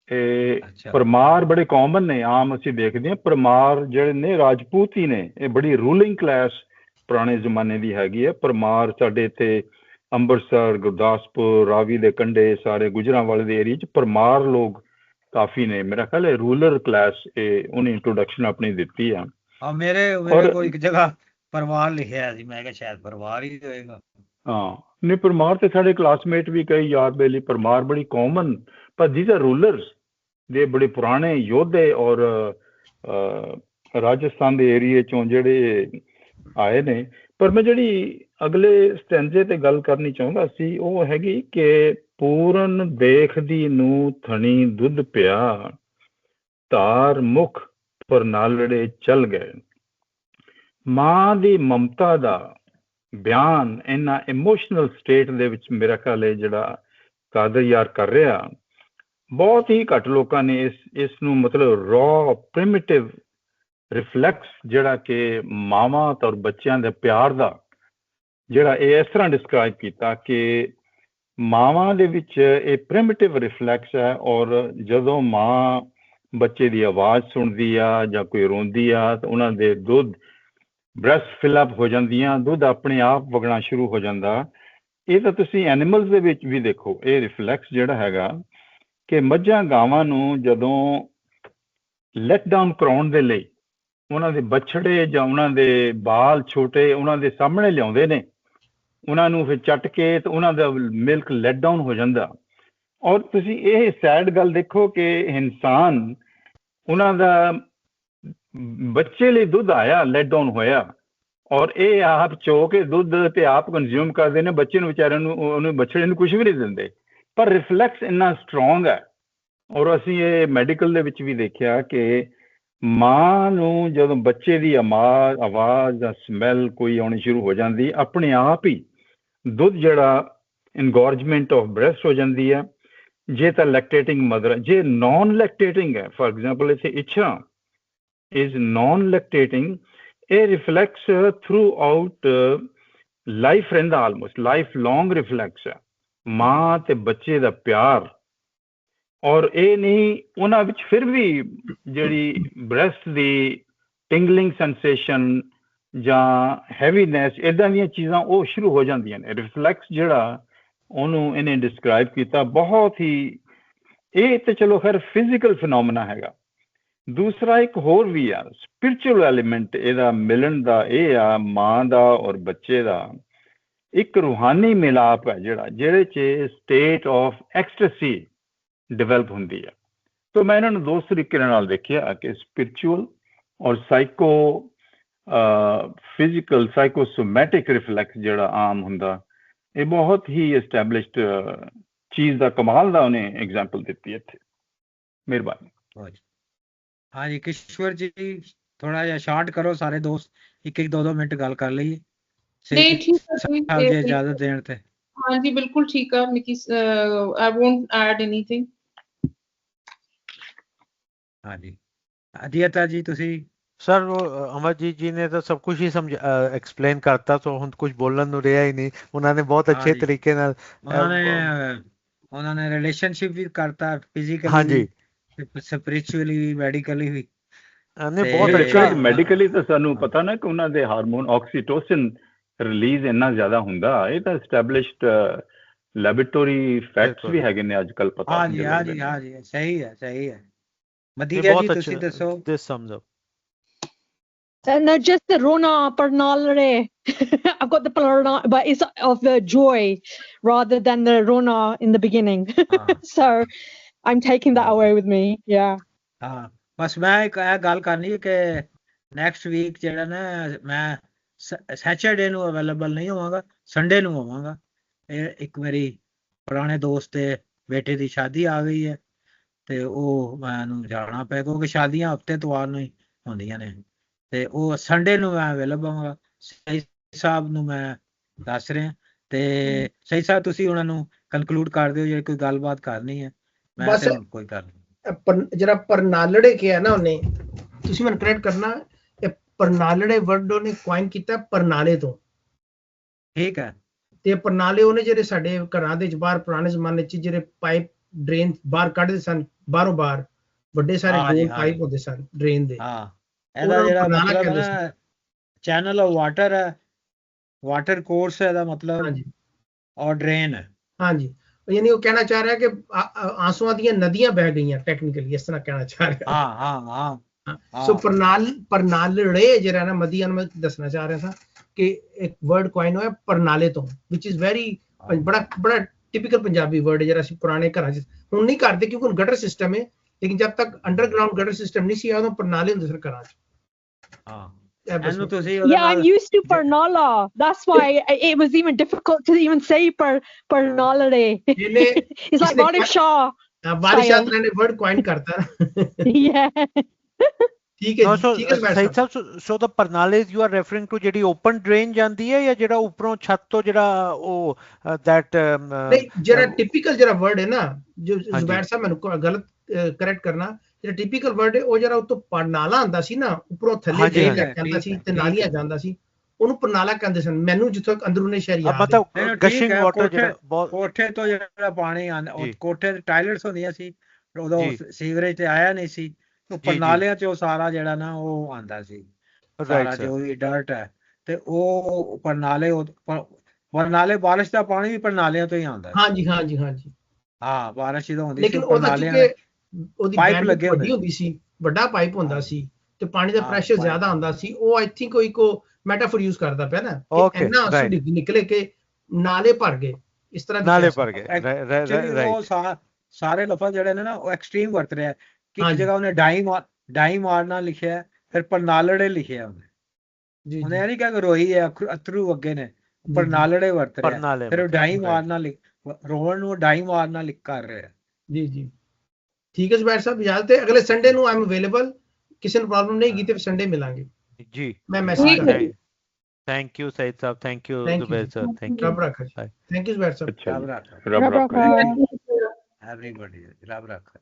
ਇਹ ਪਰਮਾਰ ਬੜੇ ਕਾਮਨ ਨੇ, ਆਮ ਅਸੀਂ ਦੇਖਦੇ ਹਾਂ। ਪਰਮਾਰ ਜਿਹੜੇ ਨੇ ਰਾਜਪੂਤ ਹੀ ਨੇ, ਇਹ ਬੜੀ ਰੂਲਿੰਗ ਕਲਾਸ ਪੁਰਾਣੇ ਜ਼ਮਾਨੇ ਦੀ ਹੈਗੀ ਹੈ। ਪਰਮਾਰ ਸਾਡੇ ਇੱਥੇ ਅੰਮ੍ਰਿਤਸਰ, ਗੁਰਦਾਸਪੁਰ, ਰਾਵੀ ਦੇ ਕੰਢੇ, ਸਾਰੇ ਗੁਜਰਾਂਵਾਲੇ ਦੇ ਏਰੀਏ 'ਚ ਪਰਮਾਰ ਲੋਕ ਕਾਫੀ ਨੇ। ਮੇਰਾ ਖਿਆਲ ਹੈ ਰੂਲਰ ਕਲਾਸ ਇਹ ਉਹਨੇ ਇੰਟਰੋਡਕਸ਼ਨ ਆਪਣੀ ਦਿੱਤੀ ਆ। ਮੇਰੇ ਕੋਲ ਇੱਕ ਜਗ੍ਹਾ ਪਰਿਵਾਰ ਲਿਖਿਆ ਸੀ, ਮੈਂ ਕਿਹਾ ਸ਼ਾਇਦ ਪਰਿਵਾਰ ਹੀ ਹੋਏਗਾ। ਹਾਂ ਨਹੀਂ, ਪਰਮਾਰ ਤੇ ਸਾਡੇ ਕਲਾਸਮੇਟ ਵੀ ਕਈ ਯਾਦ ਬੇਲੀ, ਪਰਮਾਰ ਬੜੀ ਕਾਮਨ, ਪਰ ਥੀਸ ਆਰ ਰੂਲਰਸ ਦੇ ਬੜੇ ਪੁਰਾਣੇ ਯੋਧੇ। ਔਰ ਰਾਜਸਥਾਨ ਦੇ ਏਰੀਏ ਚੋਂ ਜਿਹੜੇ ਆਏ ਨੇ। ਪਰ ਮੈਂ ਜਿਹੜੀ ਅਗਲੇ ਸਟੈਂਜੇ ਤੇ ਗੱਲ ਕਰਨੀ ਚਾਹੁੰਦਾ ਸੀ ਉਹ ਹੈਗੀ ਕਿ ਪੂਰਨ ਦੇਖਦੀ ਨੂੰ ਥਣੀ ਦੁੱਧ ਪਿਆ, ਧਾਰ ਮੁਖ ਪਰਨਾਲੜੇ ਚੱਲ ਗਏ। ਮਾਂ ਦੀ ਮਮਤਾ ਦਾ ਬਿਆਨ ਇਹਨਾਂ ਇਮੋਸ਼ਨਲ ਸਟੇਟ ਦੇ ਵਿੱਚ ਮੇਰਾ ਖਿਆਲ ਹੈ ਜਿਹੜਾ ਕਾਦਰ ਯਾਰ ਕਰ ਰਿਹਾ, ਬਹੁਤ ਹੀ ਘੱਟ ਲੋਕਾਂ ਨੇ ਇਸ ਨੂੰ ਮਤਲਬ ਰॉ ਪ੍ਰਿਮਿਟਿਵ ਰਿਫਲੈਕਸ ਜਿਹੜਾ ਕਿ ਮਾਵਾਂ ਔਰ ਬੱਚਿਆਂ ਦੇ ਪਿਆਰ ਦਾ ਜਿਹੜਾ ਇਹ ਇਸ ਤਰ੍ਹਾਂ ਡਿਸਕ੍ਰਾਈਬ ਕੀਤਾ ਕਿ ਮਾਵਾਂ ਦੇ ਵਿੱਚ ਇਹ ਪ੍ਰਿਮਿਟਿਵ ਰਿਫਲੈਕਸ ਹੈ। ਔਰ ਜਦੋਂ ਮਾਂ ਬੱਚੇ ਦੀ ਆਵਾਜ਼ ਸੁਣਦੀ ਆ ਜਾਂ ਕੋਈ ਰੋਂਦੀ ਆ ਤਾਂ ਉਹਨਾਂ ਦੇ ਦੁੱਧ ਬ੍ਰੈਸਟ ਫਿਲਅਪ ਹੋ ਜਾਂਦੀਆਂ, ਦੁੱਧ ਆਪਣੇ ਆਪ ਵਗਣਾ ਸ਼ੁਰੂ ਹੋ ਜਾਂਦਾ। ਇਹ ਤਾਂ ਤੁਸੀਂ ਐਨੀਮਲਸ ਦੇ ਵਿੱਚ ਵੀ ਦੇਖੋ, ਇਹ ਰਿਫਲੈਕਸ ਜਿਹੜਾ ਹੈਗਾ ਕਿ ਮੱਝਾਂ ਗਾਵਾਂ ਨੂੰ ਜਦੋਂ ਲੈਟ ਡਾਊਨ ਕਰਾਉਣ ਦੇ ਲਈ ਉਹਨਾਂ ਦੇ ਬੱਛੜੇ ਜਾਂ ਉਹਨਾਂ ਦੇ ਬਾਲ ਛੋਟੇ ਉਹਨਾਂ ਦੇ ਸਾਹਮਣੇ ਲਿਆਉਂਦੇ ਨੇ, ਉਹਨਾਂ ਨੂੰ ਫਿਰ ਚੱਟ ਕੇ ਤੇ ਉਹਨਾਂ ਦਾ ਮਿਲਕ ਲੈਟ ਡਾਊਨ ਹੋ ਜਾਂਦਾ। ਔਰ ਤੁਸੀਂ ਇਹ ਸੈਡ ਗੱਲ ਦੇਖੋ ਕਿ ਇਨਸਾਨ ਉਹਨਾਂ ਦਾ ਬੱਚੇ ਲਈ ਦੁੱਧ ਆਇਆ, ਲੈਟ ਡਾਊਨ ਹੋਇਆ, ਔਰ ਇਹ ਆਪ ਚੋ ਕੇ ਦੁੱਧ ਤੇ ਆਪ ਕੰਜ਼ਿਊਮ ਕਰਦੇ ਨੇ, ਬੱਚੇ ਨੂੰ ਵਿਚਾਰਿਆਂ ਨੂੰ ਉਹਨੂੰ ਬੱਛੜੇ ਨੂੰ ਕੁਝ ਵੀ ਨਹੀਂ ਦਿੰਦੇ। ਪਰ ਰਿਫਲੈਕਸ ਇੰਨਾ ਸਟਰੋਂਗ ਹੈ। ਔਰ ਅਸੀਂ ਇਹ ਮੈਡੀਕਲ ਦੇ ਵਿੱਚ ਵੀ ਦੇਖਿਆ ਕਿ ਮਾਂ ਨੂੰ ਜਦੋਂ ਬੱਚੇ ਦੀ ਆਵਾਜ਼ ਜਾਂ ਸਮੈਲ ਕੋਈ ਆਉਣੀ ਸ਼ੁਰੂ ਹੋ ਜਾਂਦੀ, ਆਪਣੇ ਆਪ ਹੀ ਦੁੱਧ ਜਿਹੜਾ ਇਨਗੋਰਜਮੈਂਟ ਆਫ ਬ੍ਰੈਸਟ ਹੋ ਜਾਂਦੀ ਹੈ। ਜੇ ਤਾਂ ਲੈਕਟੇਟਿੰਗ ਮਦਰ, ਜੇ ਨॉन ਲੈਕਟੇਟਿੰਗ ਹੈ, ਫॉर ਐਗਜ਼ਾਮਪਲ ਇੱਥੇ ਇੱਛਾ ਇਜ਼ ਨॉन ਲੈਕਟੇਟਿੰਗ, ਇਹ ਰਿਫਲੈਕਸ ਥਰੂ ਆਊਟ ਲਾਈਫ ਰਹਿੰਦਾ, ਆਲਮੋਸਟ ਲਾਈਫ ਲੌਂਗ ਰਿਫਲੈਕਸ ਹੈ ਮਾਂ ਤੇ ਬੱਚੇ ਦਾ ਪਿਆਰ। ਔਰ ਇਹ ਨਹੀਂ ਉਹਨਾਂ ਵਿੱਚ ਫਿਰ ਵੀ ਜਿਹੜੀ ਬ੍ਰੈਸਟ ਦੀ ਟਿੰਗਲਿੰਗ ਸੈਂਸੇਸ਼ਨ ਜਾਂ ਹੈਵੀਨੈਸ ਇੱਦਾਂ ਦੀਆਂ ਚੀਜ਼ਾਂ ਉਹ ਸ਼ੁਰੂ ਹੋ ਜਾਂਦੀਆਂ ਨੇ। ਰਿਫਲੈਕਸ ਜਿਹੜਾ ਉਹਨੂੰ ਇਹਨੇ ਡਿਸਕ੍ਰਾਈਬ ਕੀਤਾ ਬਹੁਤ ਹੀ, ਇਹ ਤੇ ਚਲੋ ਖੈਰ ਫਿਜ਼ੀਕਲ ਫਿਨੋਮੀਨਾ ਹੈਗਾ। ਦੂਸਰਾ ਇੱਕ ਹੋਰ ਵੀ ਆ ਸਪਿਰਿਚੁਅਲ ਐਲੀਮੈਂਟ ਇਹਦਾ ਮਿਲਣ ਦਾ, ਇਹ ਆ ਮਾਂ ਦਾ ਔਰ ਬੱਚੇ ਦਾ ਇੱਕ ਰੂਹਾਨੀ ਮਿਲਾਪ ਹੈ ਜਿਹੜਾ ਜਿਹਦੇ 'ਚ ਸਟੇਟ ਆਫ ਐਕਸਟੈਸੀ ਡਿਵੈਲਪ ਹੁੰਦੀ ਹੈ। ਤਾਂ ਮੈਂ ਇਹਨਾਂ ਨੂੰ ਦੋ ਤਰੀਕੇ ਨਾਲ ਦੇਖਿਆ ਕਿ ਸਪਿਰਿਚੁਅਲ ਔਰ ਸਾਈਕੋ ਫਿਜ਼ੀਕਲ ਸਾਈਕੋਸੋਮੈਟਿਕ ਰਿਫਲੈਕਸ ਜਿਹੜਾ ਆਮ ਹੁੰਦਾ, ਇਹ ਬਹੁਤ ਹੀ ਐਸਟੈਬਲਿਸ਼ਡ ਚੀਜ਼ ਦਾ, ਕਮਾਲ ਦਾ ਉਹਨੇ ਐਗਜ਼ਾਮਪਲ ਦਿੱਤੀ ਇੱਥੇ। ਮਿਹਰਬਾਨੀ। ਹਾਂਜੀ ਕਿਸ਼ਵਰ ਜੀ, ਥੋੜਾ ਜਿਹਾ ਸ਼ਾਰਟ ਕਰੋ, ਸਾਰੇ ਦੋਸਤ ਇੱਕ 2 ਮਿੰਟ ਗੱਲ ਕਰ ਲਈਏ। ਨਹੀਂ ਠੀਕ ਹੈ ਜੀ, ਇਜਾਜ਼ਤ ਦੇਣ ਤੇ। ਹਾਂਜੀ ਬਿਲਕੁਲ ਠੀਕ ਹੈ Mickey, I won't add anything। ਹਾਂਜੀ ਅਦੀਤਾ ਜੀ ਤੁਸੀਂ। ਸਰ ਉਹ ਅਮਰਜੀਤ ਜੀ ਨੇ ਤਾਂ ਸਭ ਕੁਝ ਹੀ ਐਕਸਪਲੇਨ ਕਰਤਾ, ਤਾਂ ਹੁਣ ਕੁਝ ਬੋਲਣ ਨੂੰ ਰਿਹਾ ਹੀ ਨਹੀਂ। ਉਹਨਾਂ ਨੇ ਬਹੁਤ ਅੱਛੇ ਤਰੀਕੇ ਨਾਲ ਉਹਨਾਂ ਨੇ ਰਿਲੇਸ਼ਨਸ਼ਿਪ ਵੀ ਕਰਤਾ, ਫਿਜ਼ੀਕਲੀ ਹਾਂਜੀ, ਸਪਿਰਿਚੁਅਲੀ ਵੀ, ਮੈਡੀਕਲੀ ਵੀ। ਬਹੁਤ ਅੱਛਾ। ਮੈਡੀਕਲੀ ਤਾਂ ਸਾਨੂੰ ਪਤਾ ਨਾ ਕਿ ਉਹਨਾਂ ਦੇ ਹਾਰਮੋਨ ਆਕਸੀਟੋਸਿਨ ਰਿਲੀਜ਼ ਇੰਨਾ ਜ਼ਿਆਦਾ ਹੁੰਦਾ, ਇਹ ਤਾਂ ਐਸਟੈਬਲਿਸ਼ਡ ਲੈਬੋਰੇਟਰੀ ਫੈਕਟਸ ਵੀ ਹੈਗੇ ਨੇ ਅੱਜ ਕੱਲ ਪਤਾ। ਹਾਂਜੀ ਸਹੀ ਹੈ ਸਹੀ ਹੈ। ਵਧੀਆ ਜੀ ਤੁਸੀਂ ਦੱਸੋ। This sums up. No, just the Rona Parnalare. I've got the Parna, but it's of the joy rather than the Rona in the beginning. So I'm taking that away with me. Yeah. ਹਾਂ ਬਸ ਮੈਂ ਇੱਕ ਇਹ ਗੱਲ ਕਰਨੀ ਹੈ ਕਿ next week ਜਿਹੜਾ ਨਾ ਮੈਂ ਸੈਚਰਡੇ ਨੂੰ ਅਵੇਲੇਬਲ ਨਹੀਂ ਹੋਵਾਂਗਾ, ਸੰਡੇ ਨੂੰ ਹੋਵਾਂਗਾ। ਇਹ ਇੱਕ ਮੇਰੀ ਪੁਰਾਣੇ ਦੋਸਤ ਦੇ ਬੇਟੇ ਦੀ ਸ਼ਾਦੀ ਆ ਗਈ ਹੈ, ਤੇ ਉਹ ਮੈਨੂੰ ਜਾਣਾ ਪਿਆ ਕਿਉਂਕਿ ਸ਼ਾਦੀਆਂ ਹਫਤੇ ਤੋਂ ਨੂੰ ਹੀ ਹੁੰਦੀਆਂ ਨੇ ਤੇ ਉਹ ਸੰਡੇ ਨੂੰ ਮੈਂ ਅਵੇਲੇਬਲ ਹਾਂ। ਸਹੀ ਸਾਹਿਬ ਨੂੰ ਮੈਂ ਦੱਸ ਰਿਹਾ ਤੇ ਸਹੀ ਸਾਹਿਬ ਤੁਸੀਂ ਉਹਨਾਂ ਨੂੰ ਕਨਕਲੂਡ ਕਰ ਦਿਓ ਜੇ ਕੋਈ ਗੱਲਬਾਤ ਕਰਨੀ ਹੈ। ਮੈਂ ਬਸ ਤੇ ਹੁਣ ਕੋਈ ਕਰ ਜਿਹੜਾ ਪਰਨਾਲੜੇ ਕਿਹਾ ਨਾ ਉਹਨੇ, ਤੁਸੀਂ ਮੈਨੂੰ ਕਰੈਕਟ ਕਰਨਾ, ਇਹ ਪਰਨਾਲੜੇ ਵਰਡ ਉਹਨੇ ਕੁਆਇਨ ਕੀਤਾ ਪਰਨਾਲੇ ਤੋਂ। ਠੀਕ ਹੈ। ਤੇ ਪਰਨਾਲੇ ਉਹਨੇ ਜਿਹੜੇ ਸਾਡੇ ਘਰਾਂ ਦੇ ਬਾਹਰ ਪੁਰਾਣੇ ਜ਼ਮਾਨੇ 'ਚ ਜਿਹੜੇ ਪਾਈਪ ਡਰੇਨ ਬਾਹਰ ਕੱਢਦੇ ਸਨ, ਬਾਹਰੋਂ ਬਾਹਰ ਵੱਡੇ ਸਾਰੇ ਗੋਲ ਪਾਈਪ ਹੁੰਦੇ ਸਨ ਡਰੇਨ ਦੇ। ਹਾਂ, ਇਹਦਾ ਜਿਹੜਾ ਮਤਲਬ ਹੈ ਨਾ ਚੈਨਲ ਆਫ ਵਾਟਰ ਹੈ, ਵਾਟਰ ਕੋਰਸ ਹੈ ਇਹਦਾ ਮਤਲਬ, ਹਾਂਜੀ ਔਰ ਡਰੇਨ ਹੈ। ਹਾਂਜੀ, ਯਾਨੀ ਉਹ ਕਹਿਣਾ ਚਾਹ ਰਿਹਾ ਕਿ ਆਂਸੂਆਂ ਦੀਆਂ ਨਦੀਆਂ ਬਹਿ ਗਈਆਂ, ਟੈਕਨੀਕਲੀ ਇਸ ਤਰ੍ਹਾਂ ਕਹਿਣਾ ਚਾਹ ਰਿਹਾ। ਹਾਂ। ਸੋ ਪਰਨਾਲੜੇ ਜਿਹੜਾ ਨਾ ਮਦੀਆਂ ਨੂੰ ਮੈਂ ਦੱਸਣਾ ਚਾਹ ਰਿਹਾ ਸੀ ਕਿ ਇੱਕ ਵਰਡ ਕੁਆਇਨ ਹੋਇਆ ਪਰਨਾਲੇ ਤੋਂ, ਵਿਚ ਇਜ਼ ਵੈਰੀ ਬੜਾ ਟਿਪੀਕਲ ਪੰਜਾਬੀ ਵਰਡ ਜਿਹੜਾ ਅਸੀਂ ਪੁਰਾਣੇ ਘਰਾਂ 'ਚ ਹੁਣ ਨਹੀਂ ਕਰਦੇ ਕਿਉਂਕਿ ਹੁਣ ਗਟਰ ਸਿਸਟਮ ਹੈ, ਲੇਕਿਨ ਜਦ ਤੱਕ ਅੰਡਰਗਰਾਉਂਡ ਗਟਰ ਸਿਸਟਮ ਨਹੀਂ ਸੀ ਉਦੋਂ ਪਰਨਾਲੇ ਹੁੰਦੇ ਸਨ ਘਰਾਂ 'ਚ। ਹਾਂ, ਇਹਨੂੰ ਤੁਸੀਂ Yeah, I'm used to Parnala. That's why it was even difficult to even say Parnalade. It's like Malik Shah. ਬਾਰਿਸ਼ ਆਤਰਾ ਨੇ ਵਰਡ ਕੁਆਇਨ ਕਰਤਾ। Yeah. ਠੀਕ ਹੈ ਸੋ ਠੀਕ ਹੈ ਸਹੀ ਸਾਹਿਬ, ਸੋ ਦਾ ਪਰਨਾਲੇਸ ਯੂ ਆਰ ਰੈਫਰਿੰਗ ਟੂ ਜਿਹੜੀ ਓਪਨ ਡਰੇਨ ਜਾਂਦੀ ਹੈ ਜਾਂ ਜਿਹੜਾ ਉੱਪਰੋਂ ਛੱਤ ਤੋਂ ਜਿਹੜਾ ਉਹ ਦੈਟ ਨਹੀਂ, ਜਿਹੜਾ ਟਿਪੀਕਲ ਜਿਹੜਾ ਵਰਡ ਹੈ ਨਾ, ਜੋ ਜ਼ੁਬੈਰ ਸਾਹਿਬ ਮੈਨੂੰ ਗਲਤ ਕਰੈਕਟ ਕਰਨਾ, ਜਿਹੜਾ ਟਿਪੀਕਲ ਵਰਡ ਹੈ ਉਹ ਜਿਹੜਾ ਉੱਤੋਂ ਪਰਨਾਲਾ ਆਂਦਾ ਸੀ ਨਾ, ਉੱਪਰੋਂ ਥੱਲੇ ਡਰੇਨ ਜਾਂਦਾ ਸੀ ਤੇ ਨਾਲੀਆਂ ਜਾਂਦਾ ਸੀ, ਉਹਨੂੰ ਪਰਨਾਲਾ ਕਹਿੰਦੇ ਸਨ। ਮੈਨੂੰ ਜਿੱਥੋਂ ਅੰਦਰੂਨੀ ਸ਼ਹਿਰ ਯਾਦ ਹੈ, ਮਤਲਬ ਗਸ਼ਿੰਗ ਵਾਟਰ ਜਿਹੜਾ ਕੋਠੇ ਤੋਂ ਜਿਹੜਾ ਪਾਣੀ ਆਂਦਾ, ਕੋਠੇ ਤੇ ਟਾਇਲਟਸ ਹੁੰਦੀਆਂ ਸੀ, ਉਦੋਂ ਸੀਵਰੇਜ ਤੇ ਆਇਆ ਨਹੀਂ ਸੀ, ਪਰਨਾਲਿਆਂ 'ਚ ਉਹ ਸਾਰਾ ਜਿਹੜਾ ਨਾ ਉਹ ਆਂਦਾ ਸੀ, ਸਾਰਾ ਜੋ ਵੀ ਡਰਟ ਹੈ ਤੇ ਉਹ ਪਰਨਾਲੇ ਬਾਰਿਸ਼ ਦਾ ਪਾਣੀ ਵੀ ਪਰਨਾਲਿਆਂ ਤੋਂ ਹੀ ਆਉਂਦਾ। ਹਾਂਜੀ, ਹਾਂ, ਬਾਰਿਸ਼ ਜਦੋਂ ਹੁੰਦੀ ਲੇਕਿਨ ਉਹਦਾ ਉਹਦੀ ਪਾਈਪ ਲੱਗੇ ਹੁੰਦੀ ਸੀ, ਵੱਡਾ ਪਾਈਪ ਹੁੰਦਾ ਸੀ ਤੇ ਪਾਣੀ ਦਾ ਪ੍ਰੈਸ਼ਰ ਜ਼ਿਆਦਾ ਹੁੰਦਾ ਸੀ। ਉਹ ਆਈ ਥਿੰਕ ਕੋਈ ਮੈਟਾਫੋਰ ਯੂਜ਼ ਕਰਦਾ ਪਿਆ ਨਾ, ਇੰਨਾ ਆਂਸੂ ਨਿਕਲੇ ਕਿ ਨਾਲੇ ਭਰ ਗਏ, ਇਸ ਤਰ੍ਹਾਂ ਨਾਲੇ ਭਰ ਗਏ। ਉਹ ਸਾਰੇ ਲਫ਼ਜ਼ ਜਿਹੜੇ ਨੇ ਨਾ ਉਹ ਐਕਸਟ੍ਰੀਮ ਵਰਤ ਰਿਹਾ ਕਿ ਇੱਕ ਜਗ੍ਹਾ ਉਹਨੇ ਡਾਈ ਮਾਰਨਾ ਲਿਖਿਆ, ਫਿਰ ਪਰਨਾਲੜੇ ਲਿਖਿਆ ਉਹਨੇ ਇਹ ਨਹੀਂ ਕਿਹਾ ਕਿ ਰੋਈ ਹੈ, ਅਥਰੂ ਅੱਗੇ ਨੇ, ਪਰਨਾਲੜੇ ਵਰਤ ਰਿਹਾ, ਫਿਰ ਉਹ ਡਾਈ ਮਾਰਨਾ ਰੋਣ ਨੂੰ ਡਾਈ ਮਾਰਨਾ ਲਿਖ ਕਰ ਰਿਹਾ। ਜੀ ਠੀਕ ਹੈ ਜ਼ੁਬੈਰ ਸਾਹਿਬ, ਇਜਾਜ਼ਤ ਹੈ। ਅਗਲੇ ਸੰਡੇ ਨੂੰ ਆਈ ਐਮ ਅਵੇਲੇਬਲ, ਕਿਸੇ ਨੂੰ ਪ੍ਰੋਬਲਮ ਨਹੀਂ ਕੀਤੀ, ਫਿਰ ਸੰਡੇ ਮਿਲਾਂਗੇ ਜੀ। ਮੈਂ ਮੈਸੇਜ ਕਰਾਂਗਾ। Thank you Saeed Sahib, thank you Zubair Sahib, thank you, ਰੱਬ ਰੱਖਾ। ਥੈਂਕ ਯੂ ਜ਼ੁਬੈਰ ਸਾਹਿਬ, ਰੱਬ ਰੱਖਾ। ਐਵਰੀਬਾਡੀ ਰੱਬ ਰੱਖਾ।